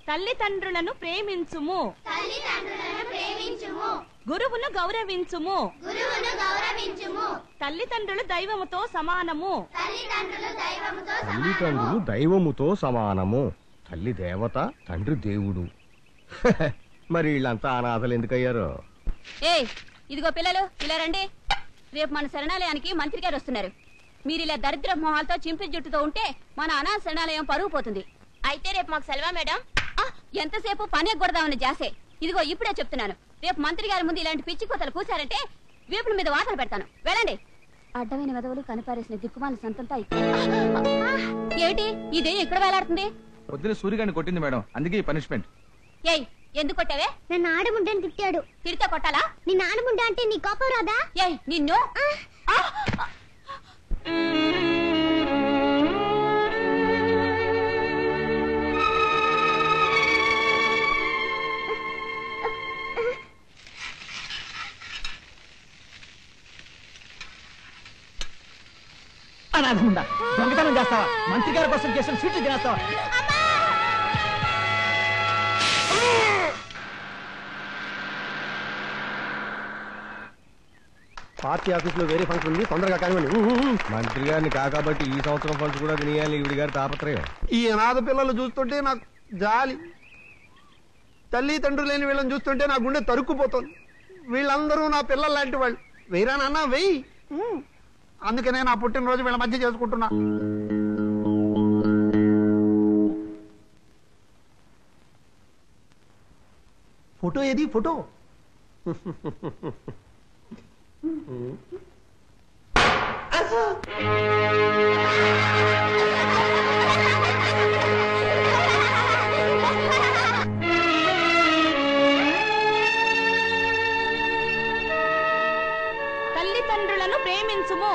తల్లిదండ్రులను ప్రేమించుము గురువును గౌరవించుము తల్లిదండ్రులు దైవముతో సమానము తల్లిదండ్రులు దైవముతో సమానము. తల్లి దేవత, తండ్రి దేవుడు. మరి వీళ్ళంతా అనాథలు ఎందుకయ్యారు? ఇదిగో పిల్లలు, ఇలా రండి. రేపు మన శరణాలయానికి మంత్రి గారు వస్తున్నారు. మీరు ఇలా దరిద్ర మొహాలతో చింపి జుట్టుతో ఉంటే మన అనాథ శరణాలయం పరుగు పోతుంది. అయితే రేపు మాకు సెలవా మేడం? ఎంతసేపు పని ఎగ్గొడదామని జాసే. ఇదిగో ఇప్పుడే చెప్తున్నాను, రేపు మంత్రి గారి ముందు ఇలాంటి పిచ్చి కోతలు కూర్చారంటే వీపుల మీద వాతలు పెడతాను. వెళ్ళండి. అడ్డమైన వెదవులు కనిపారేసిన దిక్కుమాల సంతంతా ఏమిటి ఇదే ఇక్కడ వేలాడుతుంది? పొద్దున సూర్యగాడిని కొట్టింది మేడం, అందుకే ఈ పనిష్మెంట్. ఏయ్, ఎందుకు కొట్టావే? నన్ను ఆడముండని తిట్టాడు. తిడితే కొట్టాలా? నిన్ను ఆడముండ అంటే నీ కోపం రాదా? ఏయ్, నిన్ను అనాథముండా, దొంగతనం చేస్తావా? మంత్రి గారి కోసం చేసిన స్వీట్లు తినేస్తావా? పార్టీ ఆఫీస్ లో వేరే ఫంక్షన్ ఉంది, తొందరగా కానివ్వండి. మంత్రి గారిని కాకబట్టి ఈ సంవత్సరం ఫండ్స్ కూడా తినేయాలి ఈవిడి గారి తాపత్రయం. ఈ అనాథ పిల్లలు చూస్తుంటే నాకు జాలి. తల్లి తండ్రి లేని వీళ్ళని చూస్తుంటే నా గుండె తరుక్కుపోతుంది. వీళ్ళందరూ నా పిల్లలు లాంటి వాళ్ళు. వేరా నాన్న వెయ్యి. అందుకనే నా పుట్టినరోజు వీళ్ళ మధ్య చేసుకుంటున్నా. ఫోటో ఏది? ఫోటో తల్లిదండ్రులను ప్రేమించుము.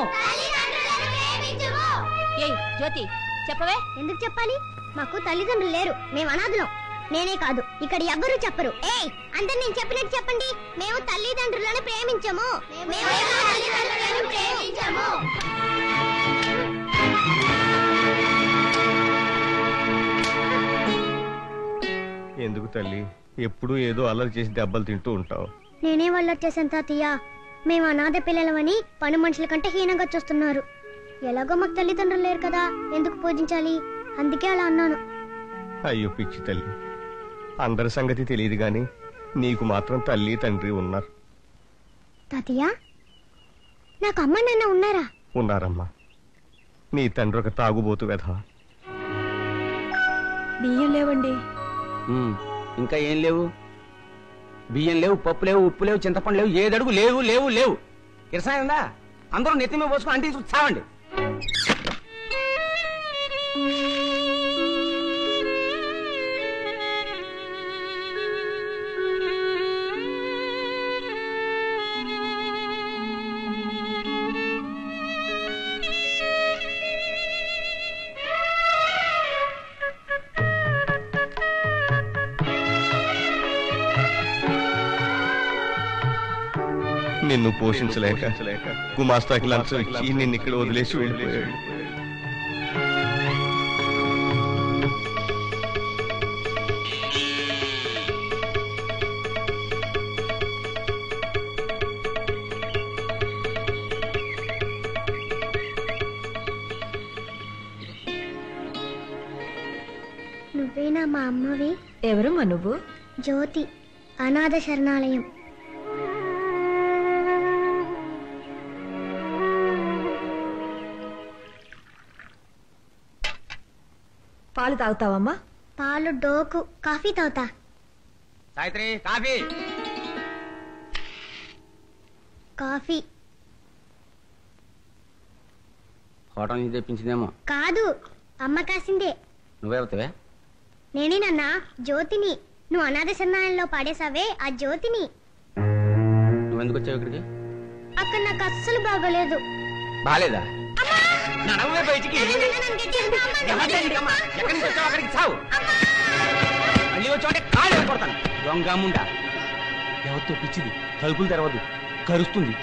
ఏయ్ జ్యోతి, చెప్పవే. ఎందుకు చెప్పాలి? మాకు తల్లిదండ్రులు లేరు, మేము అనాథులం. నేనే కాదు, ఇక్కడ ఎవ్వరూ చెప్పరు. ఏయ్, అందరు నేను చెప్పినట్టు చెప్పండి. మేము తల్లిదండ్రులను ప్రేమించము. ఎందుకు తల్లి ఎప్పుడు ఏదో అల్లరి చేసి దెబ్బలు తింటూ ఉంటావు? నేనే వాళ్ళు వచ్చేసాను తాతయ్య. మేము అనాథ పిల్లలమని పని మనుషుల కంటే హీనంగా చూస్తున్నారు. ఎలాగో మాకు తల్లిదండ్రులు లేరు కదా, ఎందుకు పూజించాలి? అందుకే అలా అన్నాను. అయ్యో పిచ్చి తల్లి, అందరి సంగతి తెలియదు గాని నీకు మాత్రం తల్లి తండ్రి ఉన్నారు. తాతయ్య, నాకు అమ్మ నాన్న ఉన్నారా? ఉన్నారమ్మా. నీ తండ్రి ఒక తాగుబోతు వెధ. బియ్యం లేవండి. ఇంకా ఏం లేవు? బియ్యం లేవు, పప్పు లేవు, ఉప్పు లేవు, చింతపండు లేవు, ఏదడుగు లేవు లేవు లేవు. కిరసాయందా? అందరూ నెత్తి మీద పోసుకుని అంటే చావండి. నిన్ను పోషించలేక గుమాస్తాకి లంచం ఇచ్చి నిన్ను ఇక్కడ వదిలేసి వెళ్ళిపోయాడు. నువ్వేనా మా అమ్మవి? ఎవరమ్మా నువ్వు? జ్యోతి, అనాథ శరణాలయం. పాలు తాగుతావమ్మా? పాలు డోకు. కాఫీ తాగుతా. సాయిత్రి, కాఫీ. కాఫీ హోటల్ నుంచి తెప్పించిందేమో. కాదు, అమ్మ కాసిందే. నువ్వెవతవే? నేనే నాన్న, జ్యోతిని. నువ్వు అనాథ శరణాలయంలో పాడేసావే, ఆ జ్యోతిని. నువ్వెందుకు వచ్చావు ఇక్కడికి? అక్కడ నాకు అస్సలు బాగోలేదు. బాలేదా? బయటికి మళ్ళీ వచ్చావంటే కాళ్ళు వెళ్ళిపోతాను. దొంగముండా, ఎవరితో పిచ్చిది, తలుపులు తెరవద్దు, కరుస్తుంది.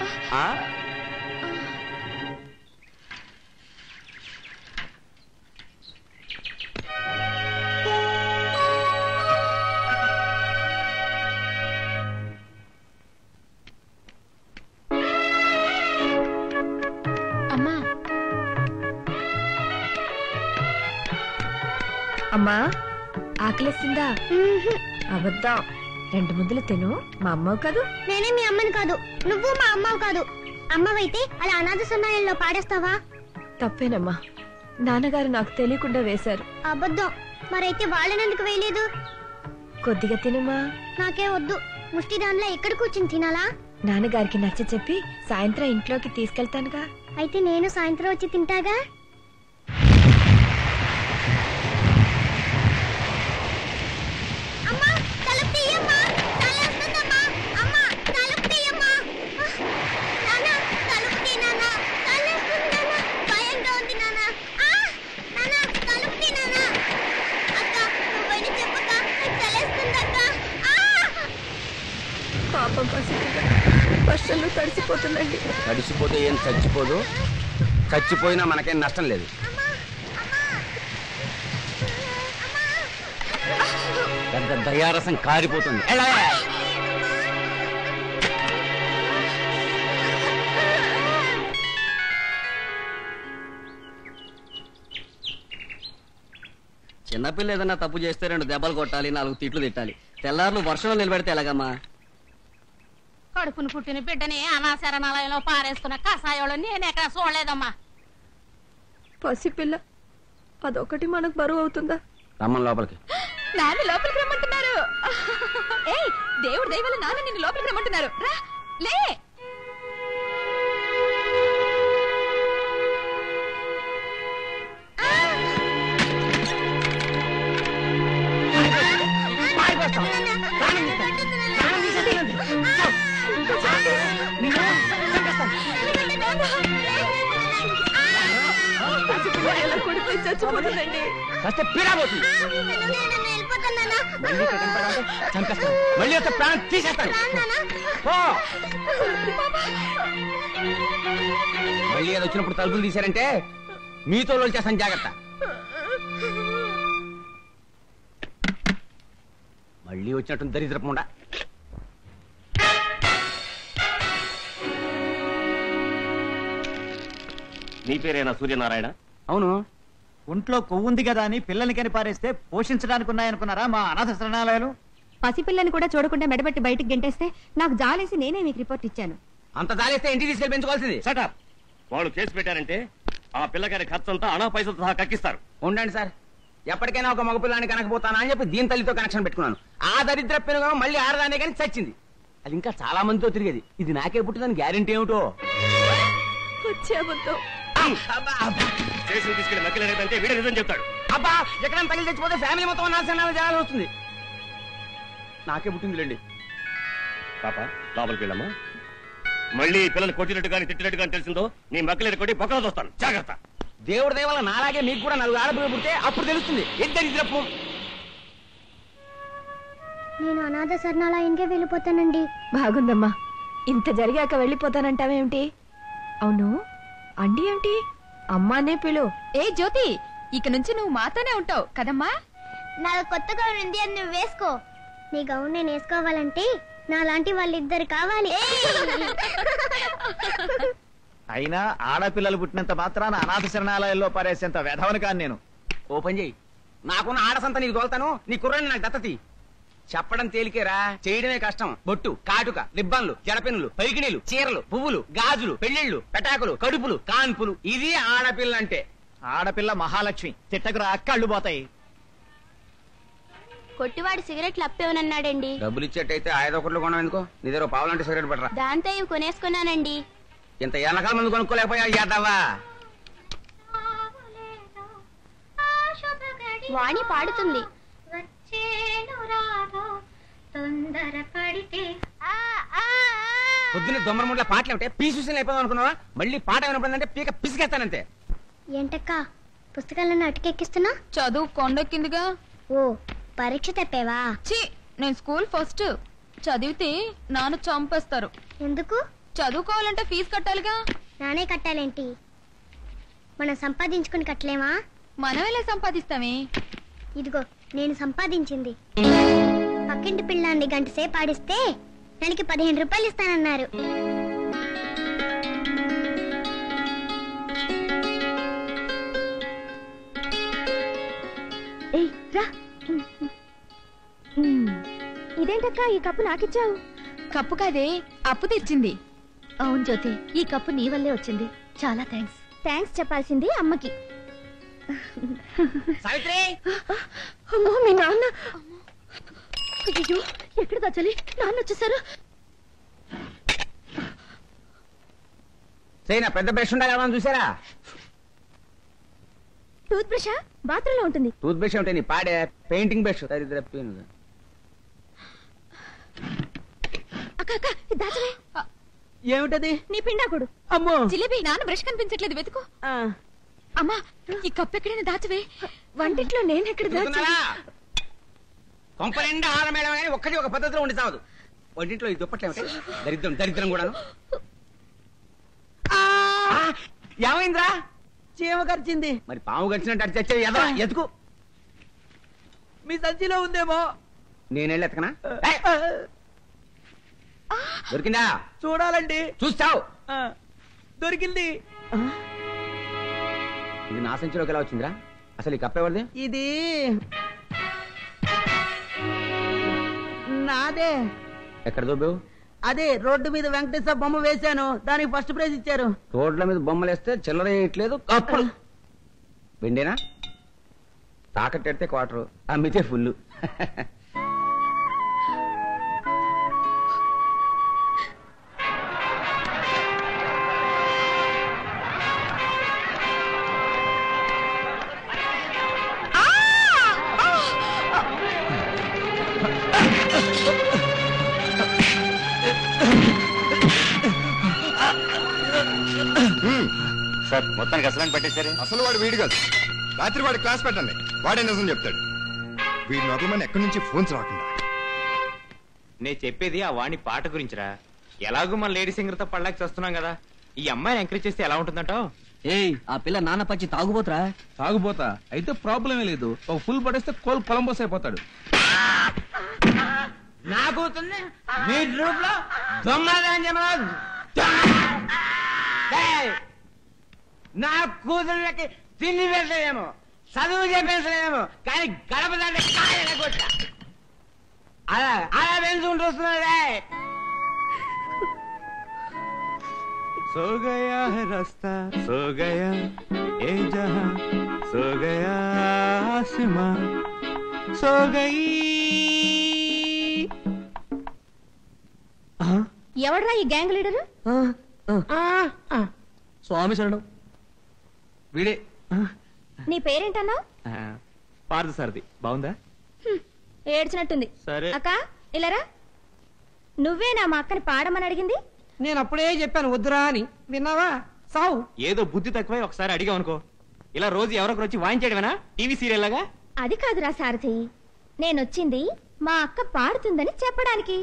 అమ్మా ఆకలిస్తుందా? అబద్ధం. 2 ముద్దలు తిను. మా అమ్మవు కాదు. నేనే మీ అమ్మని కాదు, నువ్వు మా అమ్మవు కాదు. అమ్మవైతే అలా అనాథ సన్నాయంలో పాడేస్తావా? తప్పేనమ్మా, నాన్నగారు నాకు తెలియకుండా వేశారు. అబద్ధం. మరైతే వాళ్ళనెందుకు వేయలేదు? కొద్దిగా తినమ్మా. నాకే వద్దు. ముష్టి దానిలో ఎక్కడ కూర్చుని తినాలా? నాన్నగారికి నచ్చ చెప్పి సాయంత్రం ఇంట్లోకి తీసుకెళ్తానుగా. అయితే నేను సాయంత్రం వచ్చి తింటాగా. అమ్మా, తలుపు తీయమ్మా. తలేస్తుందమ్మా. అమ్మా, తలుపు తీయమ్మా. నాన్న, తలుపు తీ నాన్న. తలేస్తుంది నాన్న. భయంగా ఉంది నాన్న. నాన్న, తలుపు తీ నాన్న. అక్క, నువ్వైనా చెప్పక్క. తలేస్తుంది అక్క. పాపం పసిపిల్ల వర్షంలో తడిసిపోతుందండి. తడిసిపోతే ఏం చచ్చిపోదు, చచ్చిపోయినా మనకేం నష్టం లేదు. పెద్ద దయారసం కారిపోతుంది. చిన్నపిల్ల ఏదన్నా తప్పు చేస్తే 2 దెబ్బలు కొట్టాలి, 4 తిట్లు తిట్టాలి. తెల్లారులు వర్షంలో నిలబెడితే ఎలాగమ్మా? కడుపును పుట్టిన బిడ్డని అనాశరణాలయంలో పారేసుకున్న కషాయోళ్ళు నేనెక్కడ చూడలేదమ్మా. పసిపిల్ల అదొకటి మనకు బరువు అవుతుందా? రమ్మని లోపలికి. నాన్న లోపలికి రమ్మంటున్నారు. ఏయ్, దేవుడు దయవల్ల నాన్న నిన్ను లోపలికి రమ్మంటున్నారు. రా, లే. చచ్చిపోతుందండి. మళ్ళీ ఒక ప్రాణం తీసేస్తాను. మళ్ళీ అది వచ్చినప్పుడు తలుపులు తీశారంటే మీతో చేస్తాను, జాగ్రత్త. మళ్ళీ వచ్చినట్టు దరిద్రపకుండా. నీ పేరేనా సూర్యనారాయణ? అవును. ఒంట్లో కొవ్వుంది కదా అని పిల్లల్ని కని పారేస్తే పోషించడానికి ఉన్నాయనుకున్నారా మా అనాథ శరణాలయాలు? పసిపిల్లని కూడా చూడకుండా మెడబెట్టి బయటికి గెంటేస్తే నాకు జాలేసి నేనే మీకు రిపోర్ట్ ఇచ్చాను. అంత దాలేస్తే ఇంటికి తీసుకెళ్ళి పెంచుకోవాల్సింది. షటప్. వాళ్ళు కేసు పెట్టారంటే ఆ పిల్లగారి ఖర్చంతా అనా పైసలతో సహా కక్కిస్తారు. ఉండండి సార్, ఎప్పటికైనా ఒక మగపిల్లాన్ని కనకపోతానా అని చెప్పి దీని తల్లితో కనెక్షన్ పెట్టుకున్నాను. ఆ దరిద్ర పెనుగా మళ్ళీ ఆడదానే కానీ చచ్చింది. అది ఇంకా చాలా మందితో తిరిగేది. ఇది నాకే పుట్టిందని గ్యారెంటీ ఏమిటో. స్టేషన్ తీసుకెళ్లి నక్కలేదంటే వీడే నిజం చెప్తాడు. అబ్బా, ఎక్కడైనా తగిలి చచ్చిపోతే ఫ్యామిలీ మొత్తం నాశనం చేయాల్సి వస్తుంది. నాకే పుట్టిందిలేండి. పాప లోపలికి వెళ్ళమ్మా. మళ్ళీ పిల్లలు కొట్టినట్టు కానీ తిట్టినట్టు కానీ తెలిసిందో నీ మక్కలేరు కొట్టి పక్కన చూస్తాను, జాగ్రత్త. దేవుడి దయ వల్ల నాలాగే మీకు కూడా 4 ఆడపిల్లలు పుడితే అప్పుడు తెలుస్తుంది ఎంత. నేను అనాథ శరణాలయానికే వెళ్ళిపోతానండి. బాగుందమ్మా. ఇంత జరిగాక వెళ్ళిపోతానంటావేమిటి? అవును, అండి ఏమిటి? అమ్మానే పిలు. ఏ జ్యోతి, ఇక నుంచి నువ్వు మాతోనే ఉంటావు కదమ్మా. నాకు కొత్త గౌన్ ఉంది, అని నువ్వు వేసుకో. నీ గౌన్ నేను వేసుకోవాలంటే నా లాంటి వాళ్ళిద్దరు కావాలి. అయినా ఆడపిల్లలు పుట్టినంత మాత్రాన అనాథ శరణాలయాల్లో పారేసేంత వెధవని కాను నేను. ఓపెన్ చేయి. నాకున్న ఆడసంతా నీకు తోలుతాను, నీ కుర్రని నాకు దత్తతి. చెప్పడం తేలికేరా, చేయడమే కష్టం. బొట్టు, కాటుక, రిబ్బన్లు, జడపెన్నులు, పైకిణీలు, చీరలు, పువ్వులు, గాజులు, పెళ్లిళ్లు, పెటాకులు, కడుపులు, కాన్పులు. ఇది ఆడపిల్ల అంటే. ఆడపిల్ల మహాలక్ష్మి. తిట్టకురా, కళ్ళు పోతాయి. కొట్టివాడు సిగరెట్లు అప్పేవనన్నాడండి. డబ్బులు ఇచ్చేట్టయితే 5 ఒకట్లు కొనడం ఎందుకో? నీ దగ్గర పావులంటే సిగరెట్ పట్టరా. దాంతో ఇవి కొనేసుకున్నానండి. ఇంత ఎనకాల మంది కొనుక్కోలేకపోయా యాదవ్వా. వాణి పాడుతుంది. పొద్దున్న దొమ్మరముడ్ల పాటలు ఏమిటే పీసూసిన అయిపోదాం అనుకున్నావా? మళ్ళీ పాట వినపడిందంటే పీక పిసికేస్తానంతే. ఏంటక్క పుస్తకాలను అటుకెక్కిస్తున్నా? చదువు కొండెక్కిందిగా. ఓ, పరీక్ష తప్పేవా? ఛీ, నేను స్కూల్ ఫస్ట్. చదివితే నాన్న చంపేస్తారు. ఎందుకు? చదువుకోవాలంటే ఫీజు కట్టాలిగా. నానే కట్టాలేంటి? మనం సంపాదించుకుని కట్టలేమా? మనం ఎలా సంపాదిస్తామే? ఇదిగో నేను సంపాదించింది. పక్కింటి పిల్లాన్ని 1 గంట సేపు ఆడిస్తే నెలకి 15 రూపాయలు ఇస్తానన్నారు. ఏయ్ రా. ఇదేంటక్క ఈ కప్పు నాకిచ్చావు? కప్పు కాదే, అప్పు తెచ్చింది. అవును జ్యోతి, ఈ కప్పు నీ వల్లే వచ్చింది. చాలా థ్యాంక్స్. థ్యాంక్స్ చెప్పాల్సింది అమ్మకి. సావిత్రి అమ్మో మీ నాన్న. అయ్యో ఎక్కడ దాచాలి? నాన్న వచ్చేసారు. సైనా పెద్ద బ్రష్ ఉండాలి చూసారా? టూత్ బ్రషా? బాత్రూమ్ లో ఉంటుంది. టూత్ బ్రష్ ఉంటే నీ పాడే పెయింటింగ్ బ్రష్. అక్క అక్క ఇది దాచవే. ఏమిటది? నీ పిండాకుడు. అమ్మో జిలేబీ, నాన్న బ్రష్ కనిపించట్లేదు, వెతుకు. అమ్మా, ఈ కప్పు ఎక్కడైనా దాచవే. వంటింట్లో నేను ఎక్కడ దాచా? కొంప నిండా ఆహారం మేడం కానీ ఒక్కటి ఒక పద్ధతిలో ఉండి చావదు. వంటింట్లో ఈ దుప్పట్లు ఏమిటి? దరిద్రం దరిద్రం కూడాను. ఏమైందిరా? చీమ కరిచింది. మరి పాము గడిచినట్టు అటు చచ్చేది ఎదరా ఎతుకు. మీ సంచిలో ఉందేమో. నేనెళ్ళి ఎతకనా? దొరికిందా? చూడాలండి. చూస్తావు. దొరికింది. ఇది నా సంచిలోకి ఎలా వచ్చిందిరా? అసలు ఈ కప్పెవరిది? ఇది నాదే. ఎక్కడ దొబ్బావు? అదే రోడ్డు మీద వెంకటేశ్వర బొమ్మ వేశాను, దానికి ఫస్ట్ ప్రైజ్ ఇచ్చారు. రోడ్ల మీద బొమ్మలు వేస్తే చిల్లర వేయట్లేదు, కప్పులు వెండేనా? తాకట్టు పెడితే క్వార్టరు, అమ్మితే ఫుల్. సార్ మొత్తానికి అసలు పట్టేశారు. అసలు వాడు వీడు కాదు. రాత్రి వాడు క్లాస్ పెట్టండి, వాడే నిజం చెప్తాడు. వీడి నోట్ల ఎక్కడి నుంచి ఫోన్స్ రాకుండా. నేను చెప్పేది ఆ వాణి పాట గురించిరా. ఎలాగూ మన లేడీ సింగర్ తో పడలేక చేస్తున్నాం కదా, ఈ అమ్మాయిని ఎంకరేజ్ చేస్తే ఎలా ఉంటుందంటావు? ఏయ్, ఆ పిల్ల నాన్న పచ్చి తాగుపోతురా. తాగుపోతా అయితే ప్రాబ్లమే లేదు. ఒక ఫుల్ పడేస్తే కొలంబోస్ అయిపోతాడు. నా కూతుర్ని మీ గ్రూప్ లో దొంగలని చెప్పరాదు. నా కూతుళ్ళకి తిండి పెట్టలేమో, చదువు చెప్పేసలేమో, కానీ గడప దాంట్లో కాయల కొట్ట అలా అలా పెంచుకుంటూ వస్తున్నాడే. సో గయా హై రాస్తా సో గయా ఏ జహాं సో గయా ఆసమాं సో గయీ. ఎవడ్రా ఈ గ్యాంగ్ లీడరు? స్వామి శరణం. వీడే. నీ పేరేంటన్నావు? పార్దు సార్ది. బాగుందా? ఏడ్చినట్టుంది. సరే. అక్క ఇలారా. నువ్వేనా మా అక్కని పాడమని అడిగింది? నేను అప్పుడే చెప్పాను వద్దురా అని, విన్నావా? సావు. ఏదో బుద్ధి తక్కువై ఒకసారి అడిగావు అనుకో, ఇలా రోజు ఎవరొకరు వచ్చి వాయించేయడమేనా టీవీ సీరియల్ లాగా? అది కాదురా సారథి, నేనొచ్చింది మా అక్క పాడుతుందని చెప్పడానికి.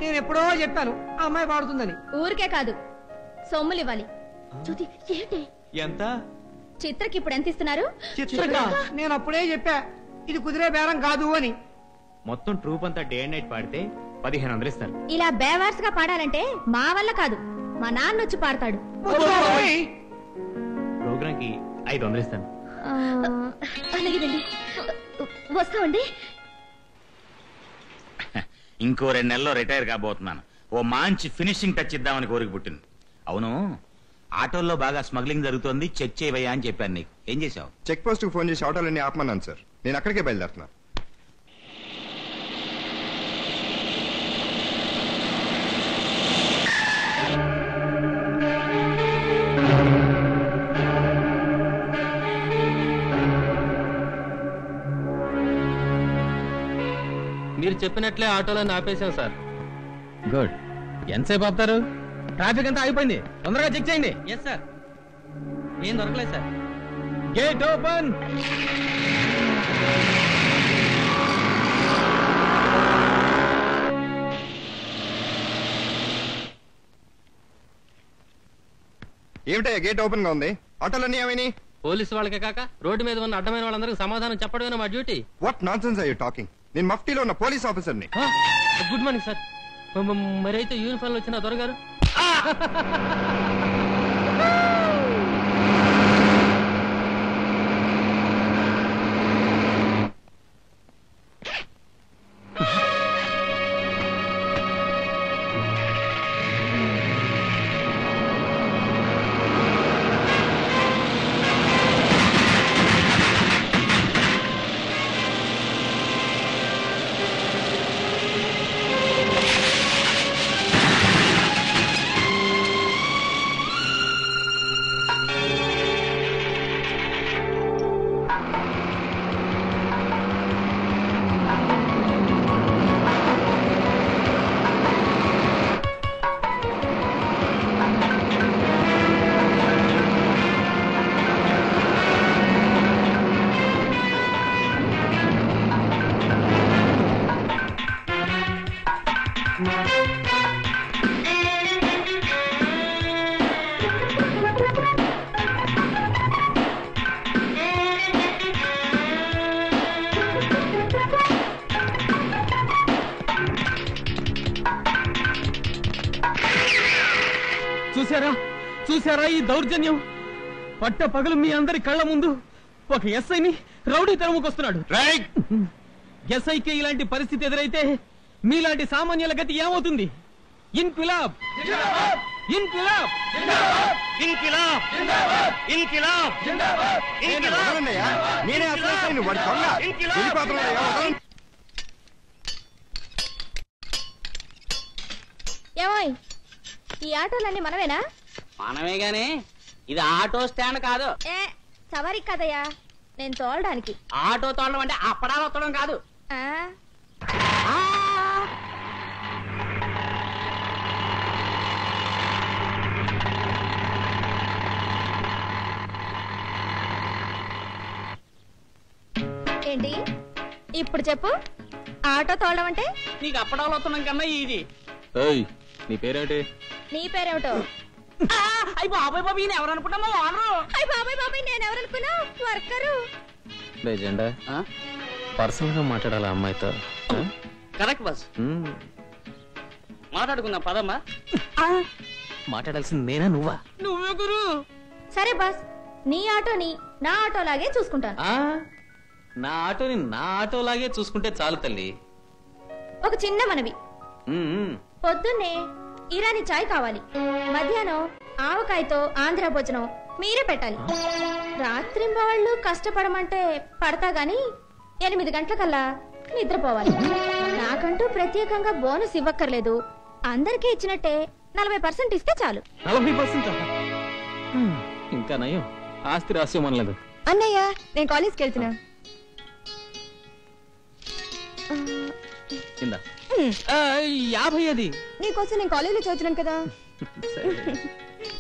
నేను ఎప్పుడో చెప్పాను ఆ అమ్మాయి పాడుతుందని. ఊరికే కాదు, సొమ్ములు ఇవ్వాలి. జ్యోతి ఏంటి? ఎంత? చిత్రకి ఇప్పుడు ఎంత ఇస్తున్నారు? చిత్రకా? నేను అప్పుడే చెప్పా ఇది కుదిరే బేరం కాదు అని. మొత్తం ట్రూప్ అంతా డే అండ్ నైట్ పాడితే 1500 ఇస్తారు. ఇలా బేవార్స్ గా పాడాలంటే మా వల్ల కాదు, మా నాన్న వచ్చి పాడతాడు. ప్రోగ్రామ్ కి 500 ఇస్తాను. అలాగేనండి, వస్తామండి. ఇంకో 2 నెలల్లో రిటైర్ కాబోతున్నాను. ఓ మంచి ఫినిషింగ్ టచ్ ఇద్దామని కోరిక పుట్టింది. అవును, ఆటోల్లో బాగా స్మగ్లింగ్ జరుగుతోంది, చెక్ చేయవయ్యా అని చెప్పాను నీకు. ఏం చేశావు? చెక్ పోస్ట్ కు ఫోన్ చేసి ఆటోలన్నీ ఆపమన్నాను సార్. నేను అక్కడికే బయలుదేరుతున్నా. మీరు చెప్పినట్లే ఆటోలో ఆపేశాం సార్. గుడ్. ఎంతసేపు ఆపుతారు? ట్రాఫిక్ అంతా అయిపోయింది, తొందరగా చెక్ చేయండి. Yes sir. ఏం దొరకలేదు సార్. Gate open. ఏమిటయ్యా గేట్ ఓపెన్ గా ఉంది? ఆటోలన్నీ ఏమైనాయి? పోలీసు వాళ్ళకే కాక రోడ్డు మీద ఉన్న అడ్డమైన వాళ్ళందరికీ సమాధానం చెప్పడమే మా duty. What nonsense are you talking? నేను మఫ్టీలో ఉన్న పోలీస్ ఆఫీసర్ని. Good morning sir. మరైతే యూనిఫామ్ వచ్చిన దొరగారు. చూసారా ఈ దౌర్జన్యం? పట్ట పగలు మీ అందరి కళ్ళ ముందు ఒక ఎస్ఐని రౌడీ తరుముకొస్తున్నాడు. ఎస్ఐకి ఇలాంటి పరిస్థితి ఎదురైతే మీలాంటి సామాన్యుల గతి ఏమవుతుంది? ఇన్క్విలాబ్ ఇన్క్విలాబ్ ఇన్కిలాబ్ ఇన్కిలాబ్ నేనే అసలు వాడి దొంగ వెళ్ళిపోతున్నాడయ్యా. ఏమోయ్, ఈ ఆటోలన్నీ మనమేనా? మనమే గాని ఇది ఆటో స్టాండ్ కాదు. ఏ సవారీ కదయ్యా, నేను తోలడానికి. ఆటో తోడడం అంటే అప్పడాలు వత్తడం కాదు. ఆ ఏంటి ఇప్పుడు చెప్పు, ఆటో తోలడం అంటే? నీకు అప్పడాలు వత్తడం కన్నా ఇది. నీ పేరేంటి? నీ పేరేమిటో? అయ్యి బాబాయ్ బాబు ఈయన ఎవరు అనుకుంటామో అయ్య బాబాయ్ బాబాయ్, నేను ఎవరనుకున్నా? వర్కరు. జెండా పర్సనల్ గా మాట్లాడాలి అమ్మాయితో. కరెక్ట్ బస్, మాట్లాడుకుందాం పదమ్మా. మాట్లాడాల్సింది నేనా నువ్వా? నువ్వే గురు. సరే బాస్, నీ ఆటోని నా ఆటోలాగే చూసుకుంటాను. నా ఆటోని నా ఆటోలాగే చూసుకుంటే చాలు తల్లి. ఒక చిన్న మనవి, పొద్దున్నే ఇరానీ చాయ్ కావాలి, మధ్యాహ్నం ఆవకాయతో ఆంధ్ర భోజనం మీరే పెట్టాలి. రాత్రింబవళ్ళు కష్టపడమంటే పడతా గాని 8 గంటలకల్లా నిద్రపోవాలి. నాకంటూ ప్రత్యేకంగా బోనస్ ఇవ్వక్కర్లేదు, అందరికీ ఇచ్చినట్టే 40% ఇస్తే చాలు. 40%? ఇంకా నయం, ఆస్తి రాస్యం అనలేదు. అన్నయ్య, నేను కాలేజ్కి వెళ్తున్నా. కింద 50 అది నీకోసం నేను కాలేజీలో చదువుతున్నాను కదా.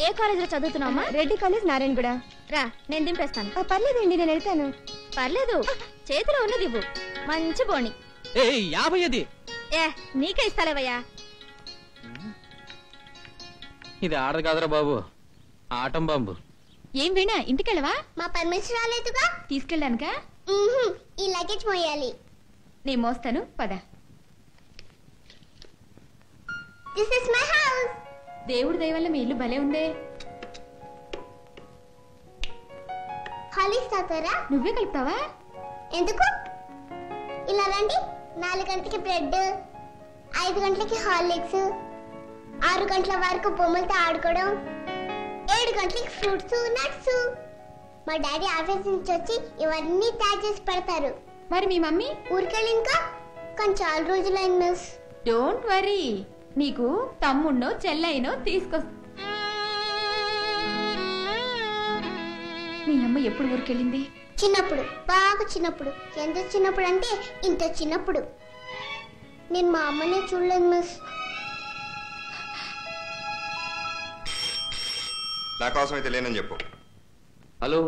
ఏ కాలేజీలో చదువుతున్నావమ్మా? రెడ్డి కాలేజ్, నారాయణగూడ. రా, నేను దింపేస్తాను. పర్లేదండి, నేను వెళ్తాను. పర్లేదు, చేతిలో ఉన్నది ఇవ్వు. మంచి బోణి. 50 అది. ఏ నీకే ఇస్తాలేవయ్యా. ఇది ఆడదు కాదురా బాబు, ఆటం బాంబు. ఏం వీణా, ఇంటికెళ్ళవా? మా పర్మిషన్ రాలేదుగా. తీసుకెళ్ళానుగా. ఈ లగేజ్ మోయాలి. నీ మోస్తాను, పద. This is my house. దేవుడి దయ వల్ల మీ ఇల్లు భలే ఉందే. హాలిక్స్ తాతారా? నువ్వే కలుపుతావా? ఎందుకు? ఇలా రండి. 4 గంటలకి బ్రెడ్, 5 గంటలకి హార్లిక్స్, 6 గంటల వరకు బొమ్మలతో ఆడుకోవడం, 7 గంటలకి ఫ్రూట్స్ నట్స్. మా డాడీ ఆఫీస్ నుంచి వచ్చి ఇవన్నీ తయారు చేసి పెడతారు. మరి మీ మమ్మీ? ఊరికెళ్ళి ఇంకా కానీ చాలా రోజులైంది మిస్. డోంట్ వరీ, నీకు తమ్ముడినో చెల్లైనో తీసుకొస్తా. మీ అమ్మ ఎప్పుడు ఊరికెళ్ళింది? చిన్నప్పుడు, బాగా చిన్నప్పుడు. ఎంత చిన్నప్పుడు అంటే ఇంత చిన్నప్పుడు. నేను మా అమ్మనే చూడలేదు మిస్. నా కోసం అయితే లేనని చెప్పు. హలో,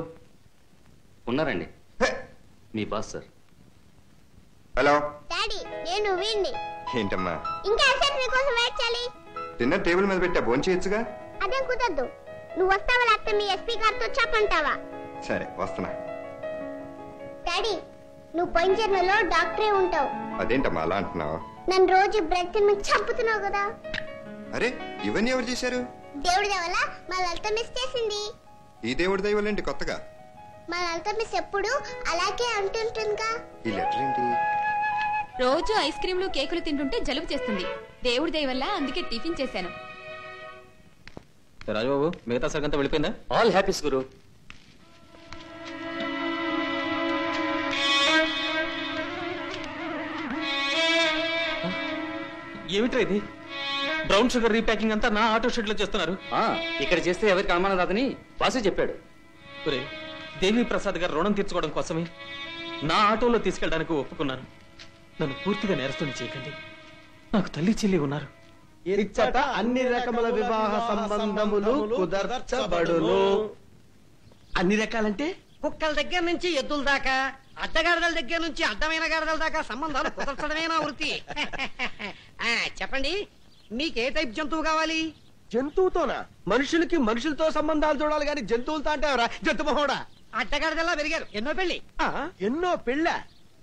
ఉన్నారండి మీ బాస్ సార్. హలో డాడీ, నేను వీణ్ణి. ఏంటమ్మా? ఇంకా ఎంతసేపు నీకోసం వెయిట్ చేయాలి? డిన్నర్ టేబుల్ మీద పెట్టా, భోంచేయచ్చుగా. అదేం కుదరదు. నువ్వు వస్తావా లేకపోతే మీ ఎస్పీ గారితో చెప్పంటావా? సరే వస్తున్నా. డాడీ, నువ్వు పోయిన జన్మలో డాక్టరే ఉంటావు. అదేంటమ్మా అలా అంటున్నావు? నన్ను రోజు బ్రెడ్ తిని చంపుతున్నావు కదా. అరే ఇవన్నీ ఎవరు చేశారు? దేవుడి దయవల్ల మా లలిత మిస్ చేసింది. ఈ దేవుడి దయవల్లేంటి కొత్తగా? మా లలిత మిస్ ఎప్పుడు అలాగే అంటుంటుందిగా. ఈ లెటర్ ఏంటి? రోజు ఐస్ క్రీమ్లు కేకులు తింటుంటే జలుబు చేస్తుంది. దేవుడి దయ వల్ల అందుకే టిఫిన్ చేశాను. రాజుబాబు, మిగతా సరిగంతా వెళ్ళిపోయిందా? ఆల్ హ్యాపీస్ గురు. ఏమిట్రా ఇది? బ్రౌన్ షుగర్ రీప్యాకింగ్ అంతా నా ఆటో షెడ్ లో చేస్తున్నారు. ఇక్కడ చేస్తే ఎవరికి అనుమానం రాదని బాసే చెప్పాడు. దేవి ప్రసాద్ గారు రుణం తీర్చుకోవడం కోసమే నా ఆటోలో తీసుకెళ్ళడానికి ఒప్పుకున్నాను. నన్ను పూర్తిగా నేరస్తుని చేయకండి. నాకు తల్లి చెల్లి ఉన్నారు. ఇచ్చట అన్ని రకముల వివాహ సంబంధములు కుదర్చబడును. అన్ని రకాలంటే కుక్కల దగ్గర నుంచి ఎద్దుల దాకా, అడ్డగాడిదల దగ్గర నుంచి అడ్డమైన గాడిదల దాకా సంబంధాలు కుదర్చడమేనా వృత్తి. చెప్పండి, మీకే టైప్ జంతువు కావాలి? జంతువుతోనా? మనుషులకి మనుషులతో సంబంధాలు చూడాలి కానీ జంతువులతో అంటే ఎవరా? జంతు మొహోడా. అడ్డగాడిదల్లా పెరిగారు. ఎన్నో పెళ్లి. ఎన్నో పెళ్ళ?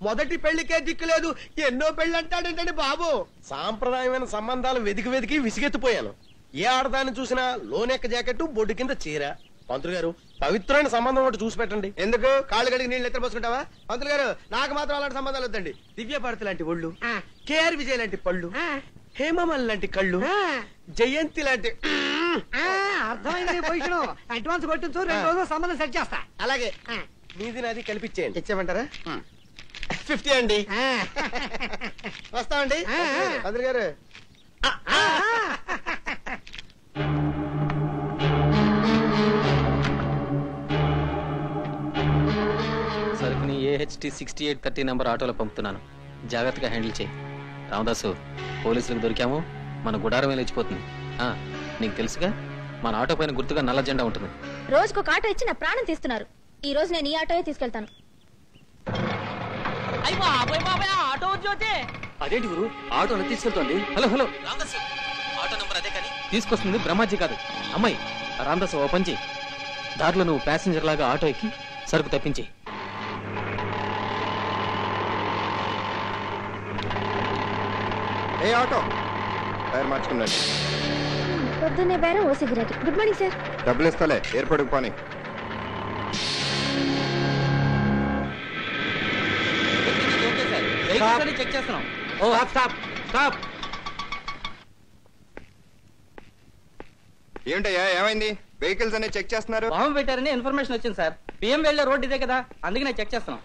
మొదటి పెళ్లికే దిక్కు లేదు, ఎన్నో పెళ్లి అంటాడేంటండి బాబు? సాంప్రదాయమైన సంబంధాలు వెతికి వెతికి విసిగెత్తిపోయాను. ఏ ఆడదాన్ని చూసినా లోనెక్క జాకెట్ బొడ్డు కింద చీర. పంతులు గారు పవిత్రమైన సంబంధం ఒకటి చూసి పెట్టండి. ఎందుకు కాళ్ళు కడిగి నీళ్ళు ఎత్తర పోసుకుంటావా? పంతులు గారు నాకు మాత్రం అలాంటి సంబంధాలు వద్దండి. దివ్య భారతి లాంటి ఒళ్ళు, కేఆర్ విజయ్ లాంటి పళ్ళు, హేమమల్ లాంటి కళ్ళు, జయంతి లాంటి అర్థమైంది పొజిషన్. అడ్వాన్స్ కొట్టించు, 2 రోజులు సంబంధం సెట్ చేస్తా. అలాగే మీది నాది కల్పించేయండి. ఇచ్చేయమంటారా? 50 అండి. వస్తామండి పంతులు గారు. సరుకుని AHT 6830 నంబర్ ఆటోలో పంపుతున్నాను. జాగ్రత్తగా హ్యాండిల్ చేయి. రామదాసు, పోలీసులకు దొరికాము, మన గుడారమే లేచిపోతుంది. నీకు తెలుసుగా, మన ఆటో పైన గుర్తుగా నల్ల జెండా ఉంటుంది. రోజుకొక ఆటో ఇచ్చి నా ప్రాణం తీస్తున్నారు. ఈ రోజు నేను ఈ ఆటోయే తీసుకెళ్తాను. అదేంటి గురు, ఆటో అలా తీసుకెళ్తోంది? Hello hello Ramadasu, auto number అదే కానీ తీసుకొస్తుంది బ్రహ్మాజీ కాదు, అమ్మాయి. రామదాసు, ఓ పని చెయ్యి. దారిలో నువ్వు ప్యాసింజర్ లాగా ఆటో ఎక్కి సరుకు తప్పించి. ఏ ఆటో టైర్ మార్చుకున్నాడు. పొద్దున్నే బేరం, ఓ సిగరెట్. Good morning sir. డబ్బులు ఇస్తాలే, ఎయిర్పోర్ట్కి పోనీ. చెక్ చేస్తున్నాం. ఏంటయ్యా ఏమైంది? వెహికల్స్ అన్ని చెక్ చేస్తున్నారు. బాంబు పెట్టారని ఇన్ఫర్మేషన్ వచ్చింది సార్. బియ్యం వెళ్లే రోడ్ ఇదే కదా, అందుకే నేను చెక్ చేస్తున్నాం.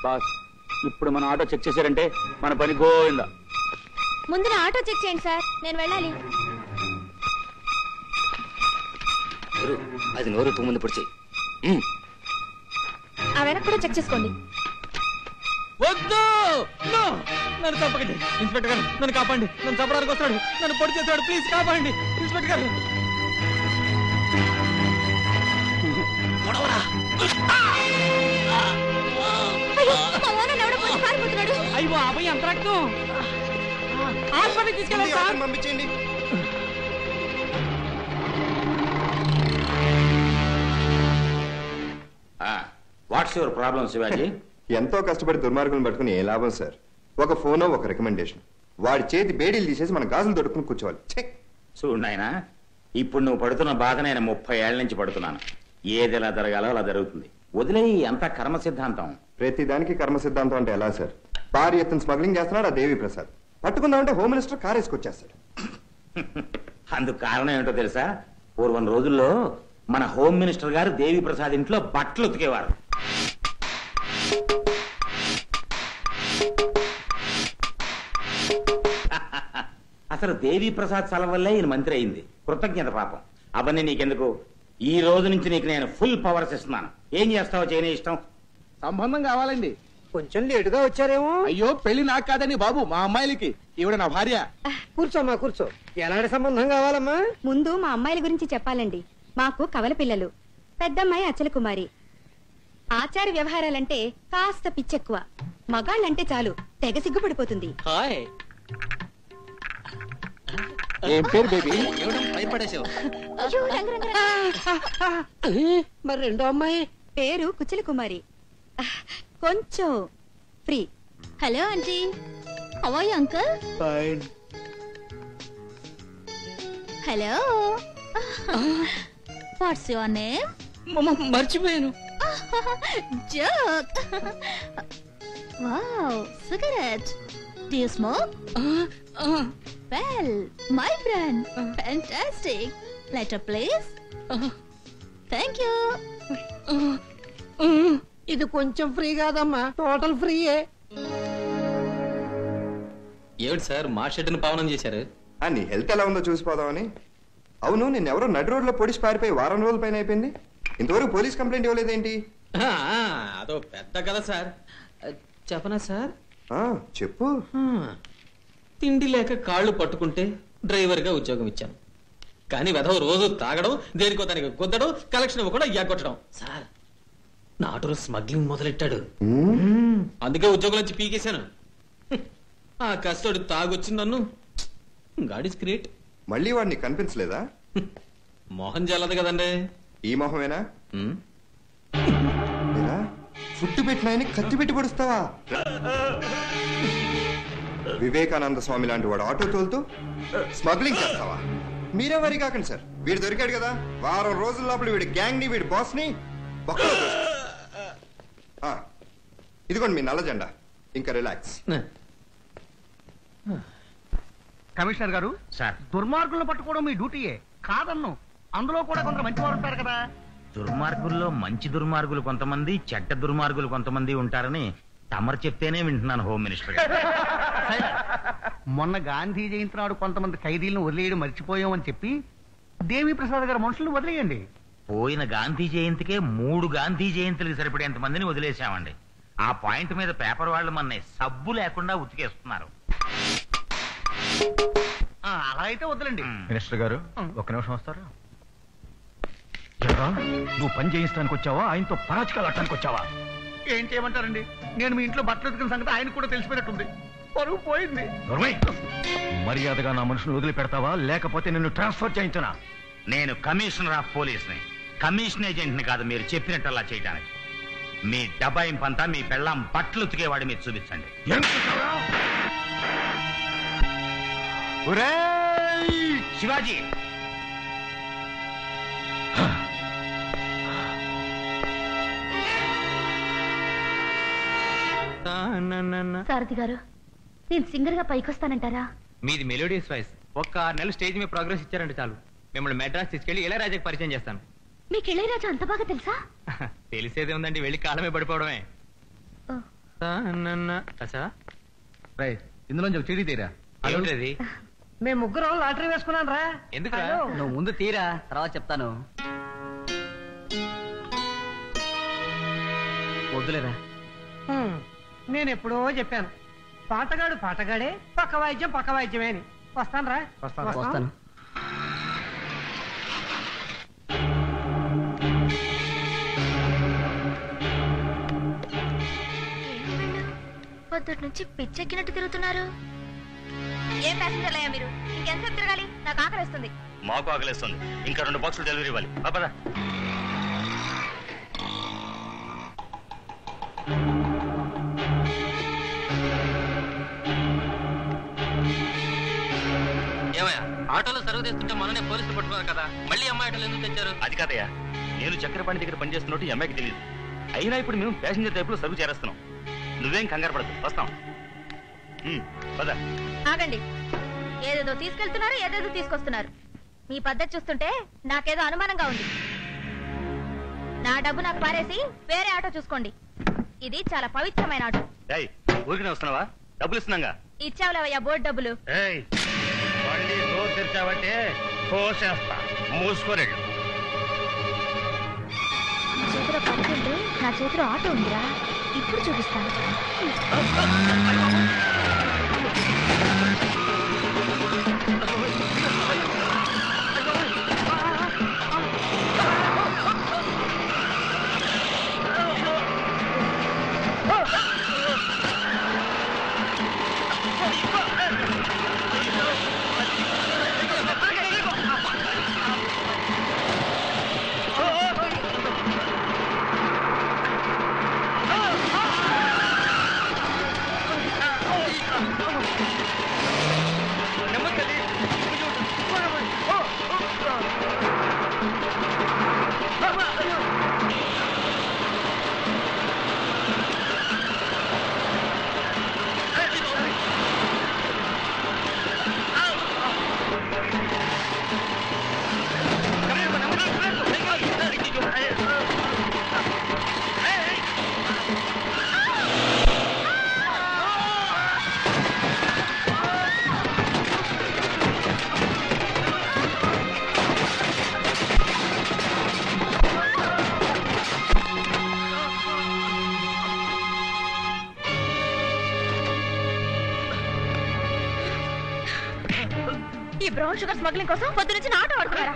బాస్, ఇప్పుడు మన ఆటో చెక్ చేశారంటే మన పని గోవిందా. ముందు నా ఆటో చెక్ చేయండి సార్, నేను వెళ్ళాలి. గురు, అది నోరు ముందు పొడిచి. ఆ వెనక కూడా చెక్ చేసుకోండి. వద్దు, నన్ను చంపకండి ఇన్స్పెక్టర్ గారు. నన్ను కాపాడండి, నన్ను చంపడానికి వస్తాడు, నన్ను పొడి చేస్తాడు. ప్లీజ్ కాపాడండి ఇన్స్పెక్టర్ గారు. అయ్యో అబ్బాయి ఎంత రక్తం. హాస్పిటల్ తీసుకెళ్ళండి సార్. పంపించండి. Watts your problem Shivaji? ఎంతో కష్టపడి దుర్మార్గులను పట్టుకుని ఏ లాభం సార్? ఒక ఫోనో ఒక రికమెండేషన్, వాడి చేతి బేడీలు తీసేసి మన గాజులు దొడుకుని కూర్చోవాలి. చూడు నాయనా, ఇప్పుడు నువ్వు పడుతున్న బాధ నేను 30 ఏళ్ల నుంచి పడుతున్నాను. ఏది ఎలా జరగాలో అలా జరుగుతుంది. వదిలేయి, అంత కర్మ సిద్ధాంతం. ప్రతి దానికి కర్మ సిద్ధాంతం అంటే ఎలా సార్? భారీ ఎత్తున స్మగ్లింగ్ చేస్తున్నాడు ఆ దేవి ప్రసాద్. పట్టుకుందామంటే హోమ్ మినిస్టర్ కార్ వేసుకొచ్చేస్తాడు. అందుకు కారణం ఏంటో తెలుసా? పూర్వం రోజుల్లో మన హోమ్ మినిస్టర్ గారు దేవి ప్రసాద్ ఇంట్లో బట్టలు ఉతికేవారు. అసలు దేవి ప్రసాద్ సలహా వల్లే ఈయన మంత్రి అయింది. కృతజ్ఞత పాపం. అవన్నీ నీకెందుకు? ఈ రోజు నుంచి నీకు నేను ఫుల్ పవర్స్ ఇస్తున్నాను. ఏం చేస్తావో చేయని ఇష్టం. సంబంధం కావాలండి. కొంచెం లేటుగా వచ్చారేమో. అయ్యో, పెళ్లి నాకు కాదండి బాబు, మా అమ్మాయిలకి. ఈవిడ నా భార్య. కూర్చోమ్మా, కూర్చో. ఎలాంటి సంబంధం కావాలమ్మా? ముందు మా అమ్మాయిల గురించి చెప్పాలండి. మాకు కవల పిల్లలు. పెద్దమ్మాయి అచల కుమారి. ఆచార వ్యవహారాలంటే కాస్త పిచ్చెక్కువ. మగాళ్ళంటే చాలు తెగ సిగ్గుపడిపోతుంది. ఏం పేరు బేబీ? భయపడేసావు. మరి రెండో అమ్మాయి పేరు కుచల కుమారి. కొంచెం free. Hello aunty, how are you uncle? Fine. Hello, what's your name? మర్చిపోయాను. Joke. Wow, cigarette. Do you smoke? Well, my friend. Fantastic. Letter please. Thank you. ఇది కొంచెం ఫ్రీ కాదమ్మా, టోటల్ ఫ్రీయే. ఏమిటి సార్ మా షెడ్ని పావనం చేశారు? నీ హెల్త్ ఎలా ఉందో చూసిపోదామని. అవును, నిన్నెవరో నడి రోడ్లో పొడిచి పారిపోయి వారం రోజుల పైన అయిపోయింది. ఇంతవరకు పోలీస్ కంప్లైంట్ ఇవ్వలేదేంటి? అదో పెద్ద కదా సార్. చెప్పనా సార్? చెప్పు. తిండి లేక కాళ్ళు పట్టుకుంటే డ్రైవర్ గా ఉద్యోగం ఇచ్చాను. కానీ వెధవ రోజు తాగడం, దేనికో దానికి గుద్దడం, కలెక్షన్ ఇవ్వకుండా ఎగ్గొట్టడం. సార్, నా ఆటోలో స్మగ్లింగ్ మొదలెట్టాడు. అందుకే ఉద్యోగం నుంచి పీకేశాను. ఆ కష్టోడు తాగొచ్చి నన్ను. God is great. మళ్ళీ వాడిని కనిపించలేదా? మోహన్ జల్లదు కదండి. ఈ మొహమేనా? ఫుడ్ పెట్టినాయని కత్తి పెట్టి పడుస్తావా? వివేకానంద స్వామి లాంటి వాడు ఆటో తోలుతూ స్మగ్లింగ్ చేస్తావా? మీరే వరి కాకండి సార్, వీడు దొరికాడు కదా, వారం రోజుల లోపల వీడి గ్యాంగ్ ని వీడి బాస్ ని ఇదిగోండి మీ నల్ల జెండా. ఇంకా రిలాక్స్. కమిషనర్ గారు, సార్, దుర్మార్గులను పట్టుకోవడం మీ డ్యూటీయే కాదన్ను. అందులో కూడా కొంత మంచి వారు ఉంటారు కదా. దుర్మార్గుల్లో మంచి దుర్మార్గులు కొంతమంది, చెడ్డ దుర్మార్గులు కొంతమంది ఉంటారని తమరు చెప్తేనే వింటున్నాను హోమ్ మినిస్టర్ గారు. మొన్న గాంధీ జయంతి నాడు కొంతమంది ఖైదీలను వదిలేయడం మర్చిపోయామని చెప్పి దేవి ప్రసాద్ గారు మనుషులను వదిలేయండి. పోయిన గాంధీ జయంతికే 3 గాంధీ జయంతులకు సరిపడేంత మందిని వదిలేశామండి. ఆ పాయింట్ మీద పేపర్ వాళ్ళు మన సబ్బు లేకుండా ఉతికేస్తున్నారు. అలా అయితే వద్దులండి. మినిస్టర్ గారు ఒక నిమిషం వస్తారా? నువ్వు పని చేయించడానికి వచ్చావా, ఆయనతో పరాచికాలు ఆడటానికి వచ్చావా? ఏం చేయమంటారండి, నేను మీ ఇంట్లో బట్టలు ఉతికిన సంగతి ఆయన కూడా తెలిసిపోయినట్టుంది. పరువు పోయింది. మర్యాదగా నా మనుషులు వదిలిపెడతావా, లేకపోతే నిన్ను ట్రాన్స్ఫర్ చేయించనా? నేను కమిషనర్ ఆఫ్ పోలీస్ ని, కమిషన్ ఏజెంట్ ని కాదు మీరు చెప్పినట్టల్లా చేయడానికి. మీ డబాయింపంతా మీ పెళ్ళాం బట్టలు ఉతికేవాడి మీద చూపించండి. శివాజీ, సారథి గారు, నేను సింగర్ గా పైకొస్తానంటారా? మీది మెలోడియస్ వాయిస్. ఒక్క 6 నెలలు స్టేజ్ మీద ప్రోగ్రెస్ ఇచ్చారంటే చాలు, మిమ్మల్ని మెడ్రాస్ తీసుకెళ్లి ఇళయరాజాకి పరిచయం చేస్తాను. మీకు ఇళయరాజా అంత బాగా తెలుసా? తెలిసేదే ఉందండి, వెళ్ళి కాలమే పడిపోవడమే. ఇందులోంచి ఒక చెడి తీరా. ఏమిటది? మేము ముగ్గురం లాటరీ వేసుకున్నాను రా. ఎందుకు? నువ్వు ముందు తీరా, తర్వాత చెప్తాను. వద్దులేరా, నేను ఎప్పుడో చెప్పాను, పాటగాడు పాటగాడే, పక్క వాయిద్యం పక్క వాయిద్యమే అని. వస్తాను రా. వస్తాను. పొద్దుటి నుంచి పిచ్చెక్కినట్టు తిరుగుతున్నారు. ఏం ప్యాసింజర్లు అయ్యా మీరు? ఇంకెంతసేపు తిరగాలి? నాకు ఆకలిస్తుంది. మాకు ఆకలిస్తుంది. ఇంకా 2 బాక్సులు డెలివరీ ఇవ్వాలి. పద. ఏమయ్యా, ఆటోలో సరుకు తెస్తుంటే మననే పోలీసులు పట్టుకున్నారు కదా, మళ్ళీ అమ్మాయి ఆటోలు ఎందుకు తెచ్చారు? అది కాదయ్యా, నేను చక్రపాణి దగ్గర పనిచేస్తున్నట్టు ఈ అమ్మాయికి తెలియదు. అయినా ఇప్పుడు మేము ప్యాసింజర్ టైప్ లో సరుకు చేరేస్తున్నాం. నువ్వేం కంగారు పడదు, వస్తాం. పద. ఆగండి, ఏదేదో తీసుకెళ్తున్నారు, ఏదేదో తీసుకొస్తున్నారు. మీ పద్ధతి చూస్తుంటే నాకేదో అనుమానంగా ఉంది. నా డబ్బు నాకు పారేసి వేరే ఆటో చూసుకోండి. ఇది చాలా పవిత్రమైన ఆటో. ఊరికి వస్తున్నావా? డబ్బులు ఇస్తున్నాగా. ఇచ్చావులేవయ్యా బోర్డు డబ్బులు. తెరిచావంటే కోసేస్తా, మూసుకోలేడు. చేతిలో పడుతుంటే నా చేతిలో ఆటో ఉందిరా, ఇప్పుడు చూపిస్తాను. ఈ బ్రౌన్ షుగర్ స్మగ్లింగ్ కోసం పొద్దు నుంచి ఆటో ఆడుకున్నారా?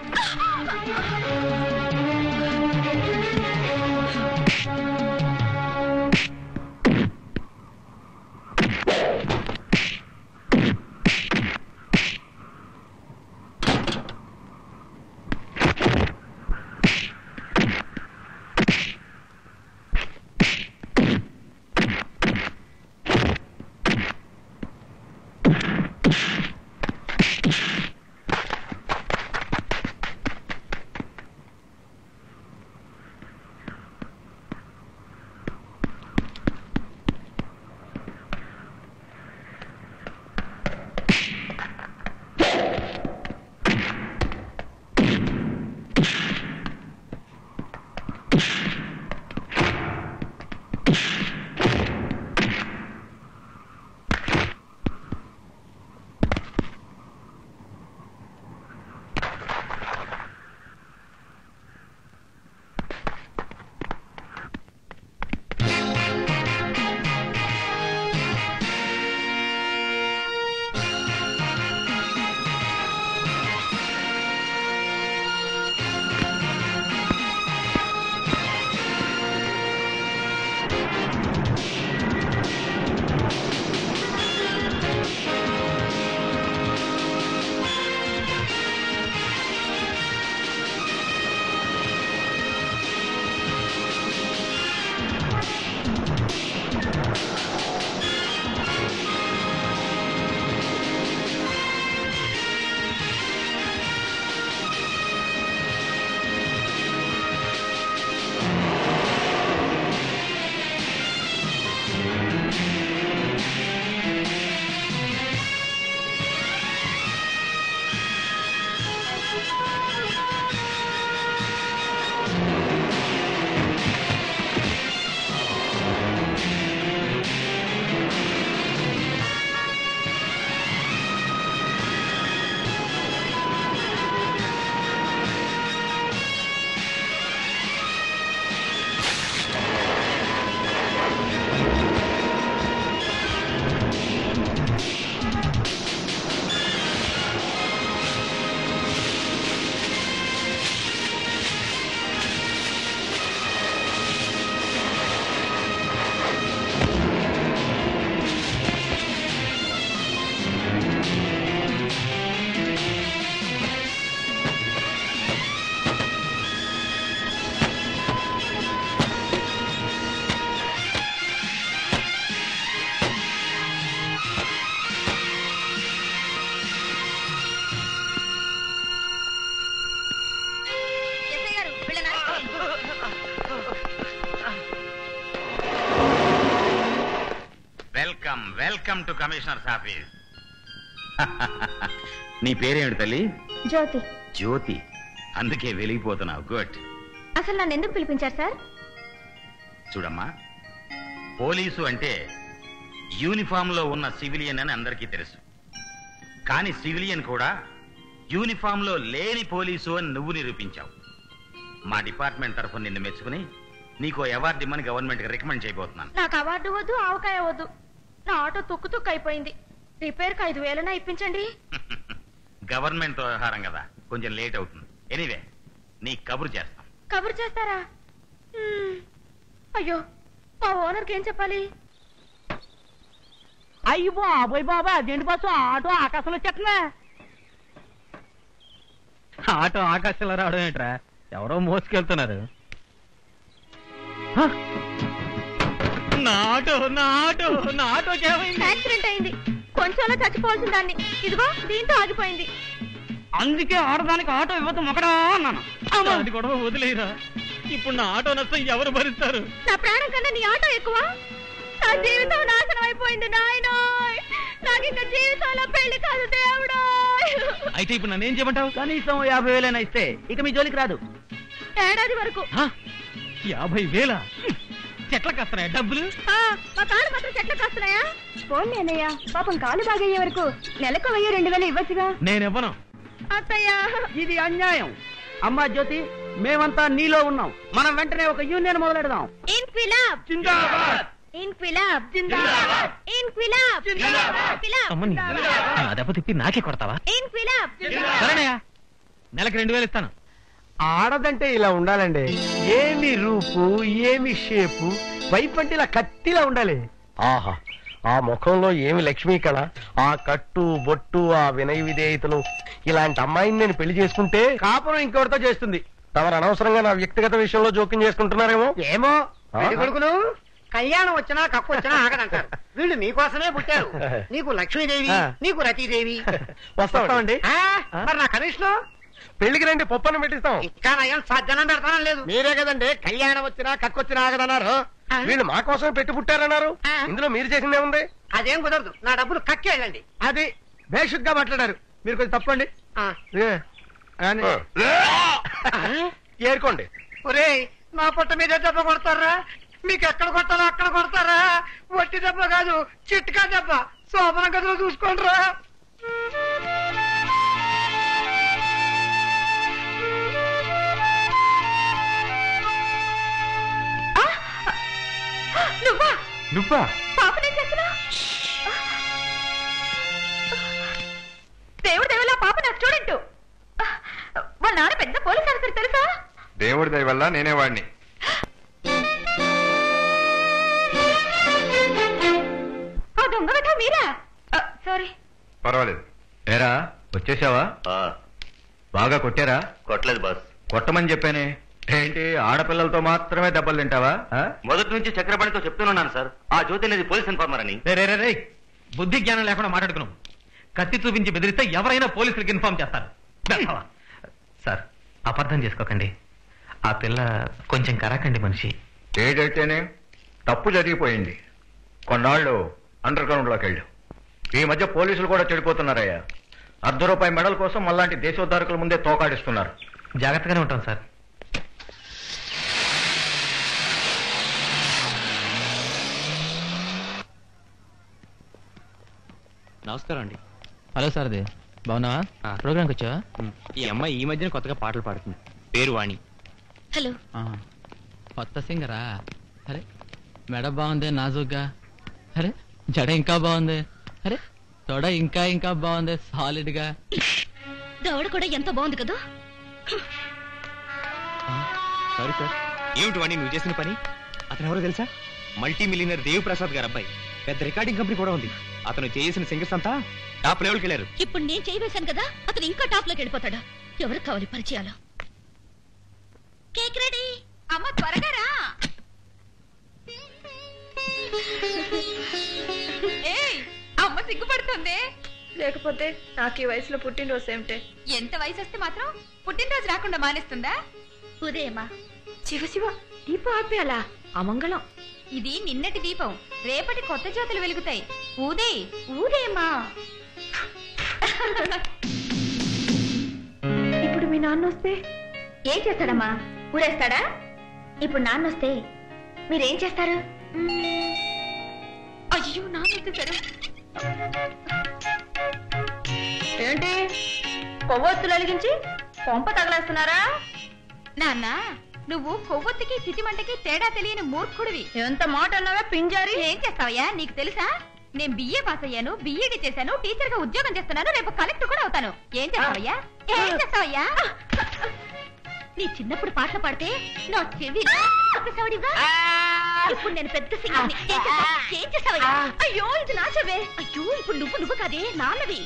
Welcome welcome to commissioner's office. నీ పేరేమిటి తల్లి? జ్యోతి. జ్యోతి, అందుకే వెలిగిపోతున్నావు. గుడ్. అసలు నన్ను ఎందుకు పిలిపించారు సార్? చూడమ్మా, పోలీసు అంటే యూనిఫామ్ లో ఉన్న సివిలియన్ అని అందరికీ తెలుసు. కానీ సివిలియన్ కూడా యూనిఫామ్ లో లేని పోలీసు అని నువ్వు నిరూపించావు. మా డిపార్ట్మెంట్ తరఫున నిన్ను మెచ్చుకుని నీకు అవార్డు ఇమ్మని గవర్నమెంట్ కి రికమెండ్ చేయబోతున్నాను. నాకు అవార్డు వద్దు, ఆవకాయ వద్దు. నా ఆటో తుక్కు అయిపోయింది. రిపేర్ కి 5,000 ఇప్పించండి. గవర్నమెంట్ వ్యవహారం కదా, కొంచెం లేట్ అవుతుంది. ఎనీవే, నీ కబురు చేస్తాం. కబురు చేస్తారా? అయ్యో, మా ఓనర్కి ఏం చెప్పాలి? అయ్యి బాబోయ్ బాబా, అదేంటి బస్సు ఆటో ఆకాశంలో చెట్లే. ఆటో ఆకాశంలో రావడం ఏంట్రా? ఎవరో మోసుకెళ్తున్నారు. యాక్సిడెంట్ అయింది. కొంచెంలో చచ్చిపోవాల్సిన దాన్ని ఇదిగో దీంతో ఆగిపోయింది. అందుకే ఆడదానికి ఆటో ఇవ్వదు మొక్కడా అన్నాను. అది కూడా వదిలేరా. ఇప్పుడు నా ఆటో నష్టం ఎవరు భరిస్తారు? నా ప్రాణం కన్నా నీ ఆటో ఎక్కువ. నా జీవితం నాశనం అయిపోయింది నాయనో. నాకు ఇంకా జీవితంలో పెళ్లి కాదు దేవుడు. అయితే ఇప్పుడు నన్ను ఏం చేయమంటావు? కనీసం 50,000 ఇస్తే ఇక మీ జోలికి రాదు. ఏడాది వరకు. 50,000? చెట్లకు వస్తున్నాయా డబ్బులు? మా కాళ్ళు మాత్రం చెట్లకు వస్తున్నాయా? పోనీ అన్నయ్య, పాపం కాలు బాగయ్యే వరకు నెలకు 1,000-2,000 ఇవ్వచ్చుగా. నేనివ్వను. అత్తయ్యా, ఇది అన్యాయం. అమ్మా జ్యోతి, మేమంతా నీలో ఉన్నాం. మనం వెంటనే ఒక యూనియన్ మొదలెడదాం. ఇన్క్విలాబ్ జిందాబాద్, ఇన్క్విలాబ్ జిందాబాద్, ఇన్క్విలాబ్ జిందాబాద్. నా దెబ్బ తిప్పి నాకే కొడతావా? ఇన్క్విలాబ్. సరేనయ్యా, నెలకు 2,000 ఇస్తాను. ఆడదంటే ఇలా ఉండాలండి. ఏమి రూపు, ఏమి షేపు, వైపు అంటే ఇలా కత్తిలా ఉండాలి. ఆహా, ఆ ముఖంలో ఏమి లక్ష్మీ కళ, ఆ కట్టు బొట్టు, ఆ వినయ విధేయతలు. ఇలాంటి అమ్మాయిని నేను పెళ్లి చేసుకుంటే కాపురం ఇంకొకరితో చేస్తుంది. తమరు అనవసరంగా నా వ్యక్తిగత విషయంలో జోక్యం చేసుకుంటున్నారేమో. ఏమో కొడుకులు, కళ్యాణం వచ్చినా కప్పు వచ్చినా ఆగదంటారు. వీళ్ళు నీకోసమే పుట్టారు. నీకు లక్ష్మీదేవి, నీకు రతీదేవి. వస్తామండి. మరి నా కమిషన్ పెళ్లికి రండి, పప్పను పెట్టిస్తాం. ఇంకా నయం సాధ్యనం పెడతానం లేదు. మీరే కదండి కళ్యాణం వచ్చినా కక్కొచ్చినా ఆగదన్నారు. వీళ్ళు మా కోసం పెట్టి పుట్టారన్నారు. ఇందులో మీరు చేసిందే ఉంది. అదేం కుదరదు, నా డబ్బులు కక్కేళ్ళండి. అది బేషుగ్గా మాట్లాడారు మీరు. కొంచెం తప్పండి, ఏరుకోండి. ఒరే, నా పొట్ట మీద దెబ్బ కొడతారా? మీకు ఎక్కడ కొట్టాలో అక్కడ కొడతారా? వట్టి దెబ్బ కాదు, చిట్కా దెబ్బ. శోభన గదిలో చూసుకోండిరా. నువ్వా? దేవుడు దేవుళ్ళ పాప నాకు చూడంటు. వాళ్ళ నాన్న పెద్ద పోలీస్ ఆఫీసర్ తెలుసా? దేవుడి దయ వల్ల నేనే వాడిని. ఆ దొంగ వెధ మీరా? సారీ. పర్వాలేదు. ఏరా వచ్చేసావా? బాగా కొట్టారా? కొట్టలేదు బాస్. కొట్టమని చెప్పానే. ఏంటి ఆడపిల్లలతో మాత్రమే దెబ్బలు తింటావా? మొదటి నుంచి చక్రపాణితో చెప్తున్నాను సార్, ఆ జ్యోతి అనేది పోలీస్ ఇన్ఫార్మర్ అని. రే, బుద్ధి జ్ఞానం లేకుండా మాట్లాడుకున్నాం. కత్తి చూపించి బెదిరిస్తే ఎవరైనా పోలీసులకు ఇన్ఫార్మ్ చేస్తారు. సార్, అపార్థం చేసుకోకండి. ఆ పిల్ల కొంచెం కరాకండి మనిషి. ఏదైతేనే తప్పు జరిగిపోయింది. కొన్నాళ్ళు అండర్ గ్రౌండ్ లోకి వెళ్ళు. ఈ మధ్య పోలీసులు కూడా చెడిపోతున్నారయ్యా. ₹1 మెడల్ కోసం మళ్ళాంటి దేశోద్ధారకుల ముందే తోకాడిస్తున్నారు. జాగ్రత్తగానే ఉంటాం సార్. నమస్కారం అండి. హలో సార్ది, బాగున్నావా? ప్రోగ్రామ్కి వచ్చావా? ఈ అమ్మాయి ఈ మధ్యన కొత్తగా పాటలు పాడుతుంది. పేరు వాణి. హలో. కొత్త సింగరా? అరే మెడ బాగుంది నాజుగ్గా. అరే జడ ఇంకా బాగుంది. అరే తొడ ఇంకా ఇంకా బాగుంది సాలిడ్ గా. దవడ కూడా ఎంత బాగుంది కదా. Sorry sir. ఏమిటి వాణి నువ్వు చేసిన పని? అతను ఎవరో తెలుసా? మల్టీ మిలియనర్ దేవ్ ప్రసాద్ గారు అబ్బాయి. పెద్ద రికార్డింగ్ కంపెనీ కూడా ఉంది. అతను చేసిన సింగర్స్ అంతా టాప్ లెవెల్కి వెళ్ళారు. ఇప్పుడు నేను చేయవేశాను కదా, అతను ఇంకా టాప్ లోకి వెళ్ళిపోతాడా? ఎవరు కావాలి పరిచయాలు? Cake ready. అమ్మ త్వరగా రా. అమ్మ సిగ్గుపడుతుంది. లేకపోతే నాకు ఈ వయసులో పుట్టినరోజు ఏమిటే? ఎంత వయసు వస్తే మాత్రం పుట్టినరోజు రాకుండా మానేస్తుందా? ఉదయమా శివ శివ దీప ఆపేయాలా? అమంగళం. ఇది నిన్నటి దీపం, రేపటి కొత్త జ్యోతులు వెలుగుతాయి. ఊదే ఊదేమా. ఇప్పుడు మీ నాన్న వస్తే ఏం చేస్తాడమ్మా? ఊరేస్తాడా? ఇప్పుడు నాన్న వస్తే మీరేం చేస్తారు? అయ్యో నాన్న వచ్చేసారు. ఏంటి కొవ్వొత్తులు వెలిగించి కొంప తగలేస్తున్నారా? నాన్న, నువ్వు కొవ్వొత్తికి చితిమంటకి తేడా తెలియని మూర్ఖుడివి. ఎంత మాట అన్నావా పింజారి? ఏం చేస్తావయ్యా? నీకు తెలుసా, నేను బిఏ పాస్ అయ్యాను, బిఈడి చేశాను, టీచర్ గా ఉద్యోగం చేస్తున్నాను, రేపు కలెక్టర్ కూడా అవుతాను. ఏం చేస్తావయ్యా? ఏం చేస్తావయ్యా? నీ చిన్నప్పుడు పాటలు పాడితే నా చెవి ఇప్పుడు నేను పెద్ద సింగర్ని. ఏం చేస్తావయ్యా? అయ్యో ఇది నా చెవే. అయ్యో ఇప్పుడు నువ్వు కాదే, నాన్నవి.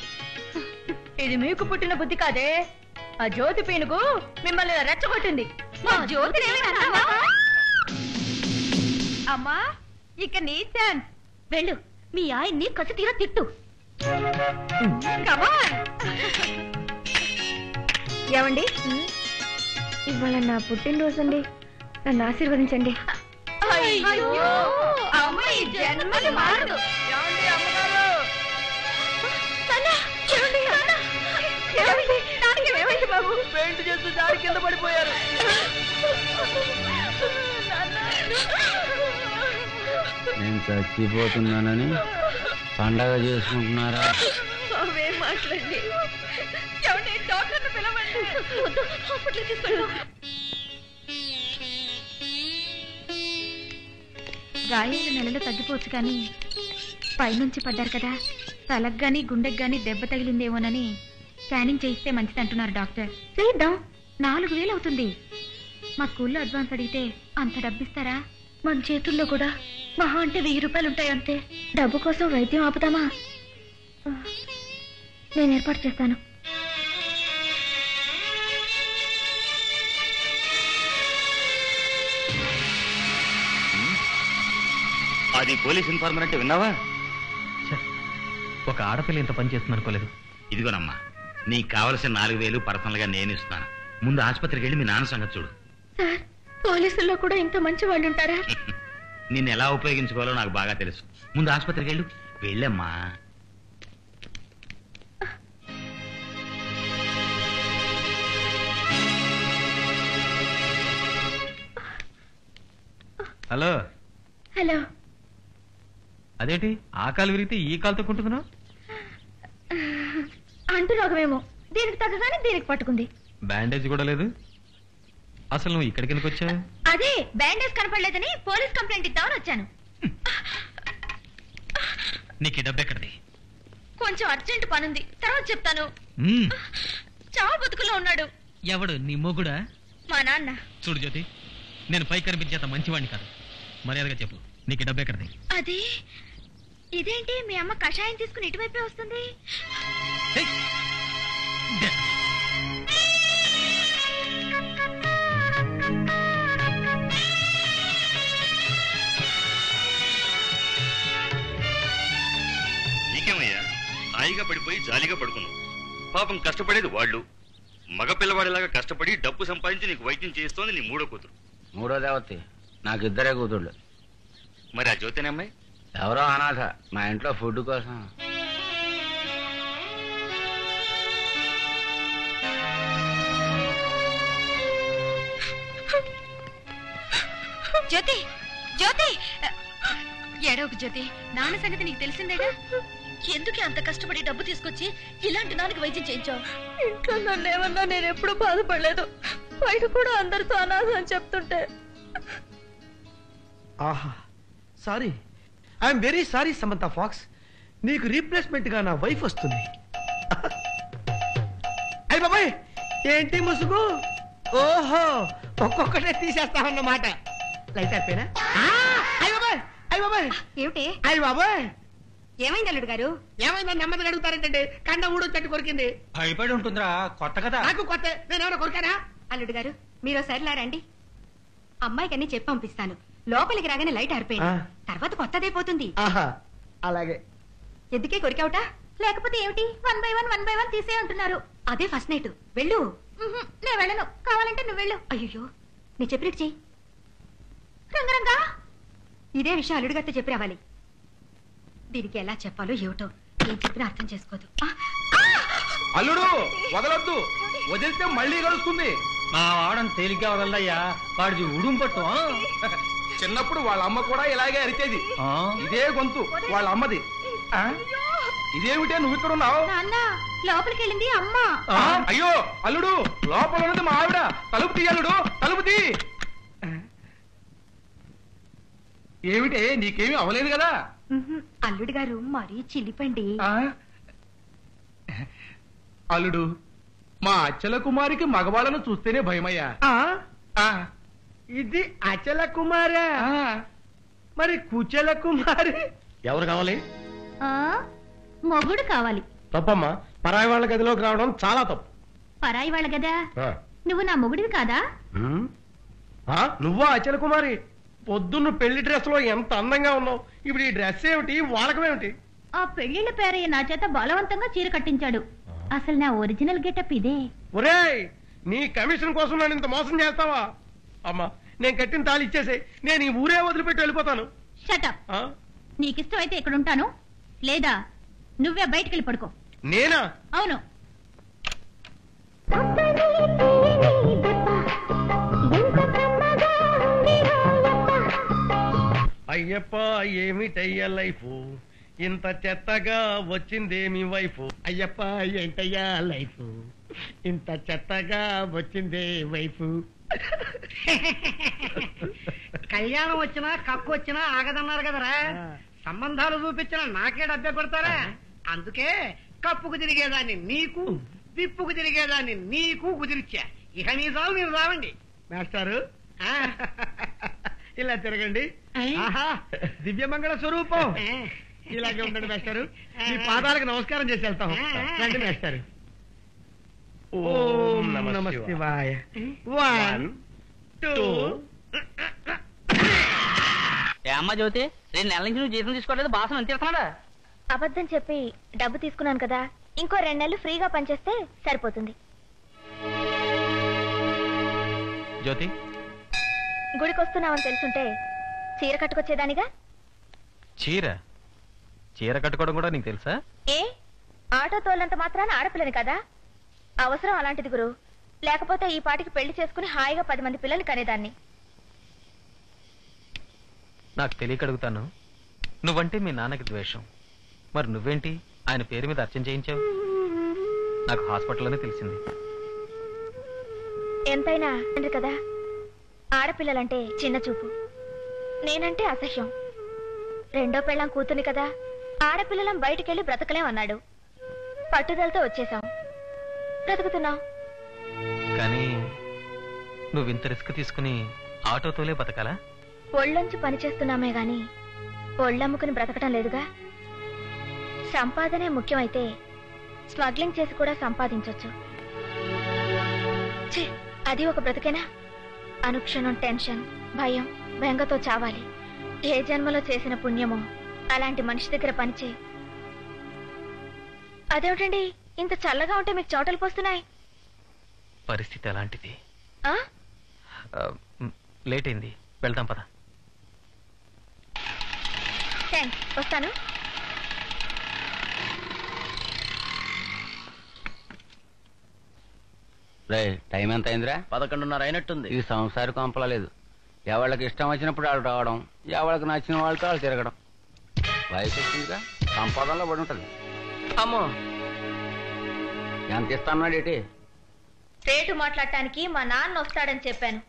ఇది మీకు పుట్టిన బుద్ధి కాదే, ఆ జ్యోతి పీనుగు మిమ్మల్ని రెచ్చగొట్టింది. మా జ్యోతి అమ్మా, ఇక నీ ఛాన్స్. వెళ్ళు, మీ ఆయన్ని కసి తీరా తిట్టు. ఏమండి, ఇవాళ నా పుట్టినరోజు అండి, నన్ను ఆశీర్వదించండి. అయ్యో అమ్మ ఈ జన్మలు మారదు. బాబు పెయింట్ చేస్తూ జారి కింద పడిపోయారు. నేను చచ్చిపోతున్నానని పండగ చేసుకుంటున్నారా? అవేం మాట్లాడండి. ఏమండి డాక్టర్ని పిలవండి. వద్దు, హాస్పిటల్కి తీసుకెళ్ళు. గాయాలు నెలలో తగ్గిపోవచ్చు కానీ పైనుంచి పడ్డారు కదా, తలకు గాని గుండెకి గాని దెబ్బ తగిలిందేమోనని స్కానింగ్ చేయిస్తే మంచిది అంటున్నారు డాక్టర్. చేద్దాం, 4000 అవుతుంది. మా స్కూల్లో అడ్వాన్స్ అడిగితే అంత డబ్బిస్తారా? మన చేతుల్లో కూడా మహా అంటే 1000 రూపాయలు ఉంటాయి అంతే. డబ్బు కోసం వైద్యం ఆపుతామా? నేను ఏర్పాటు చేస్తాను. అది పోలీస్ ఇన్ఫార్మర్ అంటే విన్నావా? ఒక ఆడపిల్ల ఇంత పని చేస్తుంది అనుకోలేదు. ఇదిగోనమ్మా, నీకు కావలసిన 4000 పర్సనల్ గా నేను ఇస్తాను. ముందు ఆసుపత్రికి వెళ్ళి మీ నాన్న సంగతి చూడు. సార్, పోలీసుల్లో కూడా ఇంత మంచి వాళ్ళు ఉంటారా? నిన్ను ఎలా ఉపయోగించుకోవాలో నాకు బాగా తెలుసు. ముందు ఆసుపత్రికి వెళ్ళు. వెళ్ళమ్మా. హలో. హలో. అదేంటి ఆ కాలు విరిగితే ఈ కాలు తొక్కుంటున్నావు? అంటు రోగమేమో, దీనికి తగ్గగానే దీనికి పట్టుకుంది. బ్యాండేజ్ కూడా లేదు. అసలు నువ్వు ఇక్కడికి ఎందుకు వచ్చా? అదే బ్యాండేజ్ కనపడలేదని పోలీస్ కంప్లైంట్ ఇద్దామని వచ్చాను. నీకు డబ్బు ఎక్కడిది? కొంచెం అర్జెంట్ పనుంది, తర్వాత చెప్తాను. చావు బతుకులో ఉన్నాడు. ఎవడు? నీ మొగుడా? మా నాన్న. చూడు జ్యోతి, నేను పై కనిపించేంత మంచివాడిని కాదు. మర్యాదగా చెప్పు, నీకు డబ్బు ఎక్కడిది? అది ఇదేంటి, మీ అమ్మ కషాయం తీసుకుని ఇటువైపే వస్తుంది. నీకేమయ్యా, హాయిగా పడిపోయి జాలీగా పడుకున్నావు. పాపం కష్టపడేది వాళ్ళు. మగ పిల్లవాడిలాగా కష్టపడి డబ్బు సంపాదించి నీకు వైద్యం చేస్తోంది నీ మూడో కూతురు. మూడో దేవతి, నాకు 2 కూతుళ్ళు. మరి ఆ జ్యోతిని అమ్మాయి ఎవరో అనాథ, మా ఇంట్లో ఫుడ్ కోసం. జ్యోతి, జ్యోతి, ఏడవకు జ్యోతి. నాన్న సంగతి నీకు తెలిసిందేగా. ఎందుకే అంత కష్టపడి డబ్బు తీసుకొచ్చి ఇలాంటి నాన్నకి వైద్యం చేయించావు? ఇంట్లో నన్ను ఏమన్నా నేను ఎప్పుడు బాధపడలేదు, బయట కూడా అందరితో అనాథ అని చెప్తుంటే. ఆహా, sorry, I'm very sorry Samantha Fox. నీకు రీప్లేస్మెంట్ గా నా వైఫ్ వస్తుంది. అయ్య బాబాయ్, ఏంటి ముసుగు? ఓహో, ఒక్కొక్కటే తీసేస్తామన్నమాట. లైట్ అయిపోయినా? అయ్య బాబాయ్, అయ్య బాబాయ్. ఏమిటి? అయ్య బాబాయ్, ఏమైంది అల్లుడు గారు? ఏమైందని నెమ్మదిగా అడుగుతారేంటండి? కండ ఊడు చెట్టు కొరికింది. భయపడి ఉంటుందిరా, కొత్త కదా. నాకు కొత్త, నేను ఎవరో కొరికానా? అల్లుడు గారు, మీరు ఒకసారి రండి. అమ్మాయికి అన్ని చెప్పి పంపిస్తాను. లోపలికి రాగానే లైట్ ఆరిపోయింది, తర్వాత కొత్తదైపోతుంది. అలాగే. ఎందుకే కొరికావుట? లేకపోతే ఏమిటి? 1 by 1 తీసే అంటున్నారు. అదే ఫస్ట్ నైట్. వెళ్ళు. నేను వెళ్ళను, కావాలంటే నువ్వు వెళ్ళు. అయ్యో, నీ చెప్పినట్టు చెయ్యి. రంగరంగా ఇదే విషయం అల్లుడిగారితో చెప్పి రావాలి. దీనికి ఎలా చెప్పాలో ఏమిటో ఏం చెప్పినా అర్థం చేసుకోదు. అల్లుడు వదలొద్దు, వదిలితే మళ్ళీ గడుస్తుంది. మా వాడని తేలిగ్గా వదలయ్యా, వాడిది ఉడుం పట్టు. చిన్నప్పుడు వాళ్ళ అమ్మ కూడా ఇలాగే అరిచేది. ఇదే గొంతు వాళ్ళ అమ్మది. ఇదేమిటే నువ్వు ఇక్కడ ఉన్నావు? లోపలికి వెళ్ళింది అమ్మ. అయ్యో అల్లుడు, లోపల ఉన్నది మా ఆవిడ. తలుపు తీ అల్లుడు, తలుపు తీ. ఏమిటే నీకేమీ అవలేదు కదా? అల్లుడి గారు మరీ చిలిపండి. అల్లుడు, మా అచ్చల కుమారికి మగవాళ్ళను చూస్తేనే భయమయ్యా. ఇది అచల కుమారా? మరి కుచల కుమారి ఎవరు కావాలి? మొగుడు కావాలి. తప్పమ్మా, పరాయి వాళ్ళ గదిలోకి రావడం చాలా తప్పు. పరాయి వాళ్ళ గదా? నువ్వు నా మొగుడివి కాదా? నువ్వా అచల కుమారి? పొద్దున్న పెళ్లి డ్రెస్ లో ఎంత అందంగా ఉన్నావు, ఇప్పుడు ఈ డ్రెస్ ఏమిటి, వాడకమేమిటి? ఆ పెళ్లిళ్ళ పేరయ్య నా చేత బలవంతంగా చీర కట్టించాడు. అసలు నా ఒరిజినల్ గెటప్ ఇదే. ఒరేయ్, నీ కమిషన్ కోసం నన్ను ఇంత మోసం చేస్తావా? అమ్మా, నేను కట్టిన తాళి ఇచ్చేసే, నేను ఈ ఊరే వదిలిపెట్టి వెళ్ళిపోతాను. షటప్. నీకిష్టం అయితే ఇక్కడ ఉంటాను, లేదా నువ్వే బయటికి వెళ్ళి పడుకో. నేనా? అవును. అయ్యప్ప ఏమిటయ్యా లైఫ్, ఇంత చెత్తగా వచ్చిందేమి వైఫ్. అయ్యప్ప ఏంటయ్యా లైఫ్, ఇంత చెత్తగా వచ్చిందే వైఫ్. కళ్యాణం వచ్చినా కక్కు వచ్చినా ఆగదన్నారు కదరా. సంబంధాలు చూపించిన నాకే డబ్బే కొడతారా? అందుకే కప్పుకు తిరిగేదాన్ని నీకు, విప్పుకు తిరిగేదాన్ని నీకు కుదిరిచ్చా. ఇక నీ చాలు మీరు రావండి. మాస్టారు ఇలా తిరగండి. ఆహా, దివ్యమంగళ స్వరూపం. ఇలాగే ఉండండి మాస్టారు. మీ పాదాలకు నమస్కారం చేసి వెళ్తాం. రండి మాస్టారు. ఓం నమః శివాయ. 1 2. అమ్మ జ్యోతి, 2 నెలల నుంచి నువ్వు జీతం తీసుకోవట్లేదు, బాసం ఎంత ఇస్తున్నాడా? అబద్ధం చెప్పి డబ్బు తీసుకున్నాను కదా, ఇంకో 2 నెలలు ఫ్రీగా పనిచేస్తే సరిపోతుంది. జ్యోతి, గుడికి వస్తున్నావని తెలుసుంటే చీర కట్టుకొచ్చేదానిగా. చీర కట్టుకోవడం కూడా నీకు తెలుసా? ఏ ఆటో తోలంత మాత్రాన ఆడపిల్లని కదా? అవసరం అలాంటిది గురు. లేకపోతే ఈ పాటికి పెళ్లి చేసుకుని హాయిగా 10 మంది పిల్లల్ని కనేదాన్ని. నాకు తెలియక అడుగుతాను, నువ్వంటే మీ నాన్నకి ద్వేషం, మరి నువ్వేంటి ఆయన పేరు మీద అర్చన చేయించావు? నాకు హాస్పిటల్లోనే తెలిసింది. ఎంతైనా తండ్రి కదా, ఆడపిల్లలంటే చిన్న చూపు, నేనంటే అసహ్యం. 2వ పెళ్ళాం కూతుని కదా, ఆడపిల్లలం బయటికెళ్ళి బ్రతకలేం అన్నాడు. పట్టుదలతో వచ్చేసాం, బ్రతుకుతున్నాం. కానీ నువ్వింత రిస్క్ తీసుకుని ఆటోతోలే బతకాలా? ఒళ్ళొంచి పనిచేస్తున్నామే గాని ఒళ్ళమ్ముకుని బ్రతకటం లేదుగా. సంపాదనే ముఖ్యమైతే స్మగ్లింగ్ చేసి కూడా సంపాదించొచ్చు. అది ఒక బ్రతికేనా? అనుక్షణం టెన్షన్, భయం, బెంగతో చావాలి. ఏ జన్మలో చేసిన పుణ్యమో అలాంటి మనిషి దగ్గర పనిచే. అదేమిటండి ఇంత చల్లగా ఉంటే మీకు చోటలు పోస్తున్నాయి? పరిస్థితి అలాంటిది. లేట్ అయింది, వెళ్తాం పద. వస్తాను. టైం ఎంత అయిందిరా? 11:30 అయినట్టుంది. ఇది సంసారి కొంపలేదు. ఎవళ్ళకి ఇష్టం వచ్చినప్పుడు వాళ్ళు రావడం, ఎవరికి నచ్చిన వాళ్ళతో వాళ్ళు తిరగడం. వయసు వచ్చిందిగా, సంపాదనలో పడి ఉంటుంది. అమ్మో, ఎంత ఇస్తాన్నాడు ఏంటి? రేటు మాట్లాడటానికి మా నాన్న వస్తాడని చెప్పాను.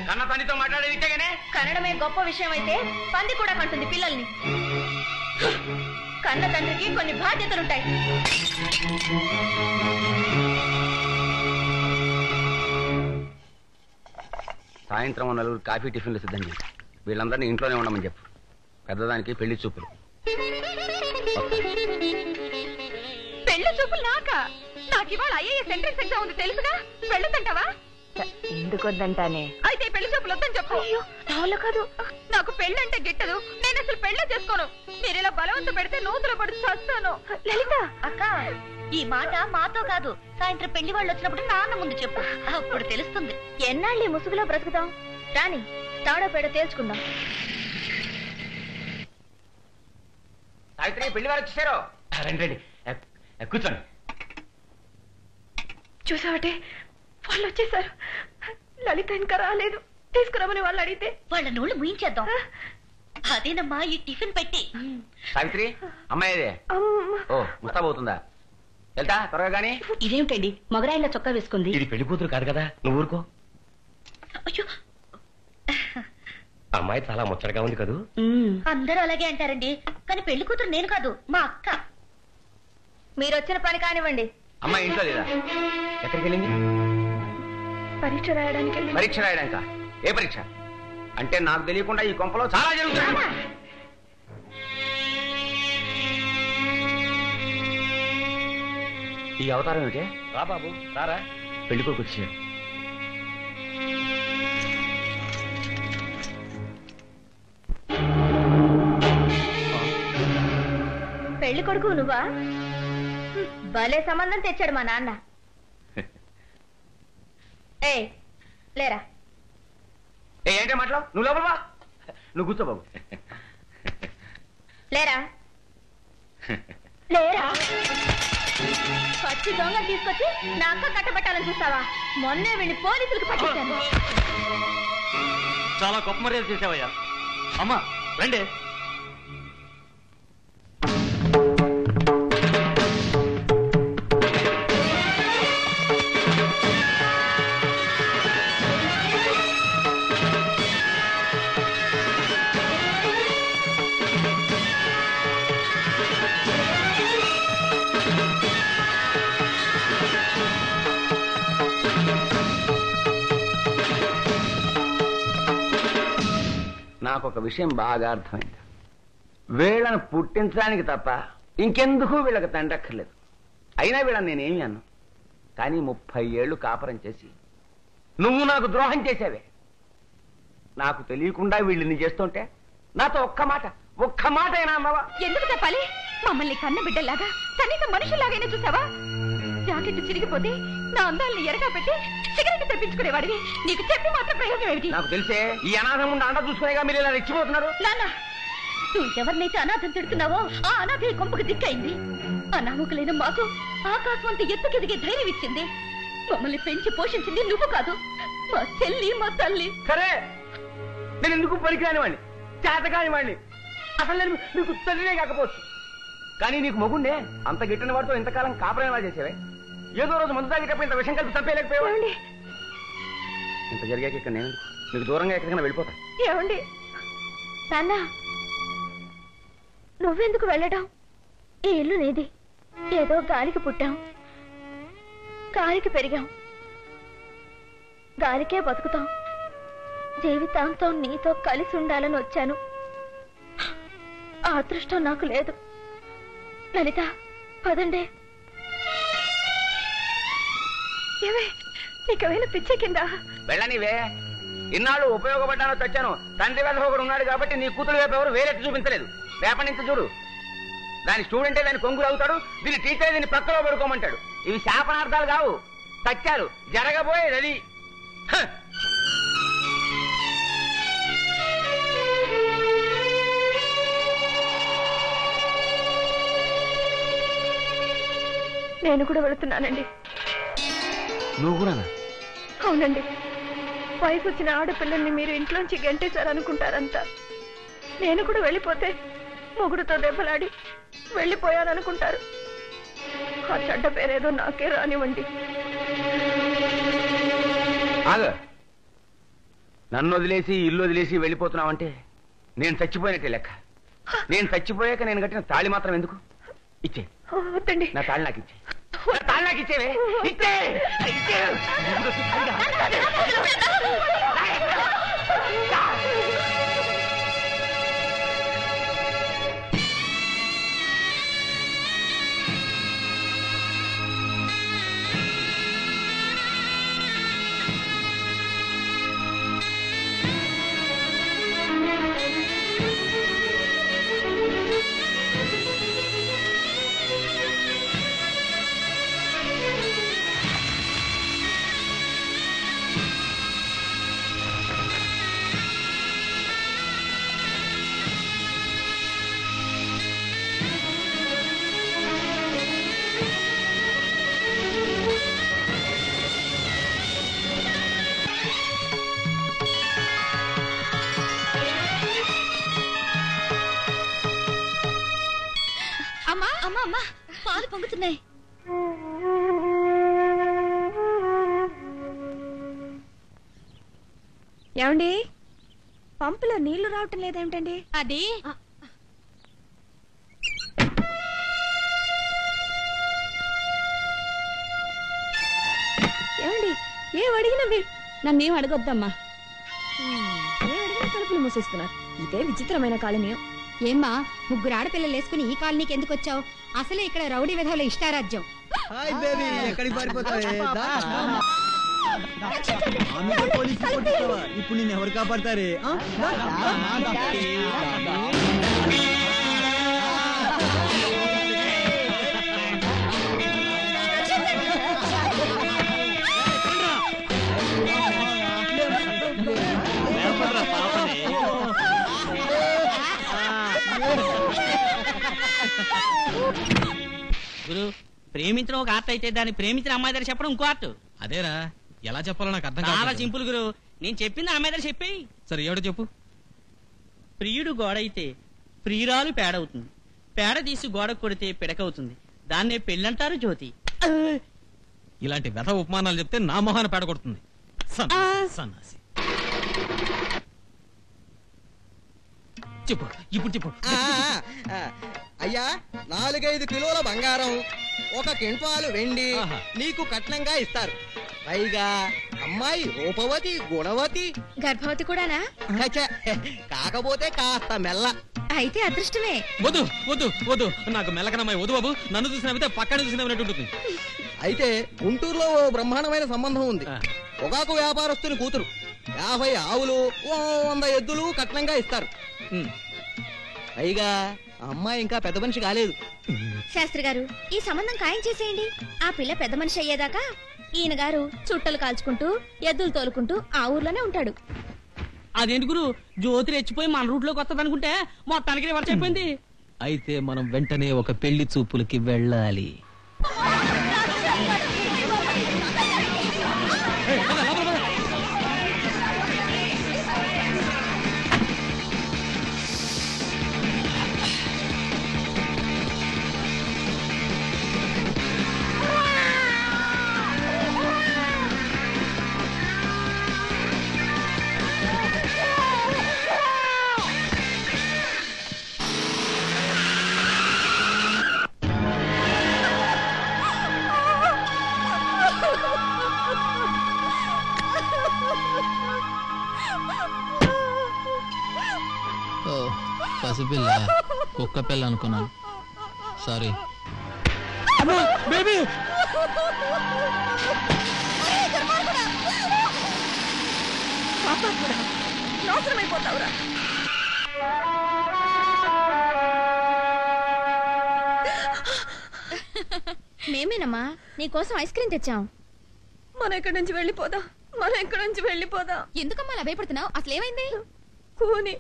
కన్న తండ్రితో మాట్లాడేదిగానే కన్నడమే గొప్ప విషయం అయితే పంది కూడా కంటుంది పిల్లల్ని. కన్న తండ్రికి కొన్ని బాధ్యతలుంటాయి. సాయంత్రం 4 కాఫీ టిఫిన్లు సిద్ధం చేయి. వీళ్ళందరినీ ఇంట్లోనే ఉండమని చెప్పు. పెద్దదానికి పెళ్లి చూపులు. పెళ్లి చూపులు నాకా? నాకు ఇవాళ ఐఏఎస్ ఎంట్రన్స్ ఎగ్జామ్ ఉంది తెలుసుగా. వెళ్ళొద్దంటావా? ఎందుకు వద్దంటానే? అయితే పెళ్లి చూపులు వద్దని చెప్పు. అయ్యో నాలో కాదు, నాకు పెళ్ళంటే గిట్టదు. నేను అసలు పెళ్ళ చేసుకోను. మీరు ఇలా బలవంత పెడితే నూతులు పడి చస్తాను. లలిత అక్క, ఈ మాట మాతో కాదు సాయంత్రం పెళ్లి వాళ్ళు వచ్చినప్పుడు నాన్న ముందు చెప్పు, అప్పుడు తెలుస్తుంది. ఎన్నాళ్ళు ఈ ముసుగులో బ్రతుకుతాం? రాని తాడో పేడ తేల్చుకుందాం. సావిత్రి, పెళ్లి వారు వచ్చేసారు. రండి రండి, కూర్చోండి. చూసావటే వాళ్ళు వచ్చేసారు. లలిత ఇంకా రాలేదు, తీసుకురామని వాళ్ళు అడిగితే వాళ్ళ నోళ్ళు ముయించేద్దాం. అదేనమ్మా ఈ టిఫిన్ పెట్టి. సావిత్రి, అమ్మాయిదే. ఓ, ముస్తాబవుతుందా? వెళ్తా త్వరగా గాని. ఇదేమిటండి మొగరాయిలా చొక్కా వేసుకుంది? ఇది పెళ్లి కూతురు కాదు కదా, నువ్వు ఊరుకో. అమ్మాయి చాలా ముచ్చటగా ఉంది కదూ. అందరూ అలాగే అంటారండి, కానీ పెళ్లి కూతురు నేను కాదు, మా అక్క. మీరు వచ్చిన పని కానివ్వండి. అమ్మాయి ఇంట్లో లేదా? ఎక్కడికి వెళ్ళింది? పరీక్ష రాయడానికి. పరీక్ష రాయడానికా? ఏ పరీక్ష? అంటే నాకు తెలియకుండా ఈ కొంపలో చాలా జరుగుతుంది. ఈ అవతారం ఏమిటి? రా బాబు, రారా. పెళ్లి కొడుకు వచ్చాడు. పెళ్లి కొడుకు నువ్వా? భలే సంబంధం తెచ్చాడు మా నాన్న. ఏ లేరా. ఏంటే మాట్లాడు? నువ్వు లోపల బా. నువ్వు కూర్చో బాబు. లేరా లేరా. పచ్చి దొంగ తీసుకొచ్చి నా అక్క కట్టబట్టాలని చూస్తావా? మొన్నే వెళ్ళి పోలీసులకు పట్టించాను. చాలా గొప్ప మర్యాద చేసావయ్యా. అమ్మా రండి. నాకు ఒక విషయం బాగా అర్థమైంది. వీళ్ళని పుట్టించడానికి తప్ప ఇంకెందుకు వీళ్ళకి తండ్రక్కర్లేదు. అయినా వీళ్ళని నేనేమి అన్నా. కానీ 30 ఏళ్ళు కాపురం చేసి నువ్వు నాకు ద్రోహం చేసావే. నాకు తెలియకుండా వీళ్ళని చేస్తుంటే నాతో ఒక్క మాట అయినా అన్నావా? ఎందుకు చెప్పాలి? మమ్మల్ని కన్న బిడ్డలాగా కనీసం మనుషుల్లాగైనా చూసావా? జాకెట్ చిరిగిపోతే నా అందాల్ని ఎరగా పెట్టి సిగరెట్ తెప్పించుకునేవాడివి. నీకు చెప్పి మాత్రం ప్రయోజనం ఏమిటి? నాకు తెలిసే ఈ అనాథం ఉండి అండ చూసుకునేగా మీరు ఇలా రెచ్చిపోతున్నారు. నాన్న, నువ్వు ఎవరినైతే అనాథం తిడుతున్నావో ఆ అనాథ ఈ కొంపకు దిక్కైంది. అనామకులైన మాకు ఆకాశం అంత ఎత్తుకెదిగే ధైర్యం ఇచ్చింది. మమ్మల్ని పెంచి పోషించింది నువ్వు కాదు, మా చెల్లి, మా తల్లి. సరే, నేను ఎందుకు పనికిరాని వాడిని, చేతకాని వాడిని, అసలు నేను నీకు తల్లినే కాకపోవచ్చు. కానీ నీకు మొగుండే అంత గిట్టిన వాడితో ఇంతకాలం కాపురం ఎలా చేసేవే? ఏదో రోజు ముందు తాగేటప్పుడు ఇంత విషయం కలిపి చంపేయలేకపోయావండి. ఇంత జరిగాక ఇక్కడ నేను నీకు దూరంగా ఎక్కడికైనా వెళ్ళిపోతా. ఏమండి నాన్న, నువ్వెందుకు వెళ్ళడం? ఈ ఇల్లు నీది. ఏదో గాలికి పుట్టాం, గాలికి పెరిగాం, గాలికే బతుకుతాం. జీవితాంతం నీతో కలిసి ఉండాలని వచ్చాను. ఆ అదృష్టం నాకు లేదు. లలిత, పదండి. ఏమే, నీకేమైనా పిచ్చే కింద? వెళ్ళనివే. ఇన్నాళ్ళు ఉపయోగపడ్డానో తెచ్చాను. తండ్రి వేద ఒకడు ఉన్నాడు కాబట్టి నీ కూతురు వైపు ఎవరు వేరెత్తి చూపించలేదు. రేపటి నుంచి చూడు, దాని స్టూడెంటే దాని కొంగులు అవుతాడు, దీని టీచర్ దీన్ని పక్కలో పడుకోమంటాడు. ఇవి శాపనార్థాలు కావు, సత్యాలు. జరగబోయేది అది. నేను కూడా వెళుతున్నానండి. నువ్వు కూడా? అవునండి. వయసు వచ్చిన ఆడపిల్లల్ని మీరు ఇంట్లోంచి గంటేశారనుకుంటారంతా. నేను కూడా వెళ్ళిపోతే మొగుడుతో దెబ్బలాడి వెళ్ళిపోయాననుకుంటారు. ఆ చెడ్డ పేరేదో నాకే రానివ్వండి. నన్ను వదిలేసి ఇల్లు వదిలేసి వెళ్ళిపోతున్నావంటే నేను చచ్చిపోయినట్టే లెక్క. నేను చచ్చిపోయాక నేను కట్టిన తాళి మాత్రం ఎందుకు? ఇచ్చే. వద్దండి, నా తాళి నాకు ఇచ్చే. తాళి నాకు ఇచ్చేవే. ఇచ్చే. అమ్మా అమ్మా పాలు పొంగుతున్నాయి. ఏమండి పంపులో నీళ్లు రావటం లేదేమిటండి? అది ఏమండి ఏం అడిగినా నన్నేం అడగొద్దమ్మా. ఏం అడిగినా తలుపులు మూసేస్తున్నారు. ఇదే విచిత్రమైన కాలనీయం. ఏమ్మా ముగ్గురు ఆడపిల్లలు వేసుకుని ఈ కాలనీకి ఎందుకు వచ్చావు? అసలే ఇక్కడ రౌడీ విధవుల ఇష్టారాజ్యం. ఇప్పుడు నేను ఎవరు కాపాడతారే? గురు, ప్రేమించడం ఒక ఆర్ట్ అయితే దాన్ని ప్రేమించిన అమ్మాయి దగ్గర చెప్పడం ఇంకో ఆర్ట్. అదేరా, ఎలా చెప్పాలో నాకు అర్థం చాలా కాదు. సింపుల్ గురు. నేను చెప్పింది అమ్మాయి దగ్గర చెప్పి. సరే ఎవడో చెప్పు. ప్రియుడు గోడ అయితే ప్రియురాలు పేడవుతుంది. పేడ తీసి గోడ కొడితే పిడకవుతుంది. దాన్నే పెళ్ళంటారు జ్యోతి. ఇలాంటి వ్యధ ఉపమానాలు చెప్తే నా మొహాన పేడ కొడుతుంది. సన్నాసి. చెప్పు, ఇప్పుడు చెప్పు. అయ్యా 4-5 కిలోల బంగారం, 1 క్వింటాలు వెండి నీకు కట్నంగా ఇస్తారు. పైగా అమ్మాయి రూపవతి, గుణవతి, గర్భవతి కూడానా? కాకపోతే కాస్త మెల్ల. అయితే అదృష్టమే. వద్దు వద్దు వద్దు, నాకు మెల్లకనమ్మాయి వద్దు బాబు. నన్ను చూసినవితే పక్కన చూసినట్టు ఉంటుంది. అయితే గుంటూరులో ఓ బ్రహ్మాండమైన సంబంధం ఉంది. పొగాకు వ్యాపారస్తుని కూతురు. 50 ఆవులు, 100 ఎద్దులు కట్నంగా ఇస్తారు. పైగా అమ్మాయి ఇంకా పెద్ద మనిషి కాలేదు. శాస్త్రి గారు, ఈ సంబంధం ఖాయం చేసేయండి. ఆ పిల్ల పెద్ద మనిషి అయ్యేదాకా ఈయన గారు చుట్టలు కాల్చుకుంటూ ఎద్దులు తోలుకుంటూ ఆ ఊర్లోనే ఉంటాడు. అదేంటి గురు, జ్యోతి రెచ్చిపోయి మన రూట్ లోకి వస్తుంది అనుకుంటే మొత్తానికి రివర్స్ అయిపోయింది. అయితే మనం వెంటనే ఒక పెళ్లి చూపులకి వెళ్ళాలి. పసిపిల్ల, కుక్క పిల్ల అనుకున్నాను. సారీ. బేబీ నాశనమైపోతావురా. మేమేనమ్మా నీకోసం ఐస్ క్రీమ్ తెచ్చాం. మనం ఎక్కడి నుంచి వెళ్ళిపోదాం. ఎందుకమ్మా అలా భయపడుతున్నావు? అసలు ఏమైంది? కూని,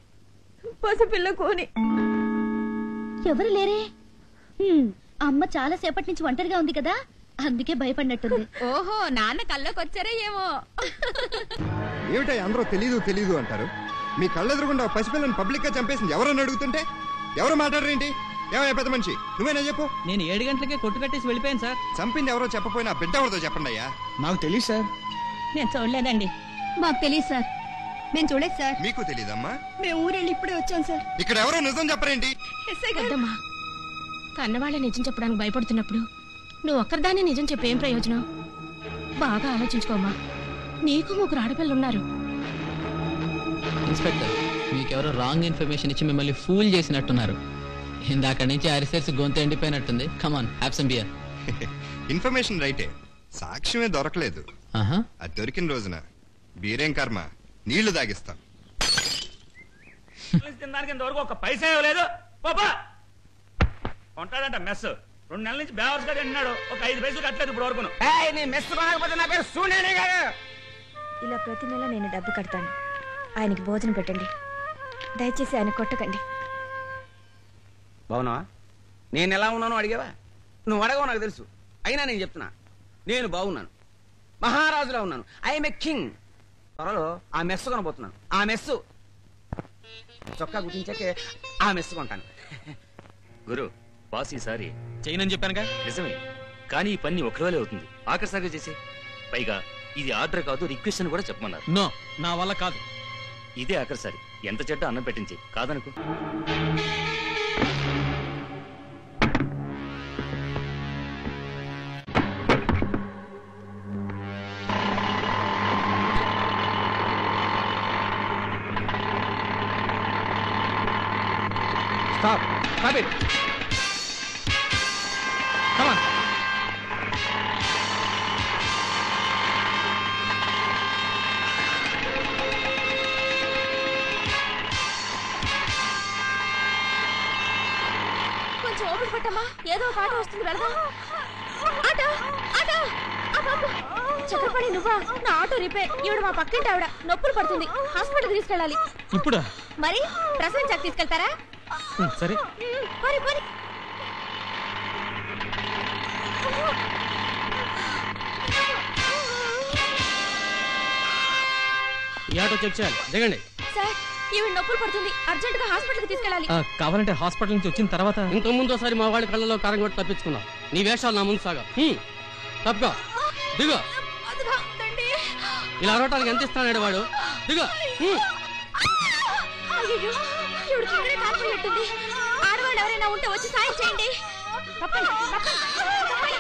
పసిపిల్ల కూని. ఎవరు లేరే? అమ్మ చాలా సేపటి నుంచి ఒంటరిగా ఉంది కదా, అందుకే భయపడినట్టుంది. ఓహో, నాన్న కల్లోకి వచ్చారే ఏమో. ఏమిటా అందరూ తెలీదు అంటారు? మీ కళ్ళెదురుగుండా పసిపిల్లని పబ్లిక్ గా చంపేసింది ఎవరని అడుగుతుంటే ఎవరు మాట్లాడరేంటి? ఏమయ్యా పెద్ద మనిషి, నువ్వేనా చెప్పు. నేను 7 గంటలకే కొట్టు కట్టేసి వెళ్ళిపోయాను సార్. చంపింది ఎవరో చెప్పపోయినా బిడ్డ ఎవరితో చెప్పండి అయ్యా. నాకు తెలియదు సార్. నేను చూడలేదండి. మాకు తెలియదు సార్. మేము చూడలేదు సార్. మీకు తెలీదమ్మా? మేము ఊరెళ్ళి ఇప్పుడే వచ్చాం సార్. ఇక్కడ ఎవరో నిజం చెప్పరేంటి? వద్దమ్మా, కన్నవాళ్ళే నిజం చెప్పడానికి భయపడుతున్నప్పుడు నువ్వు ఒక్కరిదాన్ని నిజం చెప్పేం ప్రయోజనం? బాగా ఆలోచించుకోమ్మా. నీకు 3 ఆడపిల్లలున్నారు. ఇన్స్పెక్టర్, మీకెవరో రాంగ్ ఇన్ఫర్మేషన్ ఇచ్చి మిమ్మల్ని ఫూల్ చేసినట్టున్నారు. ఇందాక నుంచి అరిసెర్స్ గొంతు ఎండిపోయినట్టుంది. కమాన్, హ్యావ్ సమ్ బియర్. ఇన్ఫర్మేషన్ రైటే, సాక్ష్యమే దొరకలేదు. అది దొరికిన రోజున బీరేం కర్మ, నీళ్లు తాగిస్తాం. తినడానికి ఇంతవరకు ఒక పైసా ఇవ్వలేదు. పాపా ఉంటాడంట మెస్. 2 నెలల నుంచి బేవర్స్ గా తిన్నాడు. ఒక 5 పైసలు కట్టలేదు ఇప్పుడు వరకు. మెస్ కొనకపోతే నా పేరు సూనేనే కాదు. ఇలా ప్రతి నెల నేను డబ్బు కడతాను. ఆయనకి భోజనం పెట్టండి. దయచేసి ఆయన కొట్టకండి. బావునా? నేను ఎలా ఉన్నానో అడిగావా? నువ్వు అడగవు నాకు తెలుసు. అయినా నేను చెప్తున్నా, నేను బాగున్నాను, మహారాజులా ఉన్నాను. I'm a king. త్వరలో ఆ మెస్సు కొనబోతున్నాను. ఆ మెస్సు చొక్కా గుర్తించాకే ఆ మెస్సు కొంటాను. గురు, బాస్ ఈసారి చేయనని చెప్పానుగా. నిజమే, కానీ ఈ పని ఒకరోజే అవుతుంది. ఆఖరిసారిగా చేసే. పైగా ఇది ఆర్డర్ కాదు, రిక్వెస్ట్ అని కూడా చెప్పమన్నారు. నో, నా వల్ల కాదు. ఇదే ఆఖరిసారి. ఎంత చెడ్డ అన్నం పెట్టించి కాదనుకో. Stop. Stop it. Come on. కొంచెం ఓపిక పట్టమ్మా, ఏదో ఒక ఆటో వస్తుంది, వెళదాం. ఆటో ఆటో చక్రపాణి నువ్వా? నా ఆటో రిపేర్. ఈవిడ మా పక్కింటి ఆవిడ, నొప్పులు పడుతుంది, హాస్పిటల్ తీసుకెళ్ళాలి. ఇప్పుడు మరి ప్రసవించాక తీసుకెళ్తారా? సరే. పోనీ పోనీ. ఈ ఆటో చెక్ చేయాలి, దిగండి. సార్, ఈవిడ నొప్పులు పడుతుంది, అర్జెంట్ గా హాస్పిటల్ కి తీసుకెళ్ళాలి. కావాలంటే హాస్పిటల్ నుంచి వచ్చిన తర్వాత. ఇంత ముందు ఒకసారి మా వాళ్ళ కళ్ళలో కారం కొట్టి తప్పించుకున్నావు. నీ వేషాలు నా ముందు సాగా. తప్పుగా దిగు. ఇలా అరవటానికి ఎంత ఇస్తాడు వాడు? దిగు. అయ్యో, ఈవిడ కిందనే కాలిపోయినట్టుంది. ఆడవాళ్ళు ఎవరైనా ఉంటే వచ్చి సాయం చేయండి. తప్పండి, తప్పండి.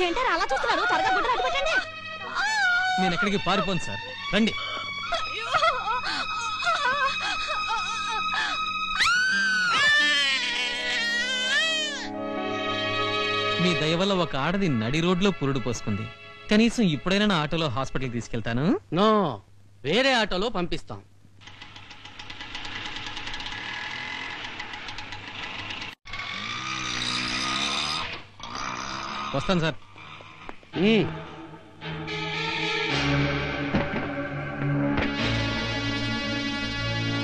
ఏంటారు అలా చూస్తున్నారు? త్వరగా గుడ్డ అడ్డు పెట్టండి. నేను ఎక్కడికి పారిపోను సార్, రండి. మీ దయ వల్ల ఒక ఆడది నడి రోడ్లో పురుడు పోసుకుంది. కనీసం ఇప్పుడైనా నా ఆటోలో హాస్పిటల్కి తీసుకెళ్తాను. నో, వేరే ఆటోలో పంపిస్తాం. వస్తాను సార్.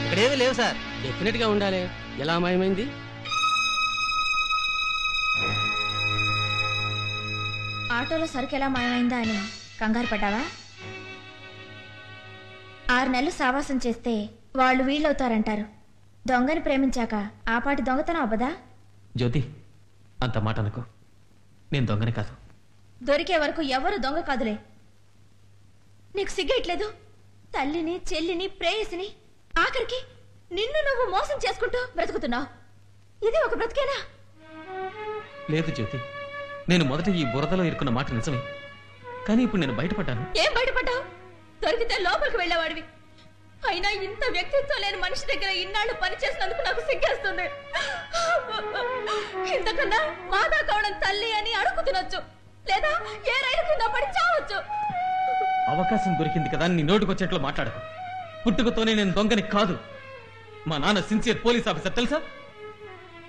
ఇక్కడేమీ లేవు సార్. డెఫినెట్ గా ఉండాలి. ఎలా మాయమైంది? ఆటోలో సరుకు ఎలా మాయమైందా అని కంగారు పడ్డావా? 6 నెలలు సావాసం చేస్తే వాళ్ళు వీళ్ళవుతారంటారు. దొంగని ప్రేమించాక ఆ పాటి దొంగతనం అవ్వదా? జ్యోతి, అంత మాట అనుకో. నేను దొంగని కాదు. దొరికే వరకు ఎవరు దొంగ కాదులే. నీకు సిగ్గేయట్లేదు? తల్లిని, చెల్లిని, ప్రేయసిని, ఆఖరికి నిన్ను నువ్వు మోసం చేసుకుంటూ బ్రతుకుతున్నావు. ఇది ఒక బ్రతికేనా? లేదు జ్యోతి, నేను మొదట ఈ బురదలో ఇరుకున్న మాట నిజమే. కానీ ఇప్పుడు నేను బయటపడ్డాను. ఏం బయటపడ్డావు? దొరికితే లోపలికి వెళ్ళేవాడివి. అయినా ఇంత వ్యక్తిత్వం లేని మనిషి దగ్గర ఇన్నాళ్ళు పనిచేసినందుకు నాకు సిగ్గేస్తుంది. ఇంతకన్నా మాదా కావడం తల్లి అని అడుగు తినొచ్చు, లేదా ఏ రైలు కింద పడి చావచ్చు. అవకాశం దొరికింది కదా నీ నోటుకొచ్చేట్లు మాట్లాడకు. పుట్టుకతోనే నేను దొంగని కాదు. మా నాన్న సిన్సియర్ పోలీస్ ఆఫీసర్, తెలుసా?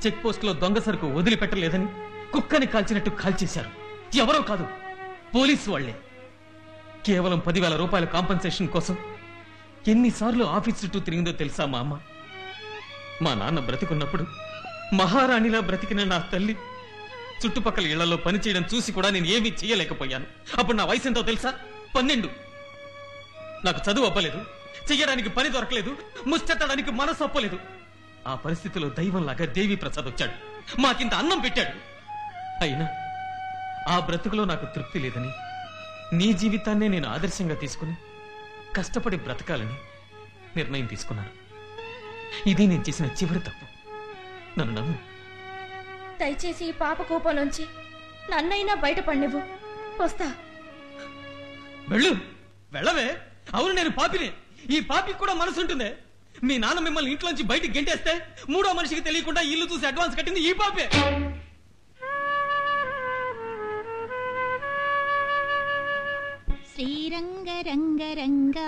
చెక్ పోస్ట్ లో దొంగ సరుకు వదిలిపెట్టలేదని కుక్కని కాల్చినట్టు కాల్చేశారు. ఎవరో కాదు, పోలీసు వాళ్లే. కేవలం 10,000 రూపాయల కాంపన్సేషన్ కోసం ఎన్నిసార్లు ఆఫీస్ చుట్టూ తిరిగిందో తెలుసా మా అమ్మ? మా నాన్న బ్రతికున్నప్పుడు మహారాణిలా బ్రతికిన నా తల్లి చుట్టుపక్కల ఇళ్లలో పనిచేయడం చూసి కూడా నేను ఏమీ చేయలేకపోయాను. అప్పుడు నా వయసు ఎంతో తెలుసా? 12. నాకు చదువు అవ్వలేదు, చెయ్యడానికి పని దొరకలేదు, ముష్టెత్తడానికి మనసు అప్పలేదు. ఆ పరిస్థితిలో దైవంలాగా దేవి ప్రసాద్ వచ్చాడు, మాకింత అన్నం పెట్టాడు. అయినా ఆ బ్రతుకులో నాకు తృప్తి లేదని నీ జీవితాన్నే నేను ఆదర్శంగా తీసుకుని కష్టపడి బ్రతకాలని నిర్ణయం తీసుకున్నాను. ఇది నేను చేసిన చివరి తప్పు. నన్ను నమ్ము. దయచేసి ఈ పాప కోపంలోంచి నన్నైనా బయటపడినివ్వు. వస్తా. వెళ్ళు. వెళ్ళవే. అవును, నేను పాపినే. ఈ పాపికి కూడా మనసు ఉంటుందే. మీ నాన్న మిమ్మల్ని ఇంట్లోంచి బయటికి గెంటేస్తే 3వ మనిషికి తెలియకుండా ఇల్లు చూసి అడ్వాన్స్ కట్టింది ఈ పాపే. శ్రీరంగ రంగ రంగ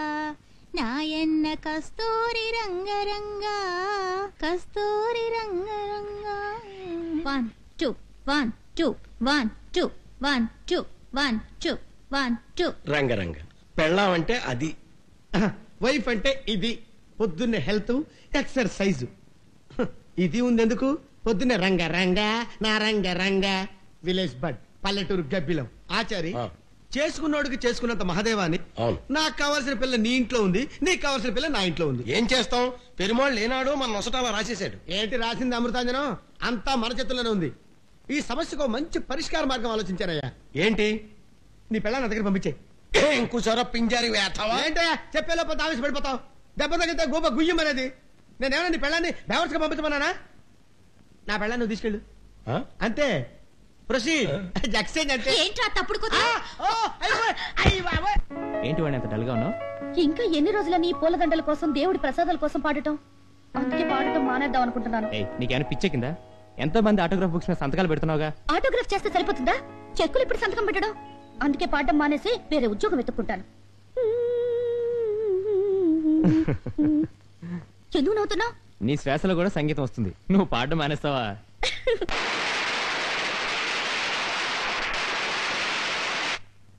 నాయన్న కస్తూరి రంగ రంగ కస్తూరి రంగ రంగ. 1 2 1 2 1 2 1 2 1 2 1 2. రంగరంగ పెళ్ళాం అంటే అది, వైఫ్ అంటే ఇది. పొద్దున్నే హెల్త్, ఎక్సర్సైజ్. ఇది ఉందెందుకు? పొద్దున్నే రంగ రంగ నా రంగ రంగ. విలేజ్ బడ్, పల్లెటూరు గబ్బిలం. ఆచారి చేసుకున్నోడికి చేసుకున్నంత మహదేవాన్ని. నాకు కావాల్సిన పిల్ల నీ ఇంట్లో ఉంది, నీకు కావాల్సిన పిల్ల నా ఇంట్లో ఉంది. ఏం చేస్తాం? పెరుమాళ్ళు లేనాడు మన నొసటాలా రాసేసాడు. ఏంటి రాసింది అమృతాంజనం? అంతా మన చేతుల్లోనే ఉంది. ఈ సమస్యకు మంచి పరిష్కార మార్గం ఆలోచించానయ్యా. ఏంటి? నీ పిల్ల నా దగ్గర పంపించే. కూర్చోరా పింజారి వేస్తావా? ఏంటయ్యా చెప్పేలోపు ఆవేశ పడిపోతావు. దెబ్బ తగ్గితే గోప గుయ్యం అనేది. నేనేమన్నా నీ పిల్లాన్ని బేవర్స్గా పంపించమన్నానా? నా పిల్లాన్ని నువ్వు తీసుకెళ్ళు అంతే. ఏంటి వాడిని అంత డల్గా ఉన్నావు? ఇంకా ఎన్ని రోజులని పూలదండల కోసం దేవుడి ప్రసాదాల కోసం పాడటం? అందుకే పాడటం మానేద్దాం అనుకుంటున్నాను. నీకేమైనా పిచ్చెక్కిందా? ఎంతో మంది ఆటోగ్రాఫ్ బుక్స్ మీద సంతకాలు పెడుతున్నావుగా. ఆటోగ్రాఫ్ చేస్తే సరిపోతుందా? చెక్కులు ఇప్పుడు సంతకం పెట్టడం. అందుకే పాడటం మానేసి వేరే ఉద్యోగం వెతుక్కుంటాను. ఎందుకు నవ్వుతున్నావు? నీ శ్వాసలో కూడా సంగీతం వస్తుంది. నువ్వు పాడడం మానేస్తావా?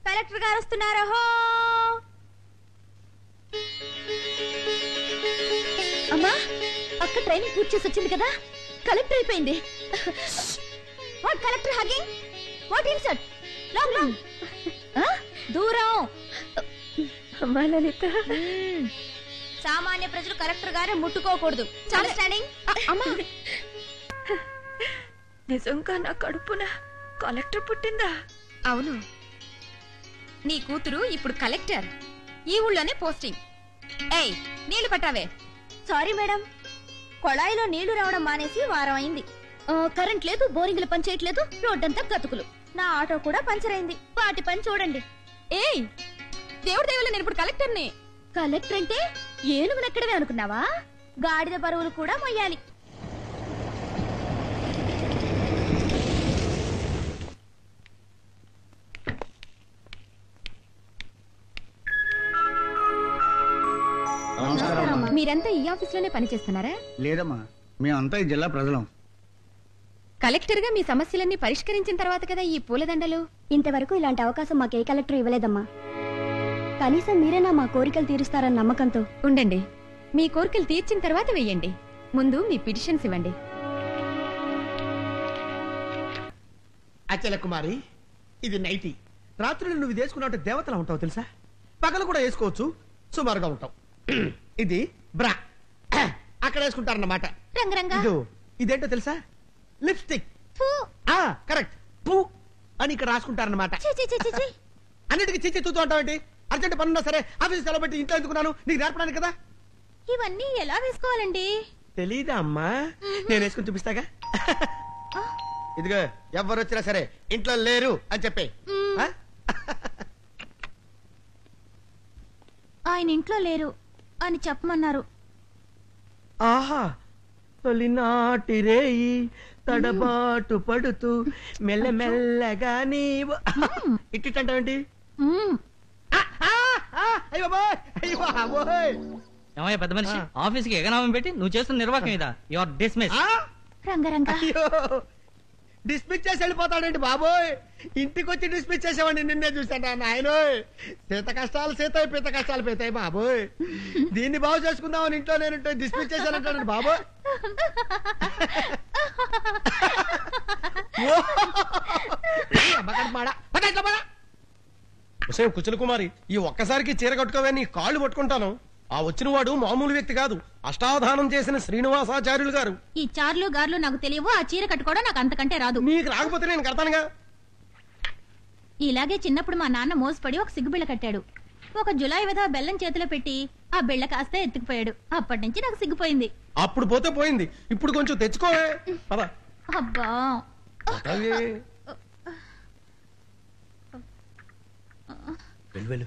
కలెక్టర్ గారు వస్తున్నారా? అమ్మా, అక్క ట్రైనింగ్ పూర్తి చేసి వచ్చింది కదా, కలెక్టర్ అయిపోయింది. What collector hugging? What insult? Long long దూరం. అమ్మా లలిత, సామాన్య ప్రజలు కలెక్టర్ గారే ముట్టుకోకూడదు. అండర్స్టాండింగ్? అమ్మా, నిజంగా నా కడుపున కలెక్టర్ పుట్టిందా? అవును, నీ కూతురు ఇప్పుడు కలెక్టర్. ఈ ఊళ్ళోనే పోస్టింగ్. ఏయ్, నీళ్లు పట్టావే. సారీ మేడం, కొళాయిలో నీళ్లు రావడం మానేసి వారం అయింది. కరెంట్ లేదు, బోరింగ్లు పని చేయట్లేదు, రోడ్డంతా గతుకులు. నా ఆటో కూడా పంచర్ అయింది. వాటి పని చూడండి. ఏయ్, దేవుడి దేవుళ్ళు, నేను ఇప్పుడు కలెక్టర్ని. కలెక్టర్ అంటే ఏనుగు నెక్కడమే అనుకున్నావా? గాడిద బరువులు కూడా మొయ్యాలి. మీరంతా ఈ ఆఫీస్ లోనే పనిచేస్తున్నారా? లేదమ్మా, మేమంతా ఈ జిల్లా ప్రజలం. కలెక్టర్ గా మీ సమస్యలన్నీ పరిష్కరించిన తర్వాత కదా ఈ పూలదండలు. ఇంతవరకు ఇలాంటి అవకాశం మాకే కలెక్టర్ ఇవ్వలేదమ్మా. కనీసం మీరైనా మా కోరికలు తీరుస్తారన్న నమ్మకంతో. ఉండండి, మీ కోరికలు తీర్చిన తర్వాత వెయ్యండి. ముందు మీ పిటిషన్స్ ఇవ్వండి. అచల కుమారి, ఇది నైటీ. రాత్రులు నువ్వు ఇది వేసుకున్నట్టు దేవతలా ఉంటావు తెలుసా. పగలు కూడా వేసుకోవచ్చు, సుమారుగా ఉంటావు. ఇది బ్రా, అక్కడ వేసుకుంటారన్నమాట. ఇదేంటో తెలుసా? లిప్స్టిక్. కరెక్ట్, పూ అని ఇక్కడ రాసుకుంటారన్నమాట. అన్నిటికీ చిచ్చి తూతూ ఉంటావేంటి? అర్జెంట్ పనున్నా సరే ఆఫీస్ సెలవు పెట్టి ఇంట్లో ఎందుకున్నాను? నీకు నేర్పడానికి కదా. ఇవన్నీ ఎలా వేసుకోవాలండి? తెలీదా అమ్మా? నేను వేసుకుని చూపిస్తాగా. ఇదిగో, ఎవరు వచ్చినా సరే ఇంట్లో లేరు అని చెప్పే. ఆయన ఇంట్లో లేరు అని చెప్పమన్నారు. ఆహా, తొలినాటి రేయి తడబాటు పడుతూ మెల్లమెల్లగా నీవు ఇట్టింటావేంటి? ఏమయ్య పెద్ద మనిషి, ఆఫీస్ కి ఎగనామం పెట్టి నువ్వు చేస్తున్న నిర్వాహకం ఇదా? You are dismiss. డిస్మిస్ చేసి వెళ్ళిపోతాడండి బాబోయ్. ఇంటికి వచ్చి డిస్మిస్ చేసేవాడిని నిన్నే చూసాను నాయన. సీత కష్టాలు సీతాయి, పీత కష్టాలు పీతాయి బాబోయ్. దీన్ని బాగు చేసుకుందామని ఇంట్లో నేను డిస్మిస్ చేశానంటాడు బాబోయ్. కుచల కుమారి, ఈ ఒక్కసారికి చీర కట్టుకోవే, నీ కాళ్ళు పట్టుకుంటాను. ఆ వచ్చిన వాడు మామూలు వ్యక్తి కాదు, అష్టావధానం చేసిన శ్రీనివాసాచార్యులు గారు. ఈ చార్లు గార్లు నాకు తెలియవు, ఆ చీర కట్టుకోవడం నాకు అంతకంటే రాదు. నీకు రాకపోతే నేను కడతానుగా. ఇలాగే చిన్నప్పుడు మా నాన్న మోసపడి ఒక సిగ్గుబిళ్ళ కట్టాడు. ఒక జులాయి విధవ బెల్లం చేతిలో పెట్టి ఆ బిళ్ళ కాస్త ఎత్తుకుపోయాడు. అప్పటి నుంచి నాకు సిగ్గుపోయింది. అప్పుడు పోతే పోయింది, ఇప్పుడు కొంచెం తెచ్చుకోవే. అబ్బా, వెళ్ళు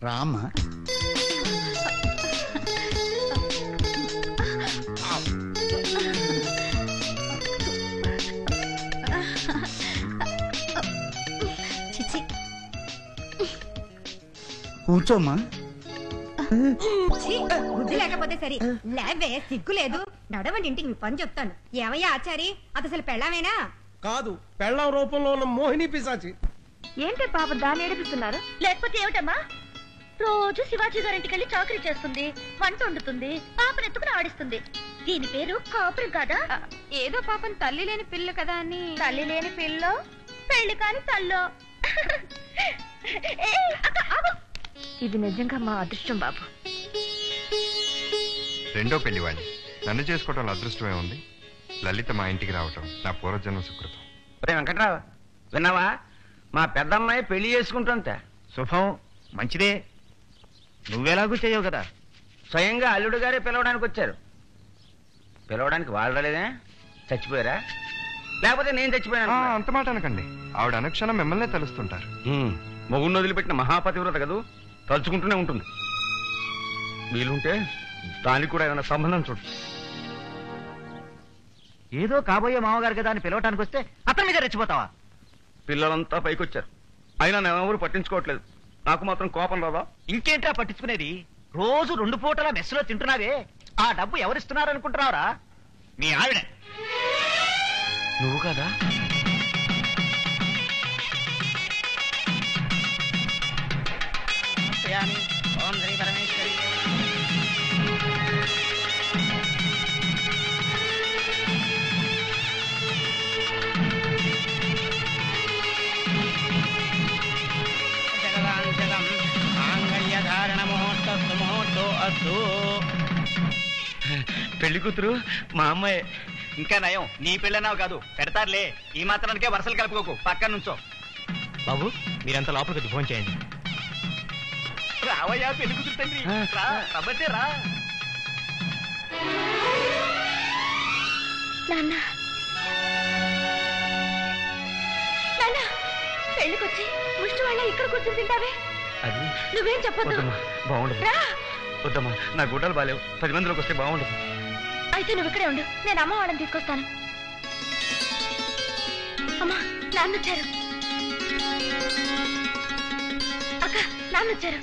రామ్మా. కూర్చోమ్మా. బుద్ధి లేకపోతే సరే లేవే, సిగ్గు లేదు. నడవండి, ఇంటికి మీ పని చెప్తాను. ఏమయ్యా ఆచారి, అది అసలు పెళ్ళామేనా? కాదు, పెళ్ళాం రూపంలో ఉన్న మోహిని పిశాచి. ఏంటి పాప దాన్ని ఏడిపిస్తున్నారు? లేకపోతే ఏమిటమ్మా? రోజు శివాజీ గారింటికి వెళ్ళి చాకరీ చేస్తుంది, వంట వండుతుంది, పాపను ఎత్తుకుని ఆడిస్తుంది. దీని పేరు కాపురం కాదా? ఏదో పాపం తల్లి లేని పిల్ల కదా అని. తల్లి లేని పిల్ల పెళ్లి కాని తల్లో. ఇది నిజంగా మా అదృష్టం బాబు. రెండో పెళ్లివాణ్ణి నన్ను చేసుకోవటంలో అదృష్టమే ఉంది. లలిత మా ఇంటికి రావటం నా పూర్వజన్మ సుకృతం. వెంకట్రావు విన్నావా? మా పెద్దమ్మాయి పెళ్లి చేసుకుంటుంట. శుభం, మంచిదే. నువ్వెలాగూ చేయవు కదా. స్వయంగా అల్లుడు గారే పిలవడానికి వచ్చారు. పిలవడానికి వాళ్ళు రాలేదే? చచ్చిపోయారా? లేకపోతే నేను చచ్చిపోయాను? అంత మాట అనకండి. ఆవిడ అనుక్షణం మిమ్మల్నే తెలుస్తుంటారు. మొగుడిని వదిలిపెట్టిన మహాపతివ్రత కదూ, తలుచుకుంటూనే ఉంటుంది. వీలుంటే దానికి కూడా ఏదైనా సంబంధం చూడు. ఏదో కాబోయే మామగారు కదా అని పిలవటానికి వస్తే అతని మీద రెచ్చిపోతావా? పిల్లలంతా పైకొచ్చారు, అయినా నేనెవరు పట్టించుకోవట్లేదు. నాకు మాత్రం కోపం రాదా? ఇంకేంట్రా పట్టించుకునేది? రోజు 2 పూటల మెస్సులో తింటున్నావే, ఆ డబ్బు ఎవరిస్తున్నారు అనుకుంటున్నావురా? మీ ఆవిడ. నువ్వు కదా? ఓం శ్రీ పరమేశ్వరి. పెళ్లి కూతురు మా అమ్మాయి. ఇంకా నయం, నీ పెళ్ళన్నావు కాదు. పెడతారులే, ఈ మాత్రానికే వరుసలు కలుపుకోకు. పక్కన నుంచో. బాబు మీరంతా లోపలికి వచ్చి ఫోన్ చేయండి. రావయ్యా పెళ్లి కూతురు తండ్రి, రా, రమ్మంటే రా. నాన్న నాన్న, పెళ్లికొచ్చి ముష్టి వాళ్ళ ఇక్కడ కూర్చొని తింటావే? అది నువ్వేం చెప్పొద్దు. బాగుండదు. రా. వద్దమ్మా, నా గుడ్డలు బాలేవు. 10 మందిలోకి వస్తే బాగుండదు. అయితే నువ్వు ఇక్కడే ఉండు, నేను అమ్మ వాళ్ళని తీసుకొస్తాను. అమ్మా, నాన్న వచ్చారు. అక్క, నాన్న వచ్చారు.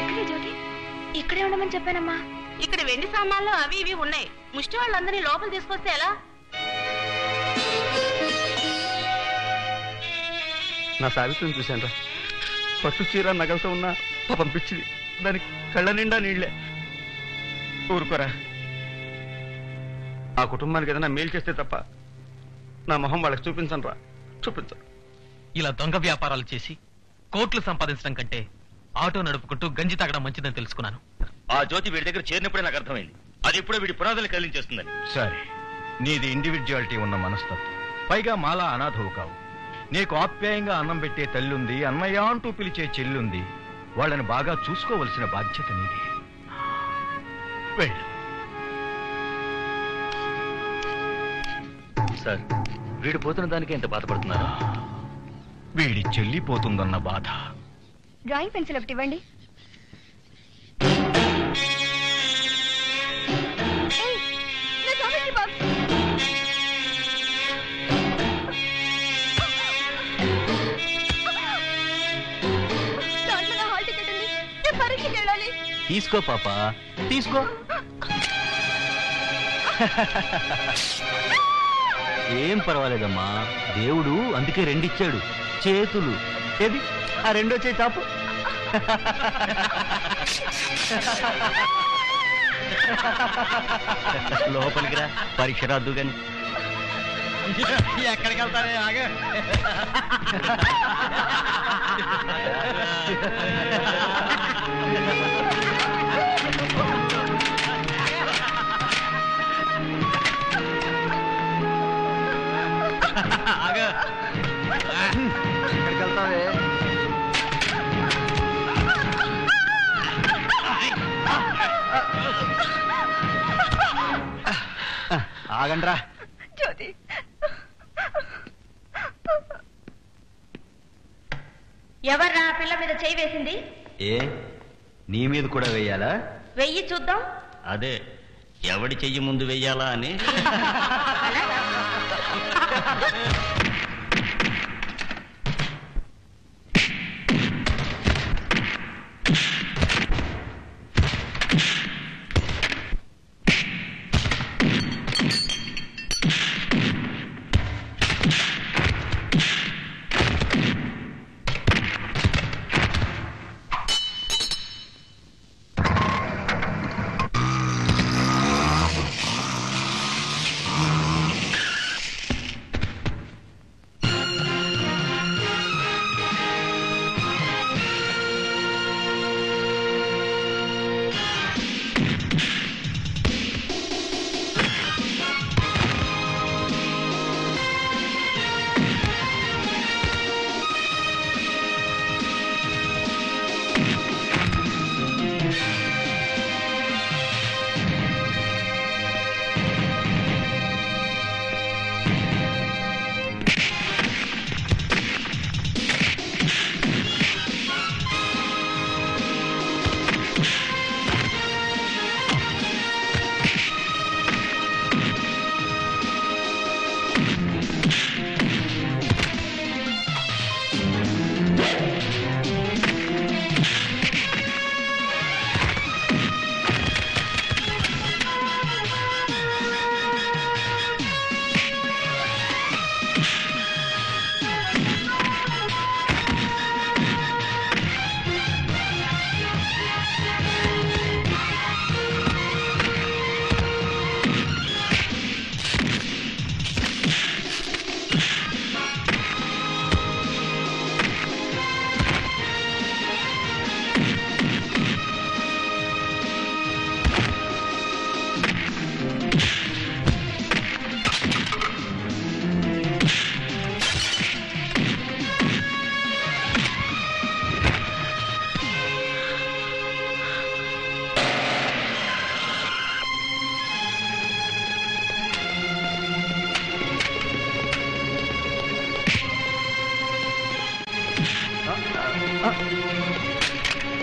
ఎక్కడే జ్యోతి? ఇక్కడే ఉండమని చెప్పానమ్మా. ఇక్కడ వెండి సామాన్లు అవి ఇవి ఉన్నాయి. ముష్టి వాళ్ళందరినీ లోపల తీసుకొస్తే ఎలా? నా సావిత్రిని చూశాను. పట్టు చీర నగలతో ఉన్న పాపం పిచ్చిది. దానికి కళ్ళ నిండా నీళ్లే. ఊరుకోరా. ఆ కుటుంబానికి ఏదైనా మేలు చేస్తే తప్ప నా మొహం వాళ్ళకి చూపించను రా. చూపించను. ఇలా దొంగ వ్యాపారాలు చేసి కోట్లు సంపాదించడం కంటే ఆటో నడుపుకుంటూ గంజి తాగడం మంచిదని తెలుసుకున్నాను. ఆ జ్యోతి వీడి దగ్గర చేరినప్పుడే నాకు అర్థమైంది. అది ఎప్పుడో వీడి పునాదులు కలిగించేస్తుందని. సరే, నీది ఇండివిడ్యువాలిటీ ఉన్న మనస్తత్వం. పైగా మాలా అనాథవు కావు. నీకు ఆప్యాయంగా అన్నం పెట్టే తల్లుంది, అన్నయ్య అంటూ పిలిచే చెల్లుంది. వాళ్ళని బాగా చూసుకోవలసిన బాధ్యత నీది. వెళ్ళు. సార్, వీడు పోతున్న దానికి ఎంత బాధపడుతున్నారు? వీడి చెల్లిపోతుందన్న బాధ. డ్రాయింగ్ పెన్సిల్ ఒకటి ఇవ్వండి. తీసుకో పాప, తీసుకో. ఏం పర్వాలేదమ్మా, దేవుడు అందుకే 2 ఇచ్చాడు. చేతులు ఏది? ఆ 2 వచ్చే చాపు. లోపలికి రా, పరీక్ష రాద్దు గాని. ఎక్కడికి వెళ్తారే? ఆగే. ఎక్కడికి వెళ్తావే? ఆగండ్రా. జ్యోతి, ఎవర్రా పిల్ల మీద చేయి వేసింది? ఏ, నీ మీద కూడా వెయ్యాలా? వెయ్యి చూద్దాం. అదే, ఎవడి చెయ్యి ముందు వెయ్యాలా అని.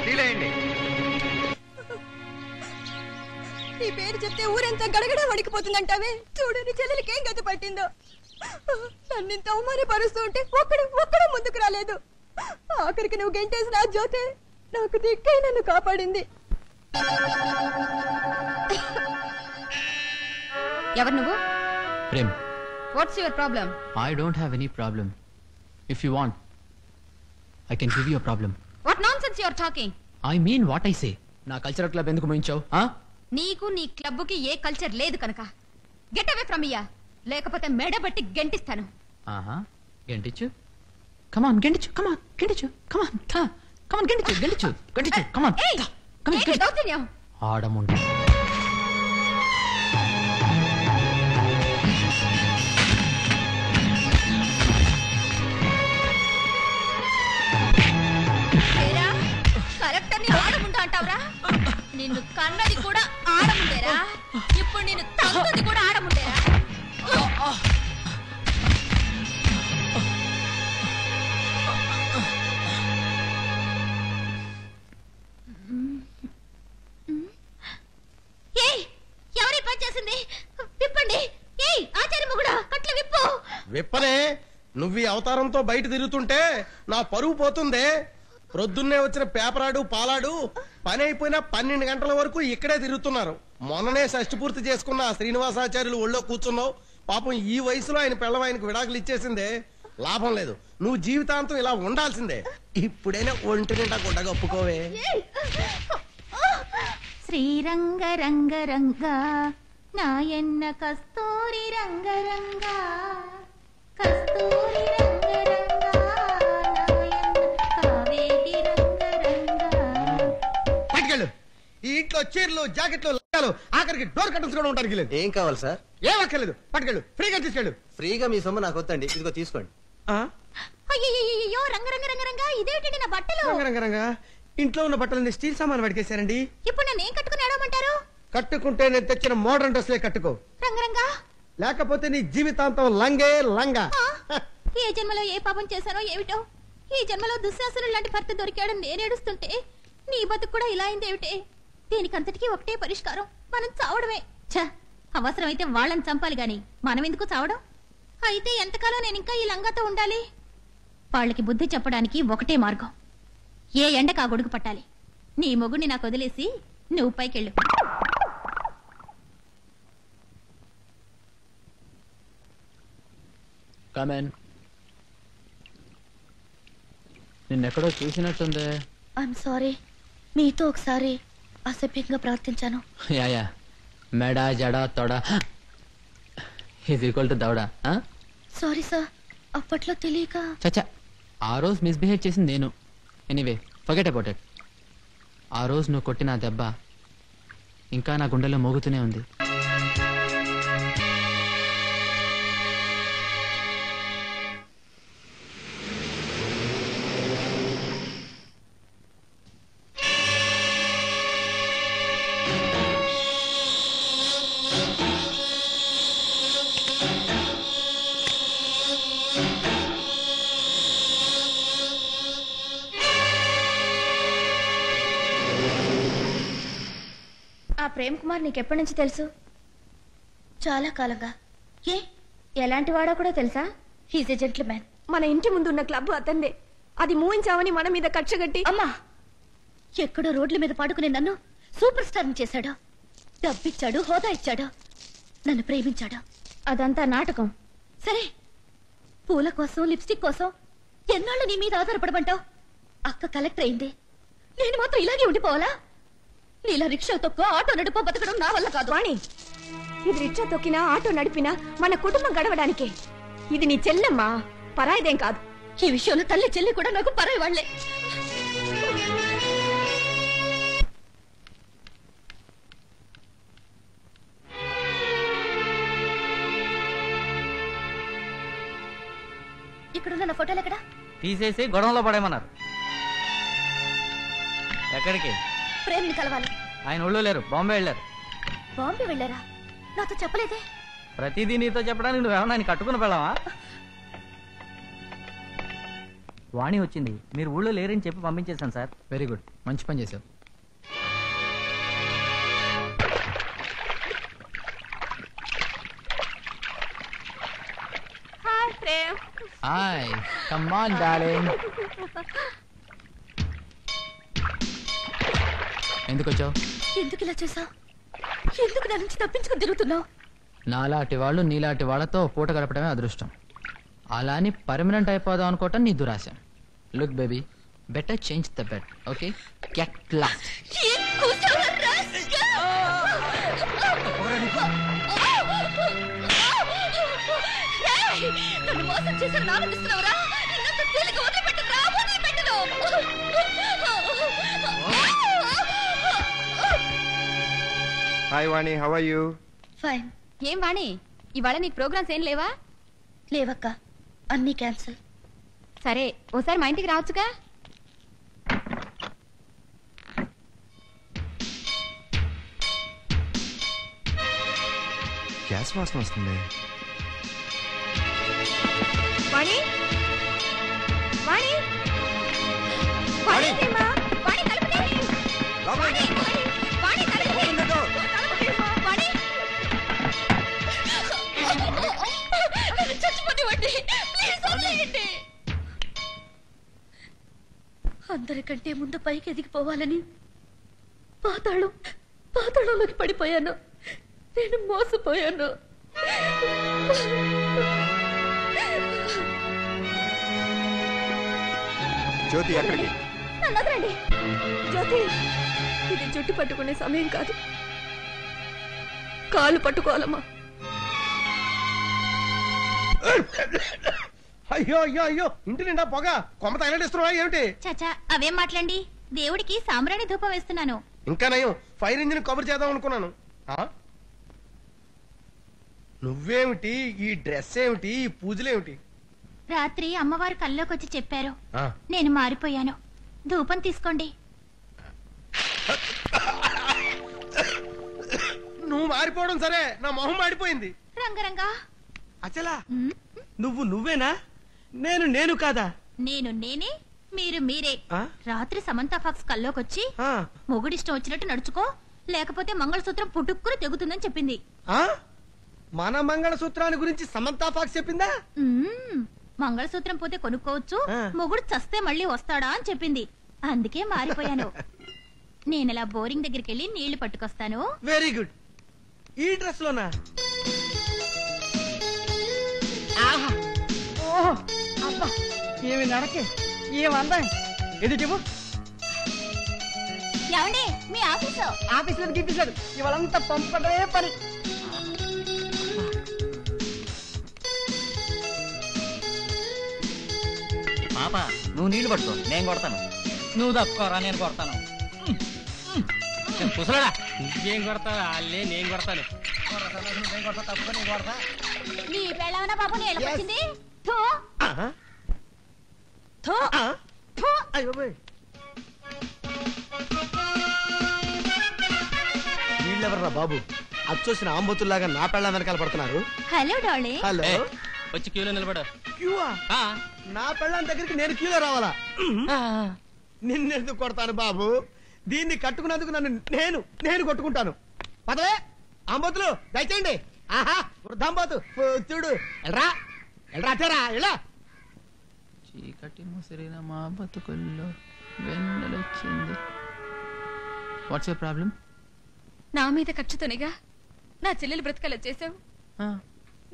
తీలేయండి. నీ పేరు చెప్తే ఊరంతా గడగడ వణికిపోతుందంటావే. చూడు నీ చెల్లెలకి ఏం గతి పట్టిందో. నన్నింత అవమానపరుస్తూ ఉంటే ఒక్కడు ముందుకు రాలేదు. ఆఖరికి నువ్వు గెంటేసిన ఆ జ్యోతే నాకు దిక్కై నన్ను కాపాడింది. ఎవరు నువ్వు? Prem. What's your problem? I don't have any problem. If you want, I can give you a problem. What nonsense you are talking? I mean what I say. నా కల్చరల్ క్లబ్ ఎందుకు మోయించావు? నీకు నీ క్లబ్కి ఏ కల్చర్ లేదు కనుక గెట్ అవే ఫ్రమ్ హియర్, లేకపోతే మెడబట్టి గెంటిస్తాను. ఆహా, గెంటిచ్చు. Come on, గెంటిచ్చు. Come on, గెంటిచ్చు. Come on, come on, గెంటిచ్చు, గెంటిచ్చు, గెంటిచ్చు. Come on. Come on, దౌర్జన్యం. ఆడముండి. కరెక్ట్ అని ఆడముండా అంటావురా? నిన్ను కన్నది కూడా ఆడముండేరా, ఇప్పుడు నేను తంతుది కూడా ఆడముండేరా? ఎవరి పని చేసింది? విప్పండి. ఆచార్య మొగుడా కట్లు విప్పు. విప్పనే. నువ్వు ఈ అవతారంతో బయట తిరుగుతుంటే నా పరువు పోతుందే. ప్రొద్దున్నే వచ్చిన పేపరాడు పాలాడు పని అయిపోయినా 12 గంటల వరకు ఇక్కడే తిరుగుతున్నారు. మొన్ననే షష్టి పూర్తి చేసుకున్న ఆ శ్రీనివాసాచార్యులు ఒళ్ళో కూర్చున్నావు. పాపం ఈ వయసులో ఆయన పిల్లవ ఆయనకు విడాకులు ఇచ్చేసిందే. లాభం లేదు, నువ్వు జీవితాంతం ఇలా ఉండాల్సిందే. ఇప్పుడైనా ఒంటి నిండా గుడ్డగా ఒప్పుకోవే. శ్రీరంగ రంగ రంగ నాయన్న కస్తూరి రంగ రంగ కస్తూరి రంగ రంగ నాయన్న కావేరి రంగ రంగ. పట్టుకెళ్ళు. ఈ ఇంట్లో చీరలు జాకెట్లు లంగాలు ఆఖరికి డోర్ కర్టన్స్ కూడా ఉంటానికి లేదు. ఏం కావాలి సార్? ఏం అక్కర్లేదు, పట్టుకెళ్ళు. ఫ్రీగా తీసుకెళ్ళు. ఫ్రీగా మీ సొమ్ము నాకు వద్దండి, ఇదిగో తీసుకోండి. అయ్యో రంగ రంగ రంగ రంగ ఇదేంటి నా బట్టలు? రంగరంగ ఇంట్లో ఉన్న బట్టలన్నీ స్టీల్ సామాన్ పడికేశారండి. ఇప్పుడు నన్ను ఏం కట్టుకుని ఆడమంటారు? కట్టుకుంటే నేను తెచ్చిన మోడర్న్ డ్రెస్లే కట్టుకో. రంగరంగా లేకపోతే నీ జీవితాంతం లంగే లంగా. ఏ జన్మలో ఏ పాపం చేశానో ఏమిటో. ఈ జన్మలో దుశ్శాసనుడు లాంటి భర్త దొరికాడని నేనేడుస్తుంటే నీ బతుకు కూడా ఇలా అయిందేమిటే? దీనికంతటికీ ఒకటే పరిష్కారం, మనం చావడమే. ఛ, అవసరమైతే వాళ్ళని చంపాలి గాని మనం ఎందుకు చావడం? అయితే ఎంతకాలం నేను ఇంకా ఈ లంగాతో ఉండాలి? వాళ్ళకి బుద్ధి చెప్పడానికి ఒకటే మార్గం. ఏ ఎండకా గొడుగు పట్టాలి. నీ మొగుడిని నాకు వదిలేసి నువ్వు పైకెళ్ళు. కమెన్. నిన్నెక్కడో చూసినట్టుందే. ఐఎమ్ సారీ, మీతో ఒకసారి అసభ్యంగా ప్రవర్తించాను. యా మెడ జడ తొడ ఈజ్ ఈక్వల్ టు దవడ. సారీ సార్, అప్పట్లో తెలియక. చచ్చా, ఆ రోజు మిస్బిహేవ్ చేసింది నేను. Anyway forget about it. ఆ రోజు నువ్వు కొట్టిన దెబ్బ ఇంకా నా గుండెలో మోగుతూనే ఉంది. ఆ ప్రేమ్ కుమార్ నీకెప్పటి నుంచి తెలుసు? చాలా కాలంగా. ఏ ఎలాంటి వాడో కూడా తెలుసా? He's a gentleman. మన ఇంటి ముందు ఉన్న క్లబ్ అతందే. అది మూయించామని మన మీద కక్షగట్టి అమ్మా ఎక్కడో రోడ్ల మీద పడుకునే నన్ను సూపర్ స్టార్ చేశాడు. డబ్బిచ్చాడు, హోదా ఇచ్చాడు, నన్ను ప్రేమించాడు. అదంతా నాటకం. సరే, పూల కోసం లిప్స్టిక్ కోసం ఎన్నాళ్ళు నీ మీద ఆధారపడమంటావు? అక్క కలెక్టర్ అయింది, నేను మాత్రం ఇలాగే ఉండిపోవాలా? నీలా రిక్షా తొక్క ఆటో నడుపో బతకడం నా వల్ల కాదు. వాణి, ఇది రిక్షా తొక్కినా ఆటో నడిపినా మన కుటుంబం గడవడానికే. ఇది నీ చెల్లెమ్మా, పరాయిదేం కాదు. ఈ విషయంలో తల్లి చెల్లి కూడా నాకు పరాయి వాళ్లే. ఇక్కడున్న నా ఫోటోలు ఎక్కడా? తీసేసి గొడవలో పడేమన్నారు. ఎక్కడికి? ప్రేమ్ని కలవాలి. ఆయన ఒళ్ళు లేరు, బాంబే వెళ్ళారు. బాంబే వెళ్ళారా? నాతో చెప్పలేదే. ప్రతిదీ నీతో చెప్పడానికి నువ్వేమన్నా ఆయన కట్టుకుని వెళ్ళావా? వాణి వచ్చింది, మీరు ఊళ్ళో లేరని చెప్పి పంపించేశాను సార్. వెరీ గుడ్, మంచి పని చేశావు. Hi, come on darling. ఎందుకు వచ్చావు? ఎందుకు ఇలా చేసావు? ఎందుకు నా నుంచి తప్పించుకుని తిరుగుతున్నావు? నాలాంటి వాళ్ళు నీలాంటి వాళ్ళతో పూట గడపడమే అదృష్టం. అలా అని పర్మనెంట్ అయిపోదాం అనుకోవటం నీ దురాశ. Look baby, better change the bed, okay? Get lost. నన్ను మోసం చేశాను ఆనందిస్తున్నావురా? ఇంత తేలిక వదిలిపెట్టనురా, వదిలిపెట్టను. Hi Vani, how are you? Fine. ఏం వాణి, ఇవాళ నీకు ప్రోగ్రామ్స్ ఏం లేవా? లేవక్క, అన్నీ క్యాన్సిల్. సరే, ఓసారి మా ఇంటికి రావచ్చుగా. గ్యాస్ వాసన వస్తుంది. వాణి, వాణి, వాణి, వాణి తలుపు తీయండి. వాణి, వాణి తలుపు తీయండి. వాణి, నన్ను చచ్చిపోనివ్వండి. ప్లీజ్ వదిలేయండి. అందరికంటే ముందు పైకి ఎదిగిపోవాలని పాతాళంలోకి పడిపోయాను. నేను మోసపోయాను. జ్యోతి ఎక్కడికి? నన్ను వదలండి. జ్యోతి, ఇది జుట్టు పట్టుకునే సమయం కాదు, కాళ్ళు పట్టుకోవాలమ్మా. అయ్యో అయ్యో అయ్యో, ఇంటి నిండా పొగ. కొమ్మ తగలడిస్తున్నావా ఏమిటి? చాచా, అవేం మాట్లాడండి. దేవుడికి సాంబ్రాణి ధూపం వేస్తున్నాను. ఇంకా నయం, ఫైర్ ఇంజిన్ కవర్ చేద్దాం అనుకున్నాను. నువ్వేమిటి, ఈ డ్రెస్ ఏమిటి, ఈ పూజలేమిటి? రాత్రి అమ్మవారు కల్లోకి వచ్చి చెప్పారు, నేను మారిపోయాను. ధూపం తీసుకోండి. నువ్వు మారిపోవడం సరే, నా మొహం మాడిపోయింది. రంగరంగా, అచలా, నువ్వేనా? నేను కాదా? నేను నేనే, మీరు మీరే. రాత్రి సమంతా ఫాక్స్ కల్లోకొచ్చి మొగుడిష్టం వచ్చినట్టు నడుచుకో, లేకపోతే మంగళసూత్రం పుట్టుక్కుని తెగుతుందని చెప్పింది. మన మంగళసూత్రాన్ని గురించి సమంతా ఫాక్స్ చెప్పిందా? మంగళసూత్రం పోతే కొనుక్కోవచ్చు, మొగుడు చస్తే మళ్ళీ వస్తాడా అని చెప్పింది. అందుకే మారిపోయాను. నేనలా బోరింగ్ దగ్గరికి వెళ్ళి నీళ్లు పట్టుకొస్తాను. Very good. ఈ డ్రెస్ లోనా? ఏమి నడకే, ఏమందా ఎదుటి ఏమండి, మీ ఆఫీసు? ఆఫీసులో గిప్పిస్తారు, ఇవాళంతా పంపడమే పని. పాప, నువ్వు నీళ్లు పట్టుకో, నేను కొడతాను. నువ్వు తప్పుకోరా, నేను కొడతాను. కుసలడా, ఏం కొడతావు? అల్లే నేను కొడతాను. తప్పుకో, నేను కొడతా. నీ పెళ్ళవనా బాబు నీళ్ళకి వచ్చింది? వీళ్ళెవర్రా బాబు, అచ్చొచ్చిన ఆంబోతుల్లాగా నా పెళ్ళ వెనకాల పడుతున్నారు? Hello darling. హలో. వచ్చి క్యూలో నిలబడ. క్యూవా? నా పెళ్ళాం దగ్గరికి నేను క్యూలో రావాలా? నిన్నెందుకు కొడతాను బాబు? దీన్ని కట్టుకున్నందుకు నేను కొట్టుకుంటాను. పదవే ఆంబోతులు, దయచేయండి. ఆహా, వృద్ధాంబోతు చూడు. ఎల్రా ఎల్రా, అచ్చారా ఎలా? చీకటి ముసిరిన మా బతుకుల్లో వెన్నెలొచ్చింది. Watts your problem? నా మీద కక్షతోనేగా నా చెల్లెలు బ్రతకలా చేసావు.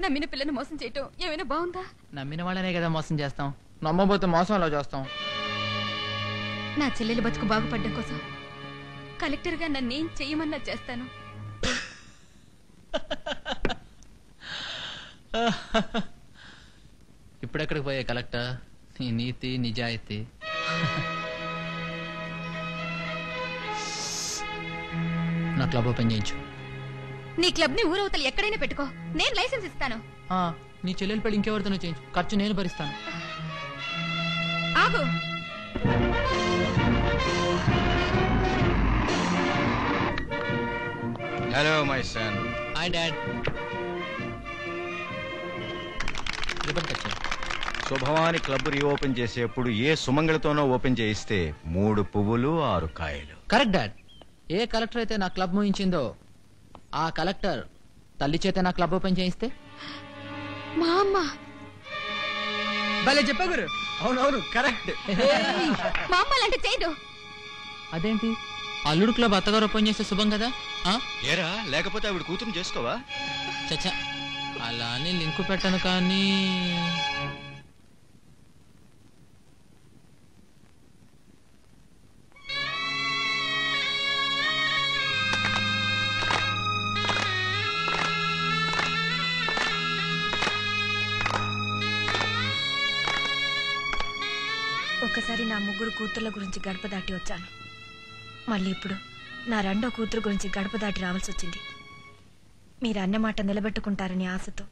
నమ్మిన పిల్లని మోసం చేయటం ఏమైనా బాగుందా? నమ్మిన వాళ్ళనే కదా మోసం చేస్తాం, నమ్మబోతే మోసం అలా చేస్తాం. నా చెల్లెలు బతుకు బాగుపడడం కోసం కలెక్టర్గా నన్నేం చెయ్యమన్నా చేస్తాను. ఇప్పుడెక్కడికి పోయే కలెక్టర్? నీ నీతి నిజాయితీ. నా క్లబ్ ఓపెన్ చేయించు. నీ క్లబ్ ని ఊరవతలు ఎక్కడైనా పెట్టుకో, నేను లైసెన్స్ ఇస్తాను. నీ చెల్లెలు పెళ్లి ఇంకెవరితోనో చేయించు, ఖర్చు నేను భరిస్తాను. ఆగు. Hello my son. Hi dad. Ribbon cut చేయి. శుభవాని క్లబ్ రీఓపెన్ చేసేప్పుడు ఏ సుమంగళతోనో ఓపెన్ చేయిస్తే 3 పువ్వులు 6 కాయలు. Correct dad. ఏ కలెక్టర్ అయితే నా క్లబ్ ముయించిందో ఆ కలెక్టర్ తల్లి చేత నా క్లబ్ ఓపెన్ చేయిస్తే మా అమ్మ. భలే చెప్పా గురు. అవునవును కరెక్ట్. మా అమ్మ అలాంటి చేయదు. అదేంటి అల్లుడు క్లబ్ అత్తగారు ఓపెన్ చేస్తే శుభం కదా? ఏరా లేకపోతే ఆవిడ కూతురు చేసుకోవా? చచ్చా అలా అని లింకు పెట్టను కానీ ఒకసారి నా 3 కూతుర్ల గురించి గడప దాటి వచ్చాను. మళ్ళీ ఇప్పుడు నా 2వ కూతురు గురించి గడప దాటి రావాల్సి వచ్చింది. మీరు అన్నమాట నిలబెట్టుకుంటారని ఆశతో.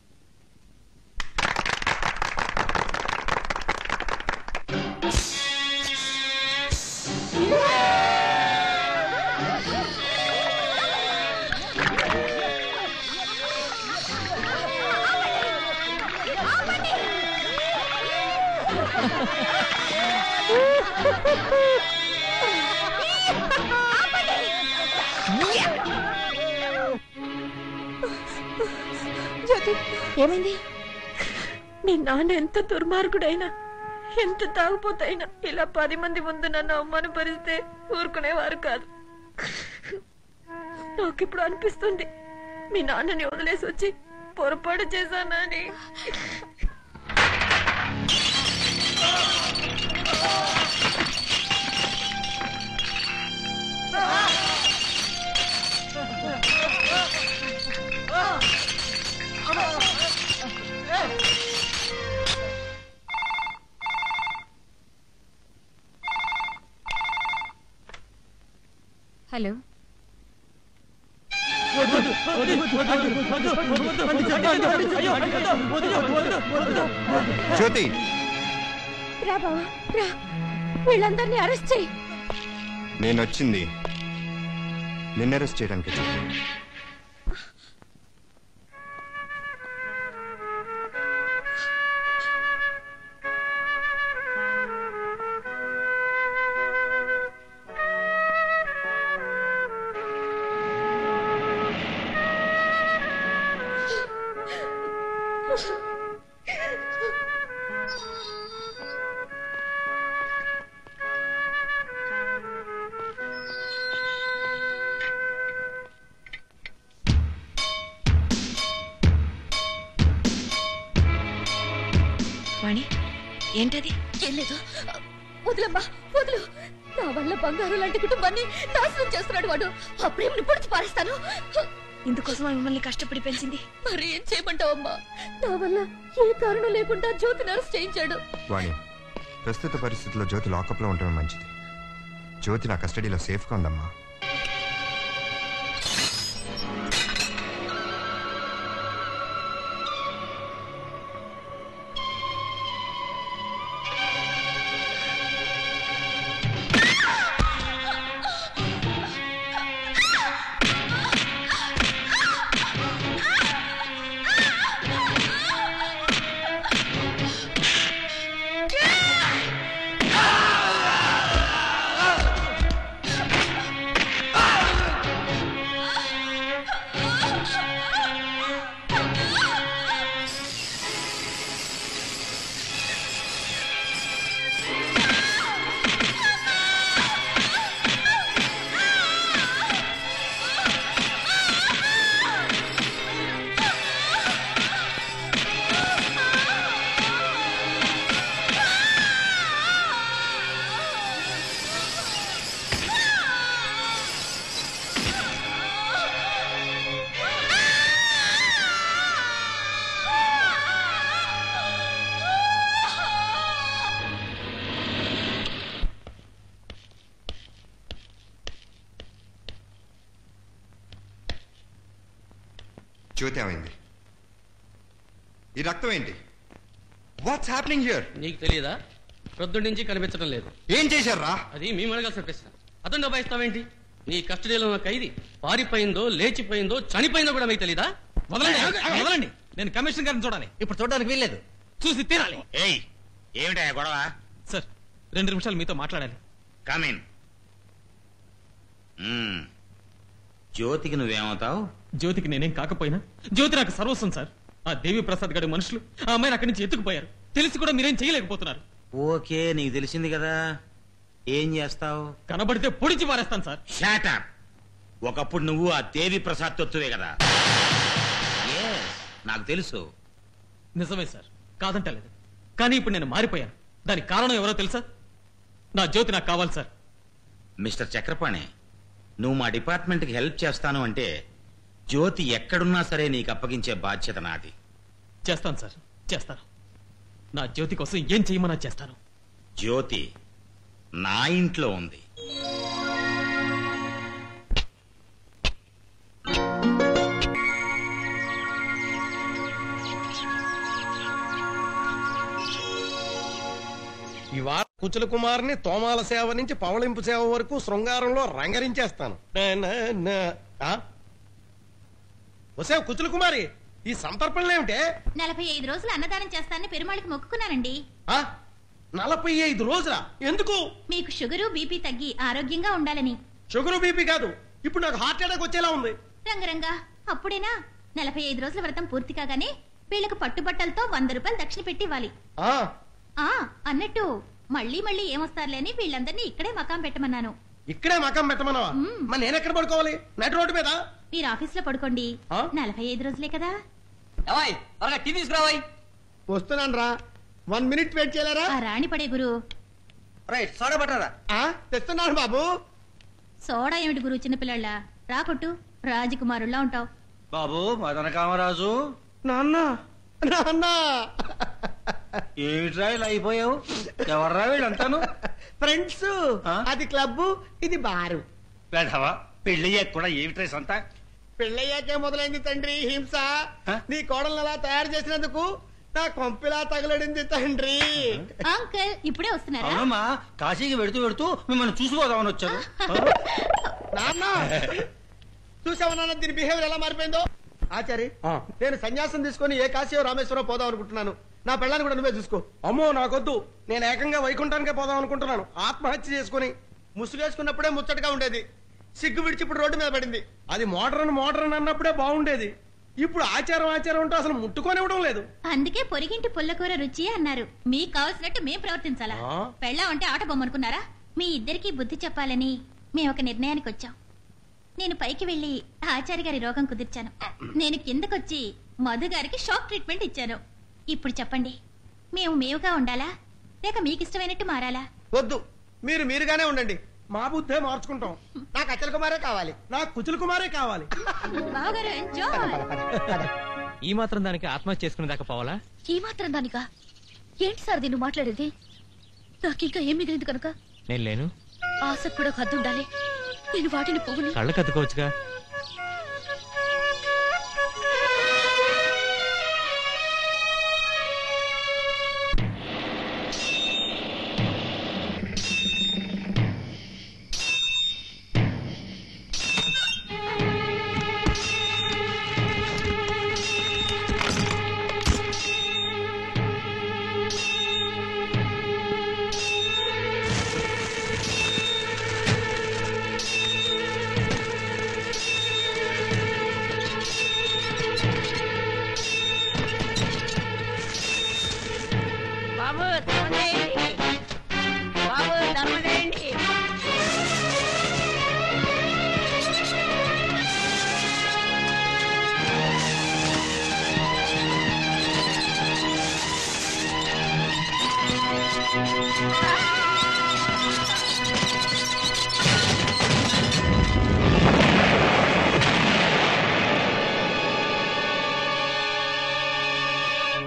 జ్యోతి ఏమైంది? మీ నాన్న ఎంత దుర్మార్గుడైనా ఎంత తాగుపోతైనా ఇలా 10 మంది ముందు నన్ను అవమానపరిస్తే ఊరుకునేవారు కాదు. నాకిప్పుడు అనిపిస్తుంది మీ నాన్నని వదిలేసి వచ్చి పొరపాటు చేశానని. హలో జ్యోతి రా బావా రా, వీళ్ళందరినీ అరెస్ట్ చేయి. నేను వచ్చింది నిన్న అరెస్ట్ చేయడానికి. వాణి ఏంటది? ఏం లేదు, వదిలమ్మా వదులు. నా వల్ల బంగారు లాంటి కుటుంబాన్ని నాశనం చేస్తున్నాడు వాడు. ఆ ప్రేమను పొడిచి పారేస్తాను. ఇందుకోసం మిమ్మల్ని కష్టపడి పెంచింది. మరి ఏం చేయమంటావమ్మా? నా వల్ల ఏ కారణం లేకుండా జ్యోతిని అరెస్ట్ చేయించాడు. వాణి, ప్రస్తుత పరిస్థితుల్లో జ్యోతి లాకప్ లో ఉండడం మంచిది. జ్యోతి నా కస్టడీలో సేఫ్ గా ఉందమ్మా. జ్యోతి ఏమైంది? ఈ రక్తం ఏంటి? What's happening here? నీకు తెలియదా? ప్రొద్దు నుంచి కనిపించడం లేదు. ఏం చేశారా? అది మేము అడగాల్సిన ప్రశ్న. అతను దబాయిస్తావేంటి? నీ కస్టడీలో ఉన్న ఖైదీ పారిపోయిందో, లేచిపోయిందో, చనిపోయిందో కూడా మీకు తెలీదా? వదలండి. నేను కమిషనర్ గారిని చూడాలి. ఇప్పుడు చూడడానికి వీల్లేదు. చూసి తీరాలి. ఏయ్, ఏమిటా గొడవ? సార్ 2 నిమిషాలు మీతో మాట్లాడాలి. కమిన్. జ్యోతికి నువ్వేమవుతావు? జ్యోతికి నేనేం కాకపోయినా జ్యోతి నాకు సర్వస్వం సార్. ఆ దేవి ప్రసాద్ గడి మనుషులు ఆ అమ్మాయిని అక్కడి నుంచి ఎత్తుకుపోయారు. తెలిసి కూడా మీరేం చేయలేకపోతున్నారు. ఓకే, నీకు తెలిసింది కదా, ఏం చేస్తావు? కనబడితే పొడిచి మారేస్తాను సార్. Shot up. ఒకప్పుడు నువ్వు ఆ దేవి ప్రసాద్ తొత్తువే కదా? నాకు తెలుసు. నిజమే సార్, కాదంటలేదు. కానీ ఇప్పుడు నేను మారిపోయాను. దానికి కారణం ఎవరో తెలుసా? నా జ్యోతి నాకు కావాలి సార్. మిస్టర్ చక్రపాణి, నువ్వు మా డిపార్ట్మెంట్కి హెల్ప్ చేస్తాను అంటే జ్యోతి ఎక్కడున్నా సరే నీకు అప్పగించే బాధ్యత నాది. చేస్తాను సార్, చేస్తాను. నా జ్యోతి కోసం ఏం చేయమన్నా చేస్తాను. జ్యోతి నా ఇంట్లో ఉంది. ఇవాళ కుచల కుమార్ని తోమాల సేవ నుంచి పవళింపు సేవ వరకు శృంగారంలో రంగరించేస్తాను. వసే కుచల కుమారి, ఈ సంతర్పణలేమిటే? 45 రోజులు అన్నదానం చేస్తానని పెరుమాళికి మొక్కుకున్నానండి. 45 రోజులా? ఎందుకు? మీకు షుగరు బీపీ తగ్గి ఆరోగ్యంగా ఉండాలని. షుగరు బీపీ కాదు, ఇప్పుడు నాకు హార్ట్ అటాక్ వచ్చేలా ఉంది. రంగరంగా అప్పుడేనా? 45 రోజుల వ్రతం పూర్తి కాగానే వీళ్లకు పట్టుబట్టలతో 100 రూపాయలు దక్షిణ పెట్టి ఇవ్వాలి. అన్నట్టు మళ్ళీ మళ్ళీ ఏమొస్తారులే అని వీళ్ళందరినీ ఇక్కడే మకాం పెట్టమన్నాను. ఇక్కడే మకాం పెట్టమన్నావా? మరి నేను ఎక్కడ పడుకోవాలి? నైట్ రోడ్డు మీద? మీరు ఆఫీస్ లో పడుకోండి. 45 రోజులే కదా. వస్తున్నాను రా. 1 మినిట్ వెయిట్ చేయలేరా? రాణి పడే గురు. రైట్, సోడా పట్టరా? తెస్తున్నాను బాబు. సోడా ఏమిటి గురు, చిన్నపిల్లళ్ళ రా కొట్టు. రాజకుమారుల్లా ఉంటావు బాబు. మదన కామరాజు. నాన్న నాన్న, ఏమిట్రా ఇలా అయిపోయావు? ఎవర్రా వీళ్ళంతాను? ఫ్రెండ్స్. అది క్లబ్, ఇది బారు. పెళ్ళయ్యాక కూడా ఏమిట్రా సంత? పెళ్ళయ్యాకే మొదలైంది తండ్రి హింస. నీ కోడల్ని అలా తయారు చేసినందుకు నా కొంపిలా తగలడింది తండ్రి. అంకుల్ ఇప్పుడే వస్తున్నారా? అవునమ్మా, కాశీకి వెడుతూ వెడుతూ మిమ్మల్ని చూసుకోదామని వచ్చారు. నాన్న చూసావా నాన్న దీని బిహేవియర్ ఎలా మారిపోయిందో? ఆచారి, నేను సన్యాసం తీసుకుని ఏ కాశీయో రామేశ్వరం పోదాం అనుకుంటున్నాను. నా పెళ్ళాన్ని కూడా నువ్వే చూసుకో. అమ్మో నాకొద్దు, నేను ఏకంగా వైకుంఠానికే పోదాం అనుకుంటున్నాను. ఆత్మహత్య చేసుకుని. ముసుగేసుకున్నప్పుడే ముచ్చటగా ఉండేది, సిగ్గు విడిచి ఇప్పుడు రోడ్డు మీద పడింది. అది మోడర్న్ అన్నప్పుడే బాగుండేది. ఇప్పుడు ఆచారం ఉంటూ అసలు ముట్టుకోనివ్వడం లేదు. అందుకే పొరిగింటి పుల్లకూర రుచి అన్నారు. మీకు కావాల్సినట్టు మేం ప్రవర్తించాలా? పెళ్ళా అంటే ఆట బొమ్మనుకున్నారా? మీ ఇద్దరికి బుద్ధి చెప్పాలని మేము ఒక నిర్ణయానికి వచ్చాం. నేను పైకి వెళ్లి ఆచార్య గారి రోగం కుదిర్చాను. నేను కిందకొచ్చి మధు గారికి షాక్ ట్రీట్మెంట్ ఇచ్చాను. ఇప్పుడు చెప్పండి, మేముగా ఉండాలా లేక మీకు ఇష్టమైనట్టు మారాలా? వద్దు, మీరు మీరుగానే ఉండండి. మా బుద్ధే మార్చుకుంటాం. నాకు అచల కుమారే కావాలి. నాకు కుచల కుమారే కావాలి. ఈ మాత్రం దానికి ఆత్మహత్య చేసుకునే దాకా పోవాలా? ఈ మాత్రం దానికా? ఏంటి సార్ దీన్ని మాట్లాడేది? నాకు ఇంకా ఏం మిగిలింది కనుక? నేను లేను. ఆశకు కూడా హద్దు ఉండాలి. నేను వాటిని పొగుని కళ్ళకు అద్దుకోవచ్చుగా.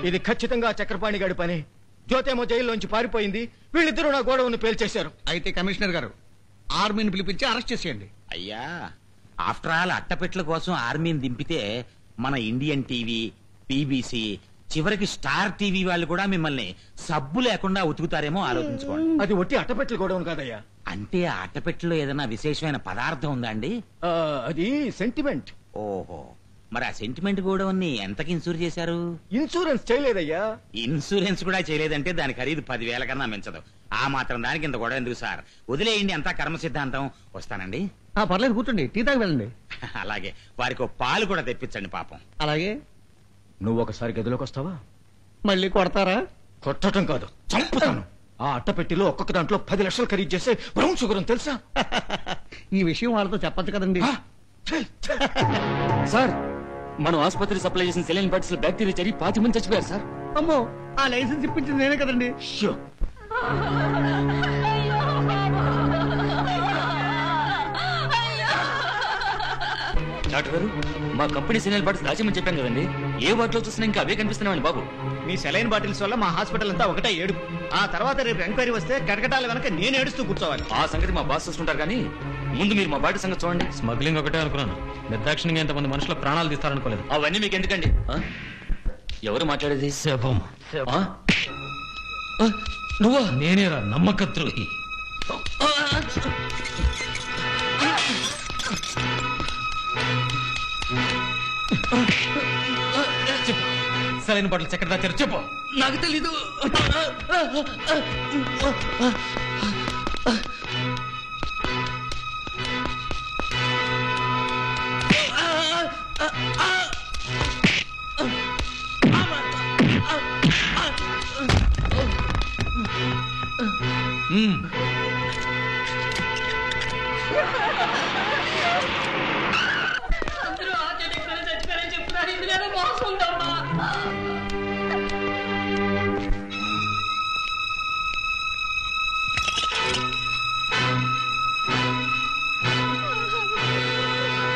ఇది ఖచ్చితంగా చక్రపాణి గారి పని. జ్యోతేమో జైల్లోంచి పారిపోయింది, వీళ్ళిద్దరూ నా గోడౌన్ పేల్చేశారు. అయితే కమిషనర్ గారు ఆర్మీని పిలిపించి అరెస్ట్ చేసేయండి. అయ్యా, ఆఫ్టర్ ఆల్ అట్టపెట్ల కోసం ఆర్మీని దింపితే మన ఇండియన్ టీవీ, బీబీసీ, చివరికి స్టార్ టీవీ వాళ్ళు కూడా మిమ్మల్ని సబ్బు లేకుండా ఉతుకుతారేమో ఆలోచించుకోండి. అది ఒట్టి అట్టపెట్ల గోడౌన్ కాదయ్యా. అంటే ఆ అట్టపెట్టెలో ఏదైనా విశేషమైన పదార్థం ఉందా అండి? అది సెంటిమెంట్. ఓహో, మరి ఆ సెంటిమెంట్ గోడౌన్ని ఎంతకి ఇన్సూర్ చేశారు? ఇన్సూరెన్స్ చేయలేదయ్యా. ఇన్సూరెన్స్ కూడా చేయలేదంటే దాని ఖరీదు 10,000 కన్నా మించదు. ఆ మాత్రం దానికి ఇంత గొడవ ఎందుకు సార్? వదిలేయండి, అంతా కర్మ సిద్ధాంతం. వస్తానండి. పర్లేదు, కూర్చోండి, టీ తాగి వెళ్ళండి. అలాగే, వారికి పాలు కూడా తెప్పించండి పాపం. అలాగే. నువ్వు ఒకసారి గదిలోకి వస్తావా? మళ్ళీ కొడతారా? కొట్టడం కాదు, చంపుతాను. ఆ అట్టపెట్టిలో ఒక్కొక్క దాంట్లో 10 లక్షలు ఖరీదు చేసే బ్రౌన్ షుగర్ అని తెలుసా? ఈ విషయం వాళ్ళతో చెప్పచ్చు కదండి. సార్, మనం ఆసుపత్రి సప్లై చేసిన సెలైన్ బాటిల్స్ బ్యాక్టీరియా చేరి 5 మంది చచ్చిపోయారు సార్. అమ్మో, ఆ లైసెన్స్ ఇప్పించింది నేనే కదండి. డాక్టర్ గారు, మా కంపెనీ సెలైన్ బాటిల్స్ దాచేమని చెప్పాం కదండి. ఏ వాటిలో చూసినా ఇంకా అవే కనిపిస్తున్నామండి బాబు. మీ సెలైన్ బాటిల్స్ వల్ల మా హాస్పిటల్ అంతా ఒకటే ఏడుపు. ఆ తర్వాత రేపు ఎంక్వైరీ వస్తే కటకటాల వెనక నేను ఏడుస్తూ కూర్చోవాలి. ఆ సంగతి మా బాస్ చూస్తుంటారు కానీ ముందు మీరు మా బాటిల్ సంగతి చూడండి. స్మగ్లింగ్ ఒకటే అనుకున్నాను, నిర్దాక్షిణ్యంగా ఎంతమంది మనుషుల ప్రాణాలు తీస్తారనుకోలేదు. అవన్నీ మీకు ఎందుకండి? ఎవరు మాట్లాడేది? శవం. నువ్వా? నేనేరా నమ్మకద్రోహి. సరైన బాటలు చక్కెర దాచారు చెప్పు. నాకు తెలీదు.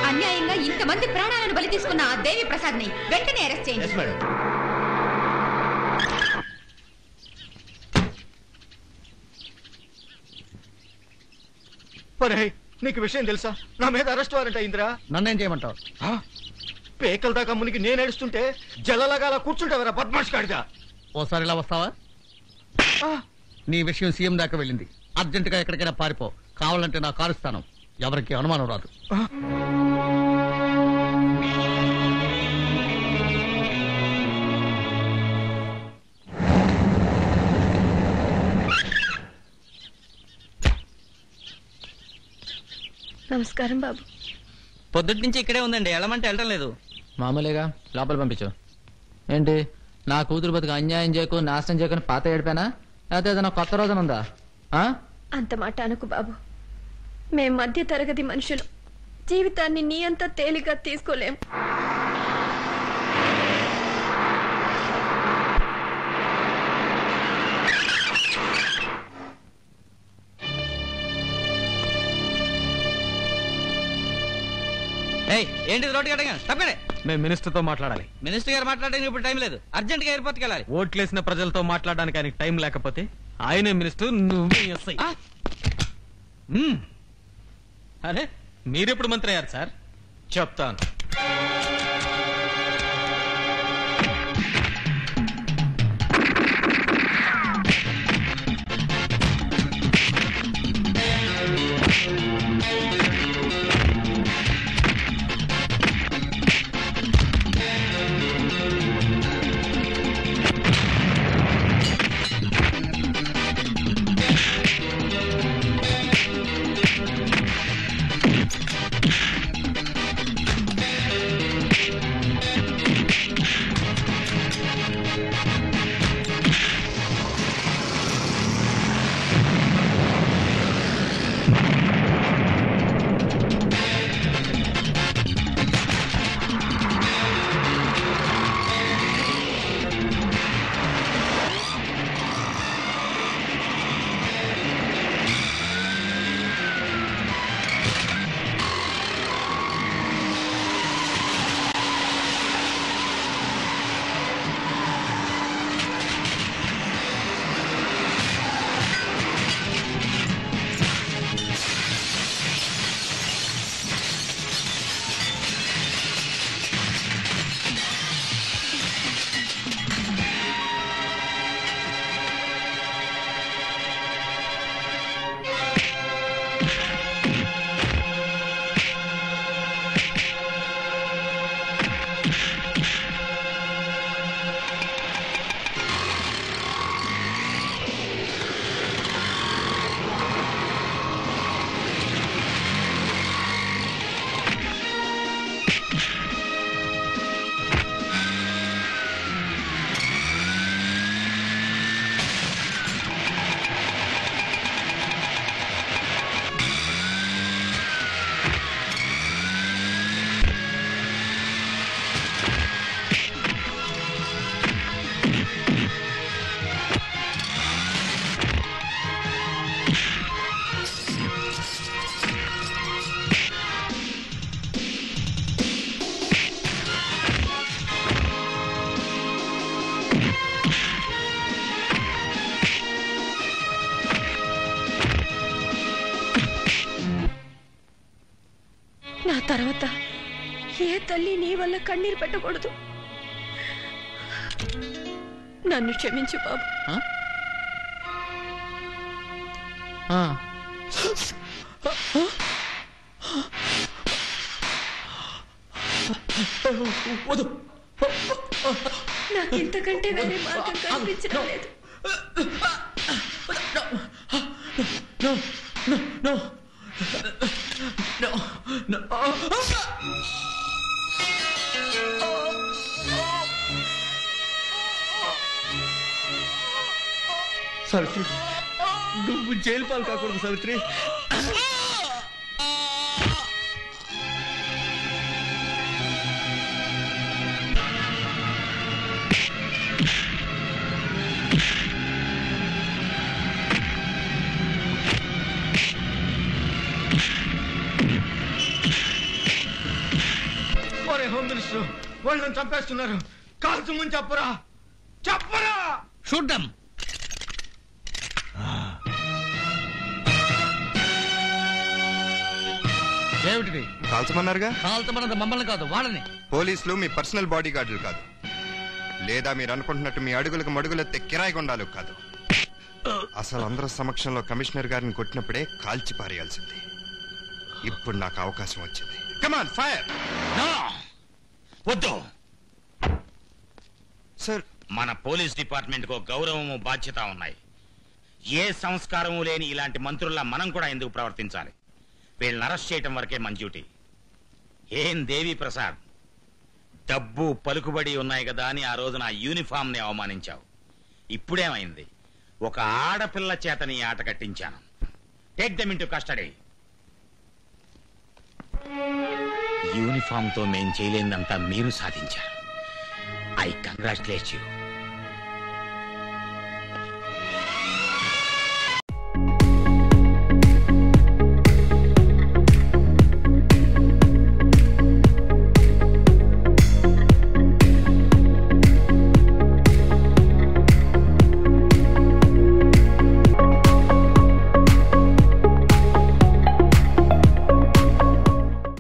అన్యాయంగా ఇంతమంది ప్రాణాలను బలి తీసుకున్న ఆ దేవి ప్రసాద్ ని వెంటనే అరెస్ట్ చేయండి. నీకు విషయం తెలుసా? నా మీద అరెస్ట్ వారెంట్ అయిందిరా. నన్నేం చేయమంటావు? పేకల దాకా మునికి నేను ఏడుస్తుంటే జల్లలాగా అలా కూర్చుంటావరా బద్మాష్ కాడిగా. ఓసారి ఇలా వస్తావా? నీ విషయం సీఎం దాకా వెళ్ళింది. అర్జెంటుగా ఎక్కడికైనా పారిపో. కావాలంటే నా కారు ఇస్తాను, ఎవరికి అనుమానం రాదు. నమస్కారం బాబు. పొద్దుటి నుంచి ఇక్కడే ఉందండి, వెళ్ళమంటే వెళ్ళడం లేదు. మామూలుగా లోపల పంపించు. ఏంటి, నా కూతురు బతుకు అన్యాయం చేయకు, నాశనం చేయకుని పాత ఏడిపోయినా, లేకపోతే ఏదైనా కొత్త రోజున ఉందా? అంత మాట అనుకు బాబు. మేం మధ్య తరగతి మనుషులు, జీవితాన్ని నీ అంత తేలిగ్గా తీసుకోలేం. ఏంటి రోడ్డు కట్టగా తప్పడే. మేము మినిస్టర్ తో మాట్లాడాలి. మినిస్టర్ గారు మాట్లాడడానికి ఇప్పుడు టైం లేదు, అర్జెంట్ గా ఎయిర్పోర్ట్కి వెళ్ళాలి. ఓట్లేసిన ప్రజలతో మాట్లాడడానికి ఆయనకి టైం లేకపోతే ఆయనే మినిస్టర్, నువ్వే ఎస్ఐ. అరే, మీరెప్పుడు మంత్రి అయ్యారు సార్? చెప్తాను. తర్వాత ఏ తల్లి నీ వల్ల కన్నీరు పెట్టకూడదు. నన్ను క్షమించు బాబు. నాకు ఇంతకంటే వేరే మార్గం కనిపించడం లేదు. సావిత్రి, నువ్వు జైలు పాలు కాకూడదు సావిత్రి. హోమ్ మినిస్టర్ వాళ్ళని చంపేస్తున్నారు. కాల్చు ముందు చెప్పరా, చెప్పరా. చూడ్డం ఏమిటిది? కాల్చమన్నారుగా. కాల్చమన్నది మమ్మల్ని కాదు, వాళ్ళని. పోలీసులు మీ పర్సనల్ బాడీ గార్డులు కాదు, లేదా మీరు అనుకుంటున్నట్టు మీ అడుగులకు మడుగులెత్తే కిరాయి కొండాలు కాదు. అసలు అందరూ సమక్షంలో కమిషనర్ గారిని కొట్టినప్పుడే కాల్చి పారేయాల్సింది. ఇప్పుడు నాకు అవకాశం వచ్చింది. కమాన్ ఫైర్. వద్దు సార్, మన పోలీస్ డిపార్ట్మెంట్ కు గౌరవము బాధ్యత ఉన్నాయి. ఏ సంస్కారము లేని ఇలాంటి మంత్రుల్లా మనం కూడా ఎందుకు ప్రవర్తించాలి? వీళ్ళని అరెస్ట్ చేయటం వరకే మన డ్యూటీ. ఏం దేవి ప్రసాద్, డబ్బు పలుకుబడి ఉన్నాయి కదా అని ఆ రోజు నా యూనిఫామ్ ని అవమానించావు. ఇప్పుడేమైంది? ఒక ఆడపిల్ల చేత నీ ఆట కట్టించాను. Take them into custody. Uniform తో మేం చేయలేదంతా మీరు సాధించారు. I congratulate you.